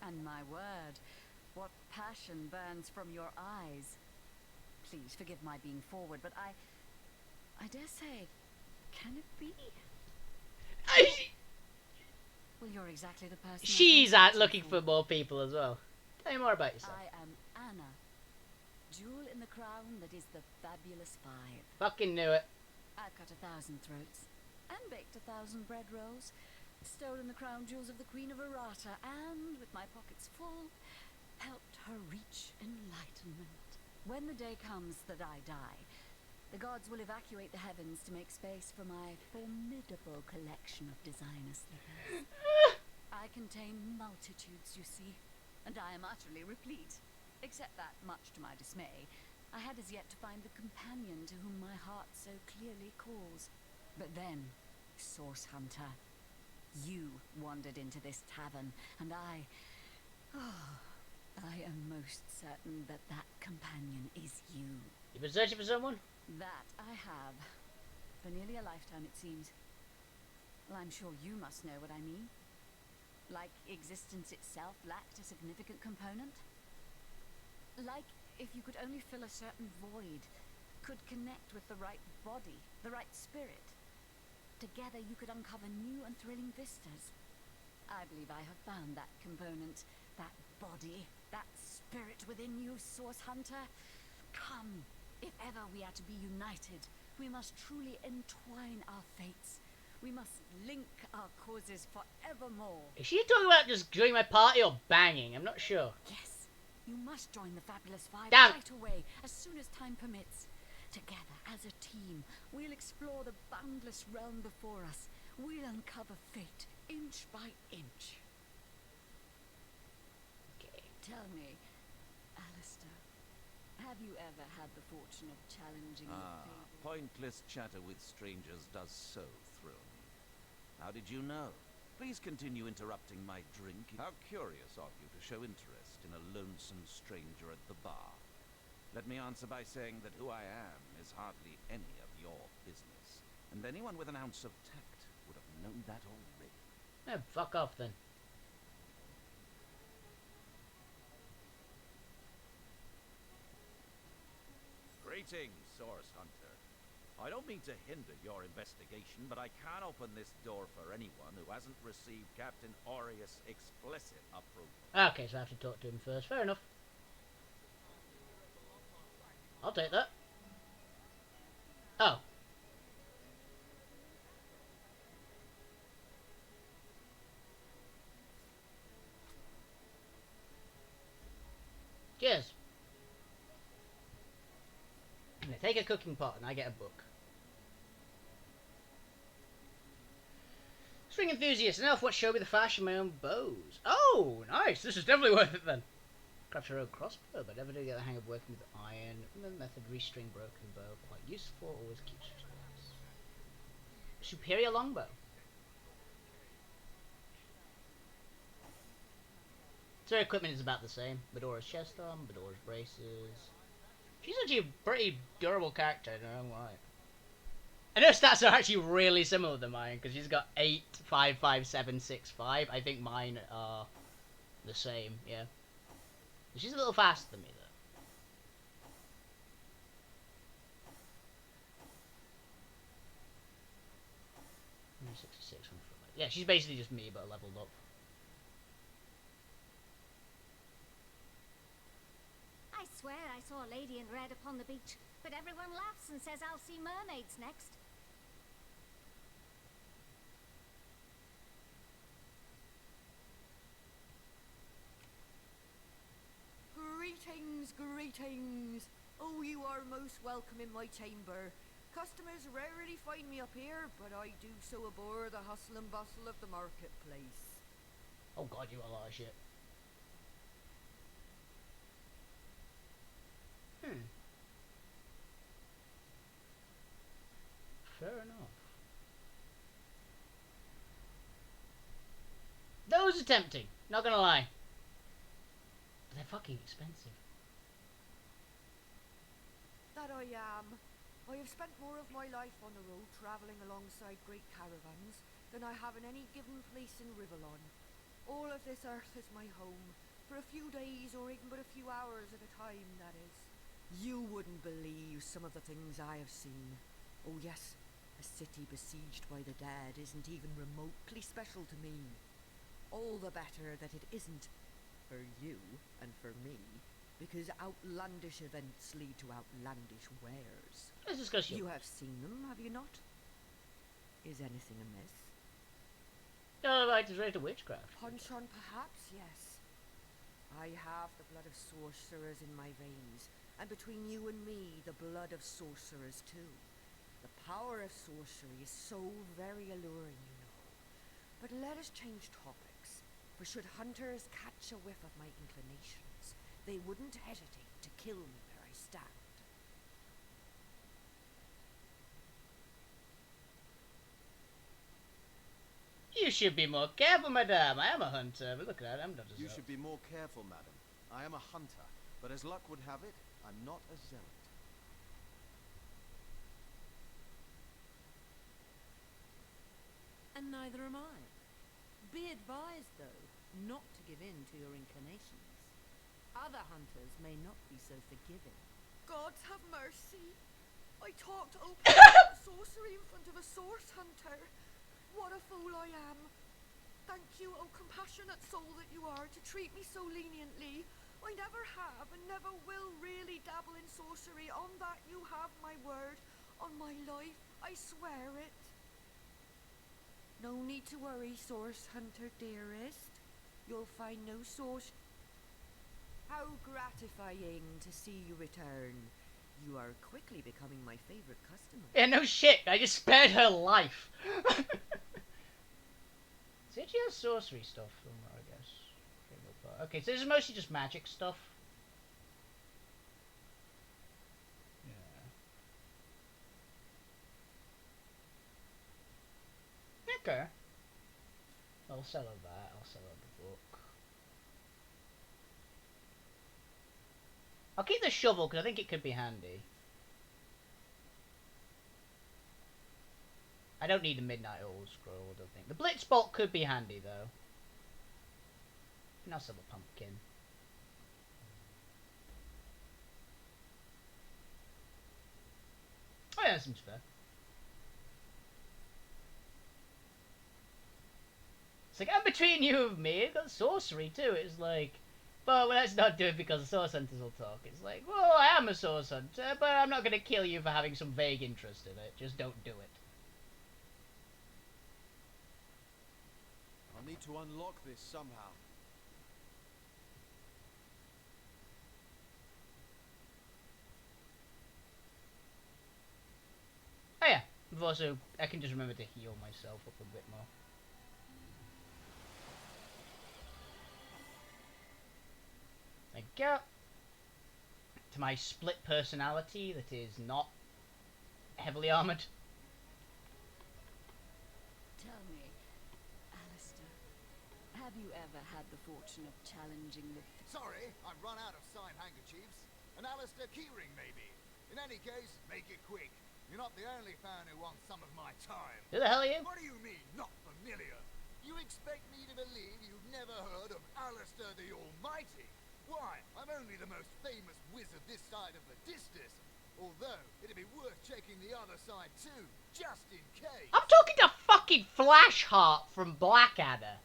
And my word, what passion burns from your eyes. Please forgive my being forward, but I dare say, can it be? Well, you're exactly the person. She's looking for more people as well. Tell me more about yourself. I am Anna, jewel in the crown that is the fabulous 5. Fucking knew it. I've cut 1,000 throats, and baked 1,000 bread rolls, stolen the crown jewels of the Queen of Errata, and, with my pockets full, helped her reach enlightenment. When the day comes that I die, the gods will evacuate the heavens to make space for my formidable collection of designer slippers. I contain multitudes, you see, and I am utterly replete. Except that, much to my dismay, I had as yet to find the companion to whom my heart so clearly calls. But then, Source Hunter, you wandered into this tavern, and I am most certain that that companion is you. You been searching for someone? That I have. For nearly a lifetime, it seems. Well, I'm sure you must know what I mean. Like existence itself lacked a significant component. Like if you could only fill a certain void, could connect with the right body, the right spirit. Together you could uncover new and thrilling vistas. I believe I have found that component, that body, that spirit within you, Source Hunter. Come, if ever we are to be united, we must truly entwine our fates. We must link our causes forevermore. Is she talking about just joining my party or banging? I'm not sure. Yes, you must join the Fabulous Five Damn. right away, as soon as time permits. Together, as a team, we'll explore the boundless realm before us. We'll uncover fate, inch by inch. Okay. Tell me, Alistair, have you ever had the fortune of challenging your fate? Pointless chatter with strangers does so thrill me. How did you know? Please continue interrupting my drink. How curious of you to show interest in a lonesome stranger at the bar. Let me answer by saying that who I am is hardly any of your business, and anyone with an ounce of tact would have known that already. Fuck off then. Greetings, Source Hunter. I don't mean to hinder your investigation, but I can't open this door for anyone who hasn't received Captain Aureus' explicit approval. Okay, so I have to talk to him first. Fair enough. I'll take that. Oh. Cheers. I'm gonna take a cooking pot and I get a book. String enthusiast, an elf what show me the fashion of my own bows. Oh, nice. This is definitely worth it then. Craft your own crossbow, but never do get the hang of working with iron. The method restring broken bow, quite useful, always keeps us. Superior longbow. So her equipment is about the same. Medora's chest arm, Medora's braces. She's actually a pretty durable character, I don't know why. And her stats are actually really similar to mine, because she's got 8, 5, 5, 7, 6, 5. I think mine are the same, yeah. She's a little faster than me, though. 166. Yeah, she's basically just me, but leveled up. I swear I saw a lady in red upon the beach, but everyone laughs and says I'll see mermaids next. Greetings, greetings. Oh, you are most welcome in my chamber. Customers rarely find me up here, but I do so abhor the hustle and bustle of the marketplace. Oh god, you are a lot of shit. Fair enough. Those are tempting, not gonna lie. But they're fucking expensive. That I am. I have spent more of my life on the road travelling alongside great caravans than I have in any given place in Rivellon. All of this earth is my home, for a few days or even but a few hours at a time, that is. You wouldn't believe some of the things I have seen. Oh yes, a city besieged by the dead isn't even remotely special to me. All the better that it isn't for you and for me, because outlandish events lead to outlandish wares. Let's discuss you have seen them, have you not? Is anything amiss? No, like to rate of witchcraft. Punch on perhaps, yes. I have the blood of sorcerers in my veins, And between you and me, the blood of sorcerers too. The power of sorcery is so very alluring, you know. But let us change topics. For should hunters catch a whiff of my inclinations, they wouldn't hesitate to kill me where I stand. You should be more careful, madame. I am a hunter, but look at that, I'm not a zealot. You should be more careful, madam. I am a hunter, but as luck would have it, I'm not a zealot. And neither am I. Be advised, though, not to give in to your inclinations. Other hunters may not be so forgiving. Gods have mercy. I talked openly about sorcery in front of a source hunter. What a fool I am. Thank you, oh compassionate soul that you are, to treat me so leniently. I never have and never will really dabble in sorcery. On that you have my word. On my life, I swear it. No need to worry, source hunter dearest. You'll find no source. How gratifying to see you return. You are quickly becoming my favorite customer. Yeah, no shit. I just spared her life. See, she has sorcery stuff somewhere, I guess. Okay, so this is mostly just magic stuff. Yeah. Okay. I'll sell her that. I'll sell her the book. I'll keep the shovel because I think it could be handy. I don't need a Midnight Owl Scroll, I don't think. The Blitzbolt could be handy, though. And I'll sell the pumpkin. Oh yeah, that seems fair. It's like, and between you and me, it's got sorcery too. It's like, but let's not do it because the source hunters will talk. It's like, well, I am a source hunter, but I'm not going to kill you for having some vague interest in it. Just don't do it. I'll need to unlock this somehow. Oh yeah, I've also, I can just remember to heal myself up a bit more. There we go. To my split personality that is not heavily armoured. Tell me, Alistair, have you ever had the fortune of challenging the... Sorry, I've run out of signed handkerchiefs. An Alistair keyring, maybe. In any case, make it quick. You're not the only fan who wants some of my time. Who the hell are you? What do you mean, not familiar? You expect me to believe you've never heard of Alistair the Almighty? Why, I'm only the most famous wizard this side of the Distis. Although, it'd be worth checking the other side too, just in case. I'm talking to fucking Flashheart from Blackadder.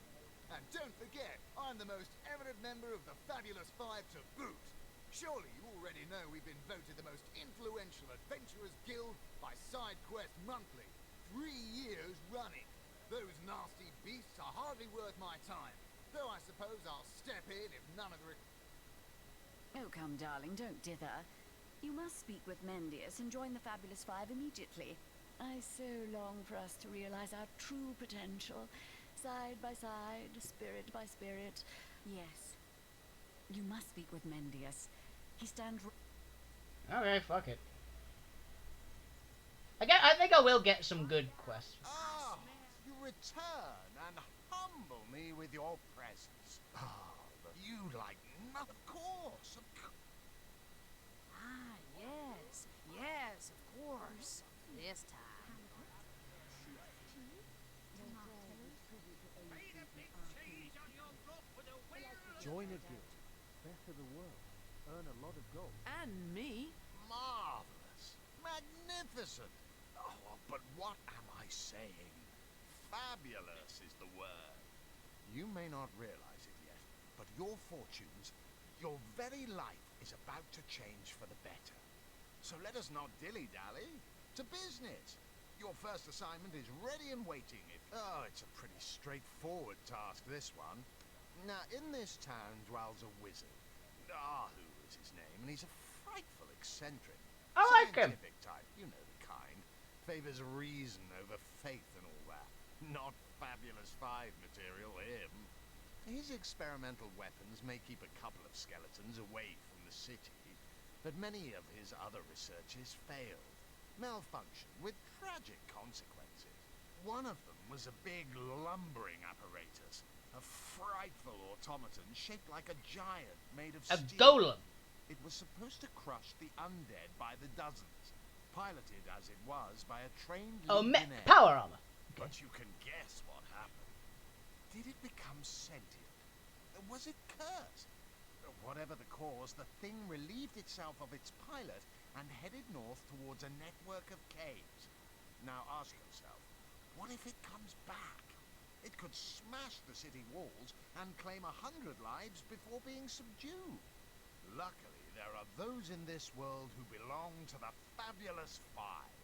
And don't forget, I'm the most eminent member of the Fabulous Five to boot. Surely you already know we've been voted the most influential adventurers guild by SideQuest Monthly. 3 years running. Those nasty beasts are hardly worth my time. Though I suppose I'll step in if none of the... Oh, come, darling, don't dither. You must speak with Mendius and join the Fabulous Five immediately. I so long for us to realize our true potential. Side by side, spirit by spirit. Yes. You must speak with Mendius. He stands... Okay, fuck it. I think I will get some good quests. Ah, you return and humble me with your presence. Ah, but you like not, of course. Ah, yes. Yes, of course. This time. Join a guild. Better the world. Earn a lot of gold. And me. Marvelous. Magnificent. Oh, but what am I saying? Fabulous is the word. You may not realize it yet, but your fortunes, your very life is about to change for the better. So let us not dilly-dally. To business. Your first assignment is ready and waiting. Oh, it's a pretty straightforward task, this one. Now, in this town dwells a wizard. Ahu is his name, and he's a frightfully eccentric. I like him. Scientific type, you know the kind. Favors reason over faith and all that. Not Fabulous Five material, him. His experimental weapons may keep a couple of skeletons away from the city, but many of his other researches failed. Malfunctioned with tragic consequences. One of them was a big lumbering apparatus. A frightful automaton shaped like a giant made of a steel. golem. It was supposed to crush the undead by the dozens, piloted as it was by a trained legionnaire. Power armor. Okay. But you can guess what happened. Did it become sentient? Was it cursed? Whatever the cause, the thing relieved itself of its pilot and headed north towards a network of caves. Now ask yourself, what if it comes back? It could smash the city walls and claim 100 lives before being subdued. Luckily, there are those in this world who belong to the Fabulous Five.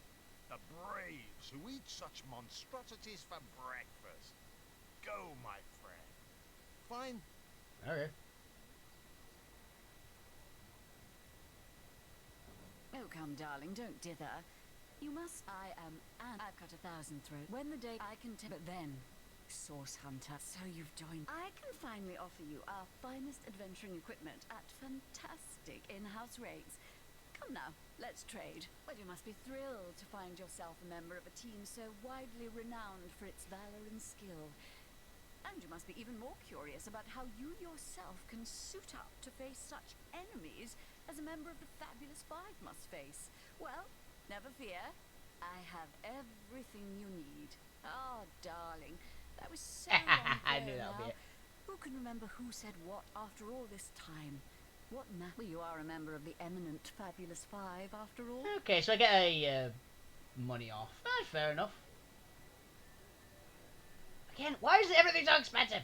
The braves who eat such monstrosities for breakfast. Go, my friend. Fine. Okay. Oh, come, darling, don't dither. You must. I am, and I've cut 1,000 throats. When the day I can but then, Source Hunter, so you've joined. I can finally offer you our finest adventuring equipment at fantastic in-house rates. Come now, let's trade. Well, you must be thrilled to find yourself a member of a team so widely renowned for its valor and skill. And you must be even more curious about how you yourself can suit up to face such enemies as a member of the Fabulous Five must face. Well, never fear. I have everything you need. Oh, darling. That was so long ago. I knew that would be it. Who can remember who said what after all this time? What now? Well, you are a member of the eminent Fabulous Five after all. Okay, so I get a money off. Fair enough. Again, why is everything so expensive?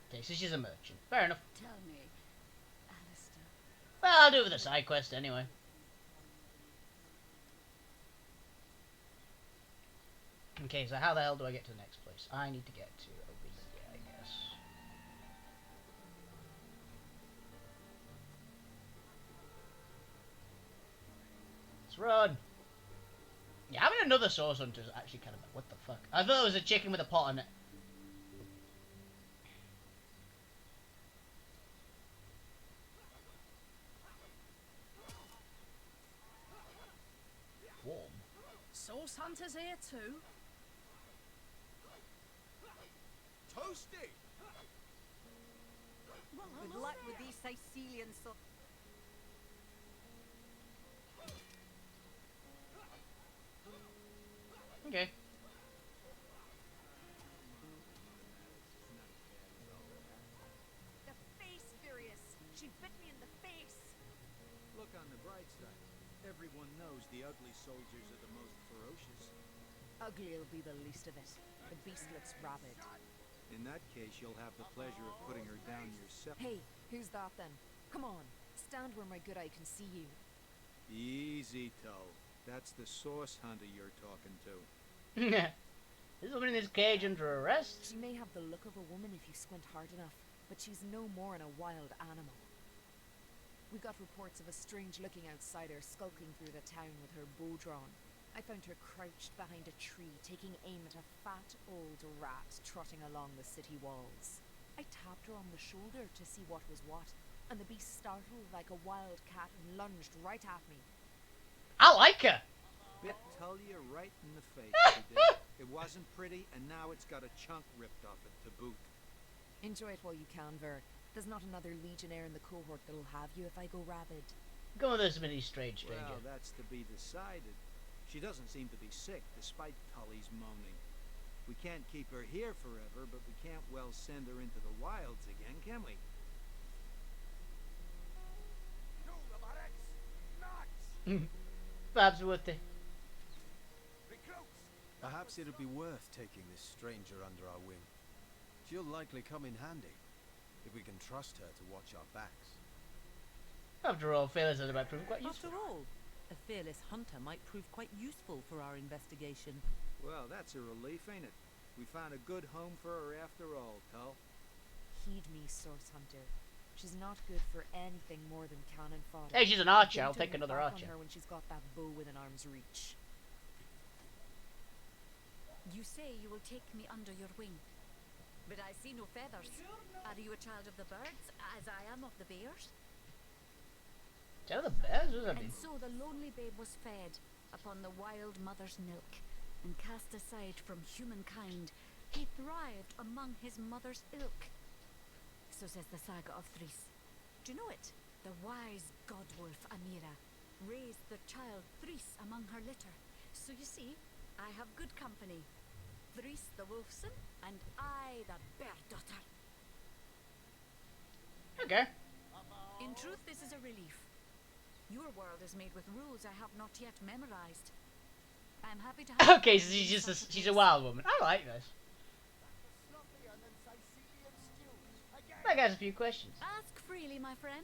Okay, so she's a merchant. Fair enough. Tell me, Alistair. Well, I'll do it with a side quest anyway. Okay, so how the hell do I get to the next place? I need to get to over here, I guess. Let's run! Yeah, having another source hunter is actually kind of... What the fuck? I thought it was a chicken with a pot on it. Warm. Source hunters here too? Toasty! Well, good luck with these Sicilian Okay. The face furious. She bit me in the face. Look on the bright side. Everyone knows the ugly soldiers are the most ferocious. Ugly'll be the least of it. The beast looks rabid. In that case, you'll have the pleasure of putting her down yourself. Hey, who's that then? Come on, stand where my good eye can see you. Easy, Toe. That's the source hunter you're talking to. This woman in this cage under arrest? She may have the look of a woman if you squint hard enough, but she's no more than a wild animal. We got reports of a strange-looking outsider skulking through the town with her bow drawn. I found her crouched behind a tree, taking aim at a fat old rat trotting along the city walls. I tapped her on the shoulder to see what was what, and the beast startled like a wild cat and lunged right at me. I like her! Bit Tullia right in the face, she did. It wasn't pretty, and now it's got a chunk ripped off it to boot. Enjoy it while you can, Ver. There's not another legionnaire in the cohort that'll have you if I go rabid. Go with this mini strange stranger. Well, that's to be decided. She doesn't seem to be sick, despite Tully's moaning. We can't keep her here forever, but we can't well send her into the wilds again, can we? Perhaps worth it. Perhaps it'd be worth taking this stranger under our wing. She'll likely come in handy, if we can trust her to watch our backs. After all, failures are about proving quite useful. After all, A fearless hunter might prove quite useful for our investigation. Well, that's a relief, ain't it? We found a good home for her after all, Tull. Heed me, Source Hunter. She's not good for anything more than cannon fodder. Hey, she's an archer. Begin I'll to take look another back archer. on her when she's got that bow within arm's reach. You say you will take me under your wing, but I see no feathers. Are you a child of the birds, as I am of the bears? Tell the bears, what does that mean? And so the lonely babe was fed upon the wild mother's milk, and cast aside from humankind, he thrived among his mother's ilk. So says the saga of Threes. Do you know it? The wise godwolf Amira raised the child Threes among her litter. So you see, I have good company. Threes the wolfson, and I the bear daughter. Okay. In truth, this is a relief. Your world is made with rules I have not yet memorized. I am happy to have Okay, so she's a wild woman. I like this. That guy's a few questions. Ask freely, my friend.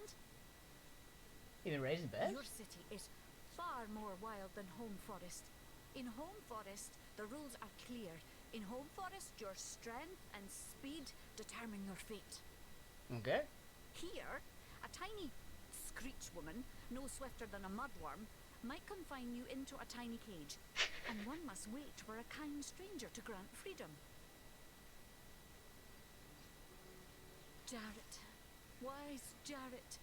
You been raising bears? Your city is far more wild than Home Forest. In Home Forest, the rules are clear. In Home Forest, your strength and speed determine your fate. Okay. Here, a tiny screech woman, no swifter than a mudworm, might confine you into a tiny cage, and one must wait for a kind stranger to grant freedom. Jarrett, wise Jarrett,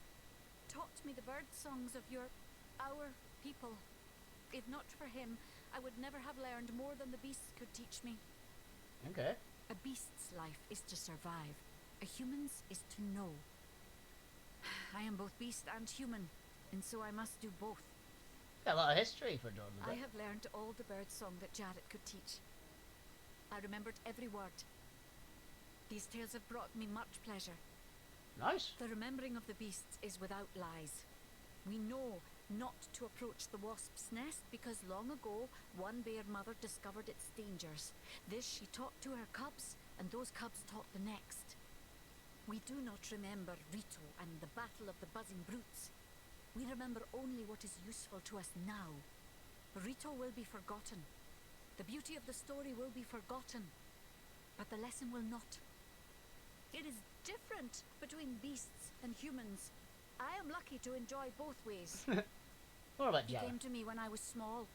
taught me the bird songs of our people. If not for him, I would never have learned more than the beasts could teach me. Okay. A beast's life is to survive. A human's is to know. I am both beast and human, and so I must do both. Got a lot of history for Jordan. I have learned all the bird song that Jarrett could teach. I remembered every word. These tales have brought me much pleasure. Nice. The remembering of the beasts is without lies. We know not to approach the wasp's nest because long ago one bear mother discovered its dangers. This she taught to her cubs, and those cubs taught the next. We do not remember Rito and the battle of the buzzing brutes. We remember only what is useful to us now. Rito will be forgotten. The beauty of the story will be forgotten. But the lesson will not. It is different between beasts and humans. I am lucky to enjoy both ways. What about He Jara? came to me when I was small.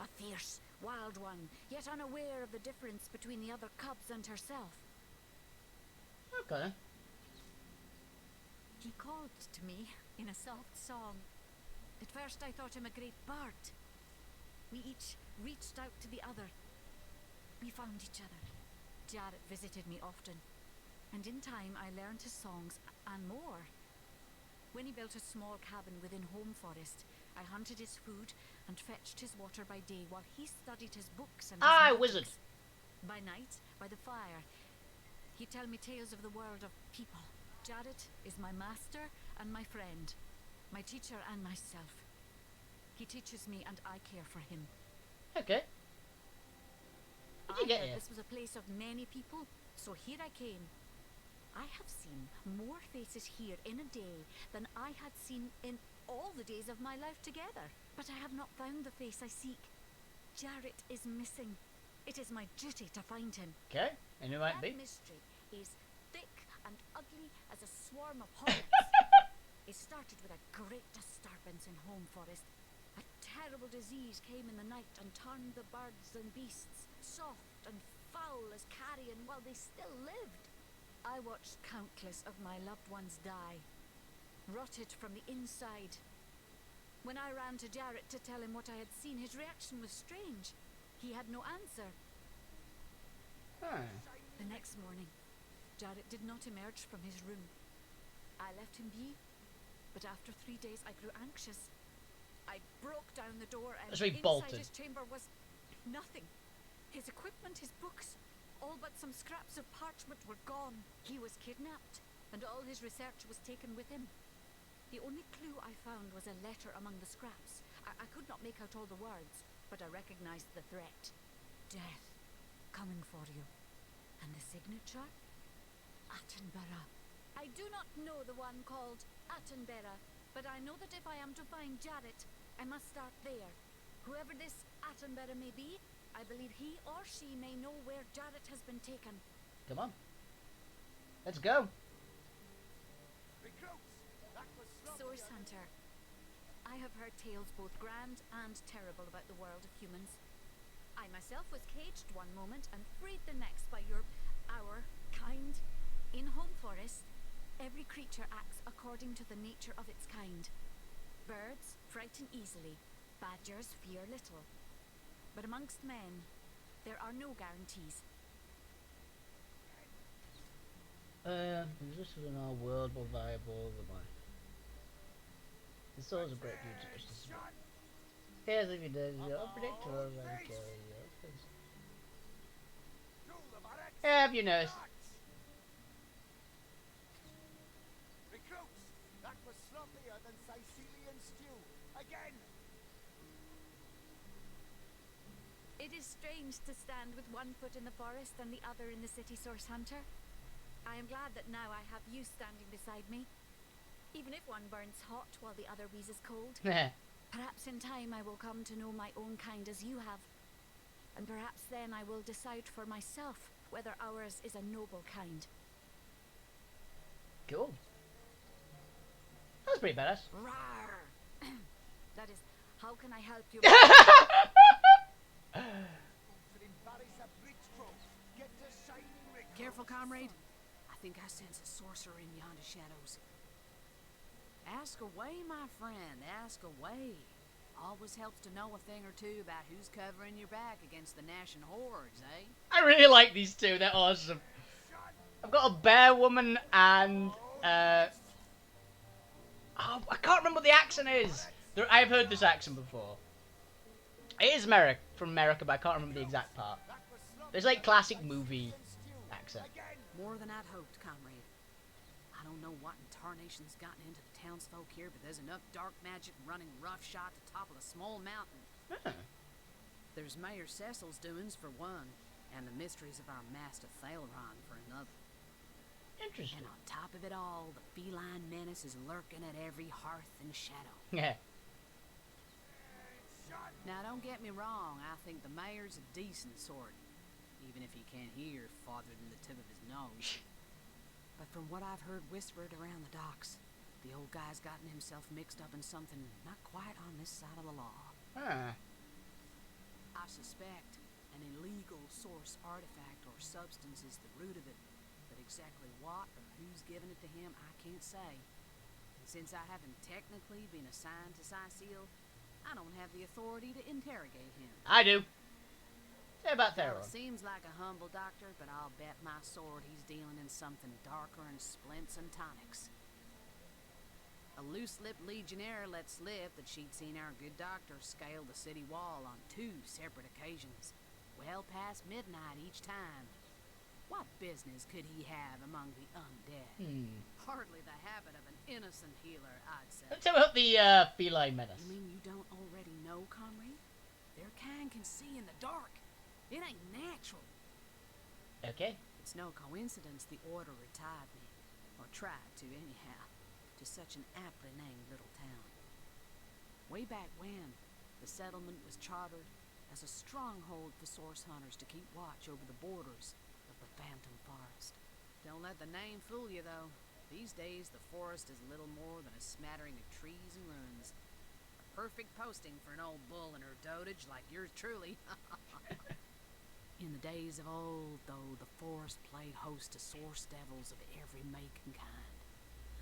A fierce, wild one, yet unaware of the difference between the other cubs and herself. Okay. He called to me in a soft song. At first I thought him a great bird. We each reached out to the other. We found each other. Jarrett visited me often, and in time I learned his songs and more. When he built a small cabin within Home Forest, I hunted his food and fetched his water by day while he studied his books and his wizard. magics. By night, by the fire, he'd tell me tales of the world of people. Jarrett is my master and my friend, my teacher and myself. He teaches me and I care for him. Okay. How'd you I get heard here? this was a place of many people, so here I came. I have seen more faces here in a day than I had seen in all the days of my life together. But I have not found the face I seek. Jarrett is missing. It is my duty to find him. Okay. And who might That be? mystery is thick and ugly as a swarm of hornets. It started with a great disturbance in Home Forest. A terrible disease came in the night and turned the birds and beasts soft and foul as carrion while they still lived. I watched countless of my loved ones die, rotted from the inside. When I ran to Jarrett to tell him what I had seen, his reaction was strange. He had no answer. The next morning, Jarrett did not emerge from his room. I left him be, but after 3 days I grew anxious. I broke down the door and So he inside bolted. his chamber was nothing. His equipment, his books, all but some scraps of parchment were gone. He was kidnapped, and all his research was taken with him. The only clue I found was a letter among the scraps. I could not make out all the words, but I recognized the threat. Death coming for you. And the signature? Attenborough. I do not know the one called Attenborough, but I know that if I am to find Jarrett, I must start there. Whoever this Attenbearer may be, I believe he or she may know where Jarrett has been taken. Come on. Let's go. Source Hunter. I have heard tales both grand and terrible about the world of humans. I myself was caged one moment and freed the next by our kind. In Home Forest, every creature acts according to the nature of its kind. Birds frighten easily, badgers fear little. But amongst men, there are no guarantees. Is this in our world more viable than mine? The souls of great beauty. Here's if you did, you're unpredictable and kill you. Have you noticed? Recruits, that was sloppier than Sicilian stew. Again! It is strange to stand with one foot in the forest and the other in the city, Source Hunter. I am glad that now I have you standing beside me. Even if one burns hot while the other wheezes cold. Perhaps in time I will come to know my own kind as you have. And perhaps then I will decide for myself whether ours is a noble kind. Cool. That's pretty badass. Rawr. That is, how can I help you? Careful, comrade. I think I sense a sorcerer in yonder shadows. Ask away, my friend, ask away. Always helps to know a thing or two about who's covering your back against the gnashing hordes, eh? I really like these two, they're awesome. I've got a bear woman and oh, I can't remember what the accent is. I've heard this accent before. It is from America, but I can't remember the exact part. There's like classic movie accent. More than I'd hoped, comrade. I don't know what in tarnation's gotten into the townsfolk here, but there's enough dark magic running roughshod to topple a small mountain. Huh. There's Mayor Cecil's doings for one, and the mysteries of our master Thaleron for another. Interesting. And on top of it all, the feline menace is lurking at every hearth and shadow. Yeah. Now, don't get me wrong, I think the mayor's a decent sort, even if he can't hear farther than the tip of his nose. But from what I've heard whispered around the docks, the old guy's gotten himself mixed up in something not quite on this side of the law. Huh. I suspect an illegal source artifact or substance is the root of it, but exactly what or who's given it to him, I can't say. And since I haven't technically been assigned to Cecil, I don't have the authority to interrogate him. I do. Say about Well, Thaleron. it seems like a humble doctor, but I'll bet my sword he's dealing in something darker than splints and tonics. A loose-lipped legionnaire let slip that she'd seen our good doctor scale the city wall on 2 separate occasions, well past midnight each time. What business could he have among the undead? Hardly the habit of an innocent healer, I'd say. Let's talk about the feline menace. You mean you don't already know, comrade? Their kind can see in the dark. It ain't natural. Okay. It's no coincidence the Order retired me, or tried to anyhow, to such an aptly named little town. Way back when, the settlement was chartered as a stronghold for source hunters to keep watch over the borders of the Phantom Forest. Don't let the name fool you, though. These days, the forest is little more than a smattering of trees and ruins. A perfect posting for an old bull and her dotage like yours truly. In the days of old, though, the forest played host to source devils of every make and kind.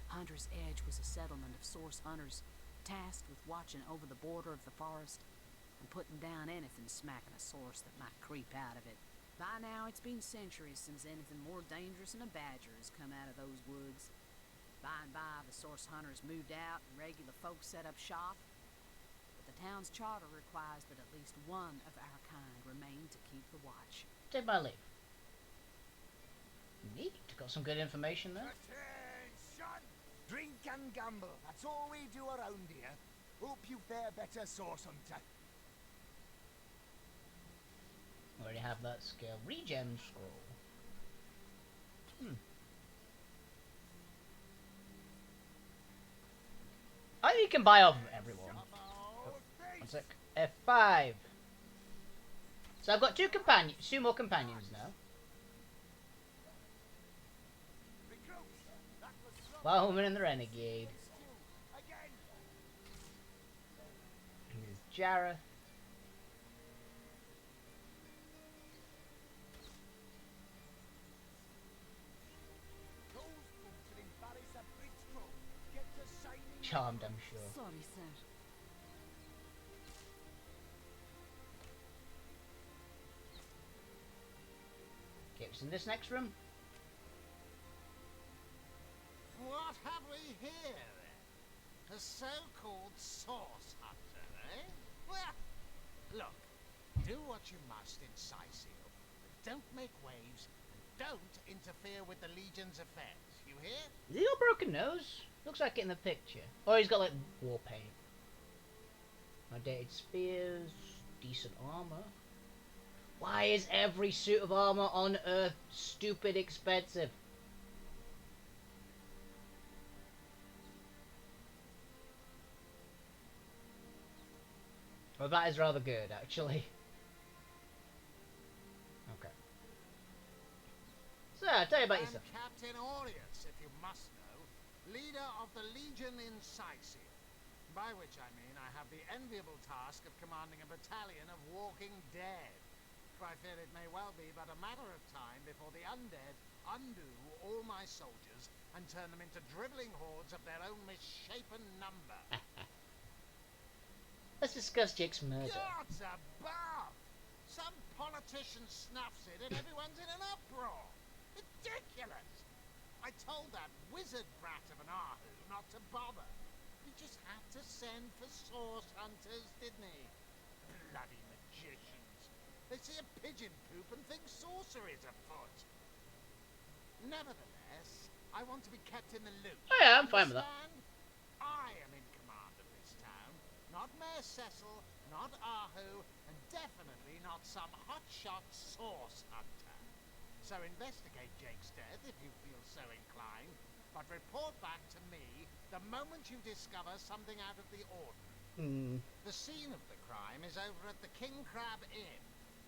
Hunter's Edge was a settlement of source hunters, tasked with watching over the border of the forest and putting down anything smacking a source that might creep out of it. By now, it's been centuries since anything more dangerous than a badger has come out of those woods. By and by, the source hunters moved out and regular folks set up shop. But the town's charter requires that at least one of our kind remain to keep the watch. Take my leave. Neat. Got some good information there. Attention! Drink and gamble. That's all we do around here. Hope you fare better, Source Hunter. Already have that skill. Regen scroll. I think you can buy off of everyone. One sec. F5. So I've got two more companions now. Wildwoman and the Renegade. And there's Jareth. Charmed, I'm sure. Sorry, sir. Okay, what's in this next room? What have we here, then? A so-called source hunter, eh? Well, look, do what you must in Sicil, but don't make waves, and don't interfere with the Legion's affairs, you hear? Has he got a broken nose? Looks like it in the picture. Or he's got like war paint. Outdated spears, decent armor. Why is every suit of armor on Earth stupid expensive? Well, that is rather good, actually. Okay. So, I'll tell you about yourself. Captain Aureus, if you must know, leader of the Legion in Sicil. By which I mean I have the enviable task of commanding a battalion of walking dead. For I fear it may well be but a matter of time before the undead undo all my soldiers and turn them into dribbling hordes of their own misshapen number. Let's discuss Jake's murder. Gods above! Some politician snuffs it and everyone's in an uproar. Ridiculous! I told that wizard brat of an Ahu not to bother. He just had to send for source hunters, didn't he? Bloody magicians. They see a pigeon poop and think sorcery's afoot. Nevertheless, I want to be kept in the loop. Oh yeah, I'm fine with that. I am in command of this town. Not Mayor Cecil, not Ahu, and definitely not some hotshot source hunter. So investigate Jake's death if you feel so inclined, but report back to me the moment you discover something out of the ordinary. The scene of the crime is over at the King Crab Inn.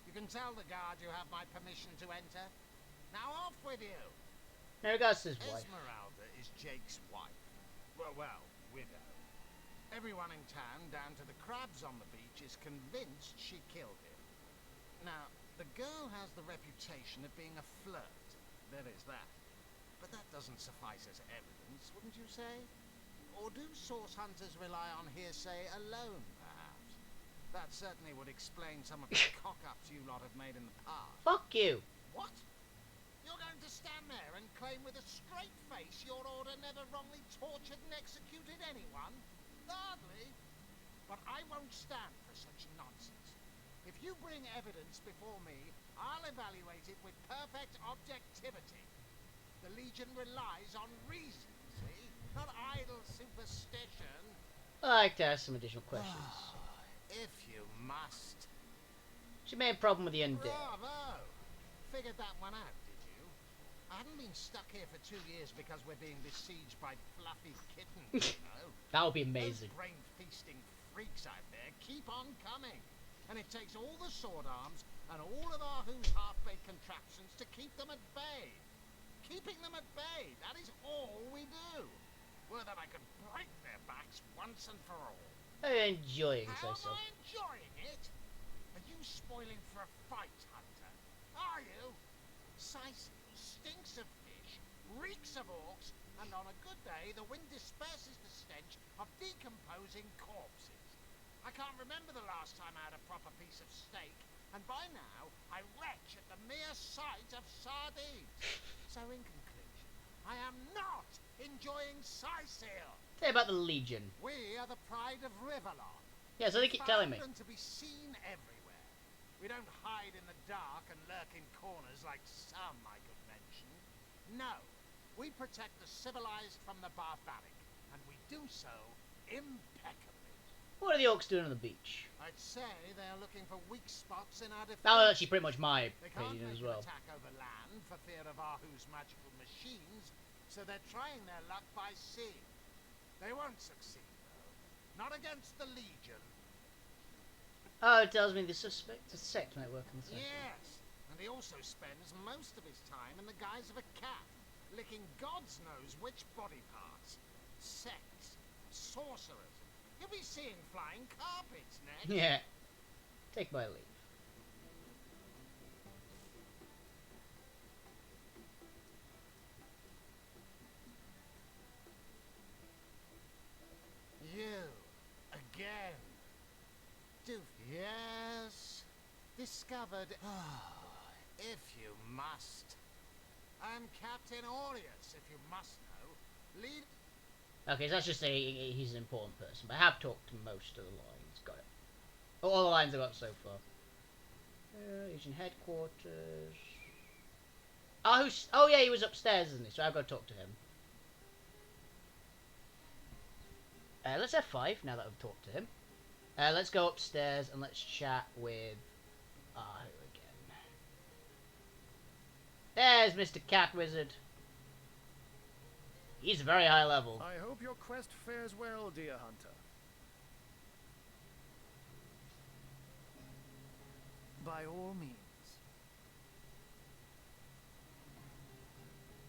You can tell the guard you have my permission to enter. Now off with you! Now regards to his wife. Esmeralda is Jake's wife. Well, widow. Everyone in town, down to the crabs on the beach, is convinced she killed him. Now, the girl has the reputation of being a flirt. There is that. But that doesn't suffice as evidence, wouldn't you say? Or do source hunters rely on hearsay alone, perhaps? That certainly would explain some of the cock-ups you lot have made in the past. Fuck you! What? You're going to stand there and claim with a straight face your order never wrongly tortured and executed anyone? Hardly. But I won't stand for such nonsense. If you bring evidence before me, I'll evaluate it with perfect objectivity. The Legion relies on reason, see? Not idle superstition. I'd like to ask some additional questions. If you must. She made a problem with the undead. Bravo! Figured that one out, did you? I haven't been stuck here for 2 years because we're being besieged by fluffy kittens, you know? That would be amazing. Those brain-feasting freaks out there keep on coming. And it takes all the sword arms and all of Ahu's half-baked contraptions to keep them at bay. Keeping them at bay, that is all we do. Were that I could break their backs once and for all. Are you enjoying How yourself? am I enjoying it? Are you spoiling for a fight, Hunter? Are you? Sicil stinks of fish, reeks of orcs, and on a good day the wind disperses the stench of decomposing corpses. I can't remember the last time I had a proper piece of steak, and by now I retch at the mere sight of sardines. So in conclusion, I am not enjoying Sicil. Tell you about the Legion. We are the pride of Riverlon. Yeah, so they keep telling me. Found and to be seen everywhere. We don't hide in the dark and lurk in corners like some I could mention. No, we protect the civilized from the barbaric, and we do so impeccably. What are the orcs doing on the beach? I'd say they're looking for weak spots in our defense. That was actually pretty much my They can't opinion make as well. an attack over land for fear of Ahu's magical machines, so they're trying their luck by sea. They won't succeed, though. Not against the Legion. Oh, it tells me the sect might work on the site. Yes, and he also spends most of his time in the guise of a cat, licking God's knows which body parts. Sects, sorcerers. You'll be seeing flying carpets next. Yeah. Take my leave. You, again. Yes. Discovered. If you must. I'm Captain Aureus, if you must know. Lead. Okay, so that's just he's an important person, but I have talked to most of the lines. Got it. Oh, all the lines I've got so far. Legion headquarters. Oh yeah, he was upstairs, isn't he? So I've got to talk to him. Let's F5 now that I've talked to him. Let's go upstairs and let's chat with who again? There's Mr. Cat Wizard. He's very high level. I hope your quest fares well, dear hunter. By all means.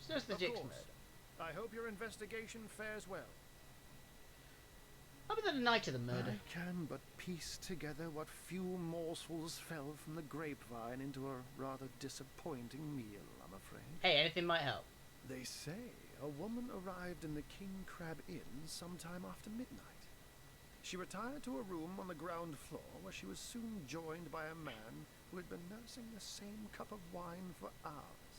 So it's the Jix murder. I hope your investigation fares well. How about the night of the murder? I can but piece together what few morsels fell from the grapevine into a rather disappointing meal, I'm afraid. Hey, anything might help. They say a woman arrived in the King Crab Inn sometime after midnight. She retired to a room on the ground floor where she was soon joined by a man who had been nursing the same cup of wine for hours.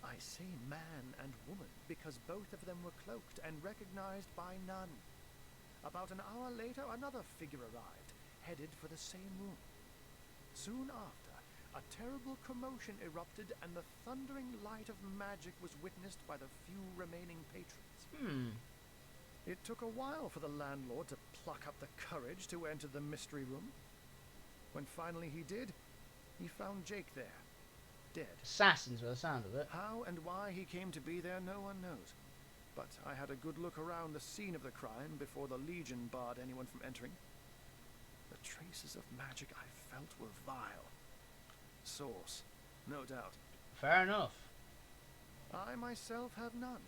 I say man and woman because both of them were cloaked and recognized by none. About an hour later, another figure arrived, headed for the same room. Soon after, a terrible commotion erupted and the thundering light of magic was witnessed by the few remaining patrons. It took a while for the landlord to pluck up the courage to enter the mystery room. When finally he did, he found Jake there, dead. Assassins by the sound of it. How and why he came to be there, no one knows. But I had a good look around the scene of the crime before the Legion barred anyone from entering. The traces of magic I felt were vile. Source, no doubt. Fair enough. I myself have none.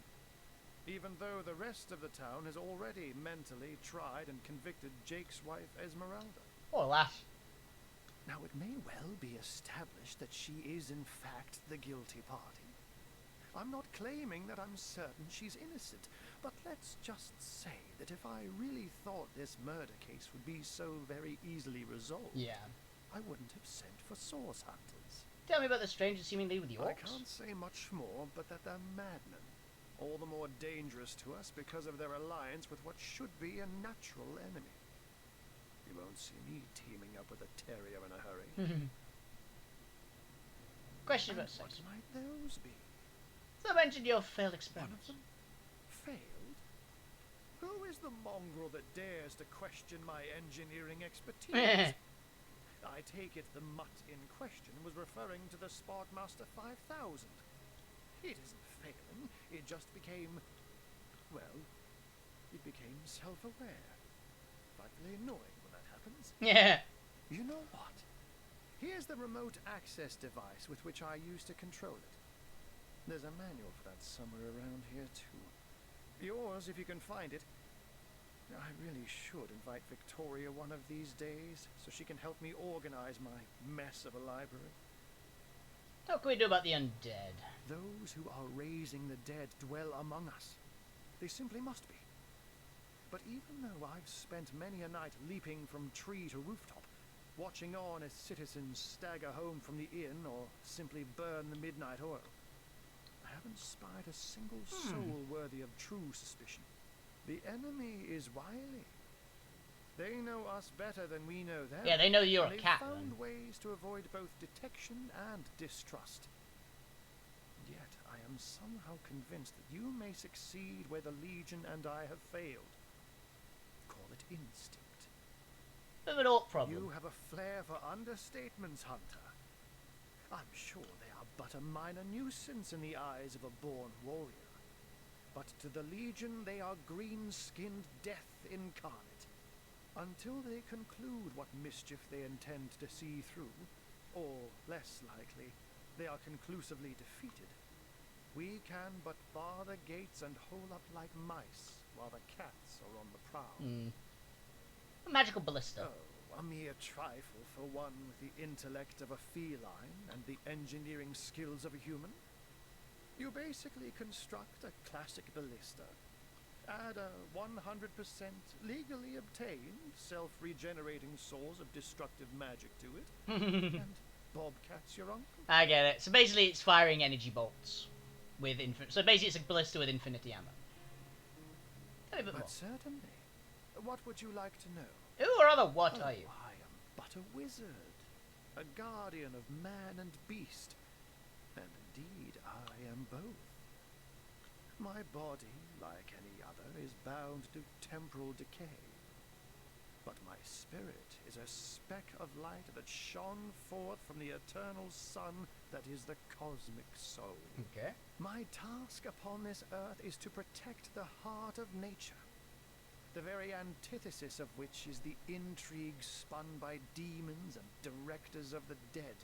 Even though the rest of the town has already mentally tried and convicted Jake's wife Esmeralda. Poor lass. Now it may well be established that she is in fact the guilty party. I'm not claiming that I'm certain she's innocent, but let's just say that if I really thought this murder case would be so very easily resolved, I wouldn't have sent for source hunters. Tell me about the strangers seemingly with the orcs. I can't say much more, but that they're madmen. All the more dangerous to us because of their alliance with what should be a natural enemy. You won't see me teaming up with a terrier in a hurry. Question about sex. What might those be? So I mentioned your failed experiments. Failed? Who is the mongrel that dares to question my engineering expertise? I take it the mutt in question was referring to the Sparkmaster 5000. It isn't failing, it just became, well, it became self-aware. Frightfully annoying when that happens. Yeah. You know what? Here's the remote access device with which I used to control it. There's a manual for that somewhere around here, too. Yours, if you can find it. I really should invite Victoria one of these days, so she can help me organize my mess of a library. What can we do about the undead? Those who are raising the dead dwell among us. They simply must be. But even though I've spent many a night leaping from tree to rooftop, watching on as citizens stagger home from the inn or simply burn the midnight oil, I haven't spied a single soul worthy of true suspicion. The enemy is wily. They know us better than we know them. Yeah, they know you're a they've cat, found then. ways to avoid both detection and distrust. And yet, I am somehow convinced that you may succeed where the Legion and I have failed. Call it instinct. Bit of an orc problem. You have a flair for understatements, Hunter. I'm sure they are but a minor nuisance in the eyes of a born warrior. But to the Legion, they are green-skinned death incarnate. Until they conclude what mischief they intend to see through, or, less likely, they are conclusively defeated, we can but bar the gates and hole up like mice while the cats are on the prowl. A magical ballista. Oh, a mere trifle for one with the intellect of a feline and the engineering skills of a human. You basically construct a classic ballista, add a 100% legally obtained self-regenerating source of destructive magic to it, and Bobcat's your uncle. I get it. So basically it's firing energy bolts with infinite. So basically it's a ballista with infinity ammo. Tell me a bit more. But certainly. What would you like to know? Who or rather what are you? I am but a wizard, a guardian of man and beast, and indeed I am both. My body, like any other, is bound to temporal decay, but my spirit is a speck of light that shone forth from the eternal sun that is the cosmic soul. Okay. My task upon this earth is to protect the heart of nature, the very antithesis of which is the intrigue spun by demons and directors of the dead.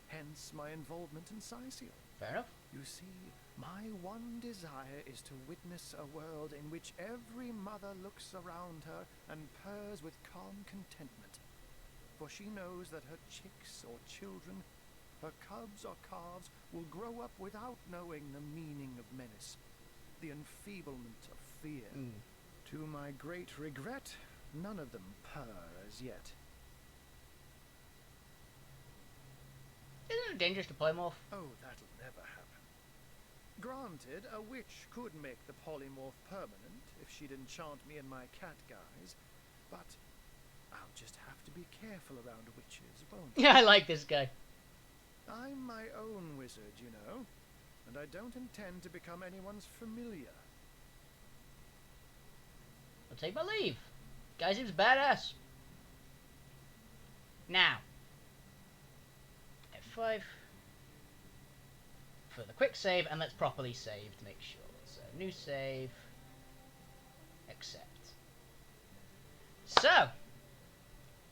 Hence my involvement in Scythial. Fair enough. You see, my one desire is to witness a world in which every mother looks around her and purrs with calm contentment, for she knows that her chicks or children, her cubs or calves, will grow up without knowing the meaning of menace, the enfeeblement of fear. To my great regret, none of them purr as yet. Isn't it dangerous to polymorph? Oh, that'll never happen. Granted, a witch could make the polymorph permanent if she'd enchant me in my cat guise, but I'll just have to be careful around witches, won't I? Yeah, I like this guy. I'm my own wizard, you know, and I don't intend to become anyone's familiar. I'll take my leave. Guy seems badass. Now, F5 for the quick save, and let's properly save to make sure. So, new save, accept. So,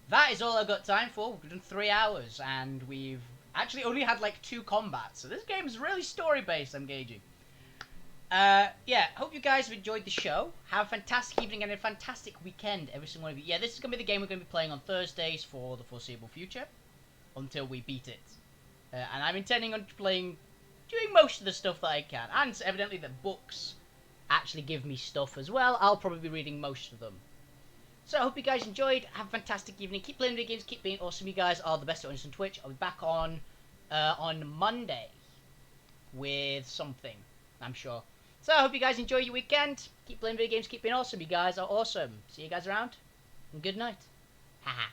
that is all I've got time for. We've done 3 hours, and we've actually only had like 2 combats. So this game is really story-based, I'm gauging. Yeah, hope you guys have enjoyed the show. Have a fantastic evening and a fantastic weekend, every single one of you. Yeah, this is going to be the game we're going to be playing on Thursdays for the foreseeable future, until we beat it. And I'm intending on doing most of the stuff that I can. And evidently the books actually give me stuff as well. I'll probably be reading most of them. So I hope you guys enjoyed. Have a fantastic evening. Keep playing video games. Keep being awesome. You guys are the best audience on Twitch. I'll be back on Monday with something, I'm sure. So I hope you guys enjoy your weekend. Keep playing video games. Keep being awesome. You guys are awesome. See you guys around. And good night. Haha.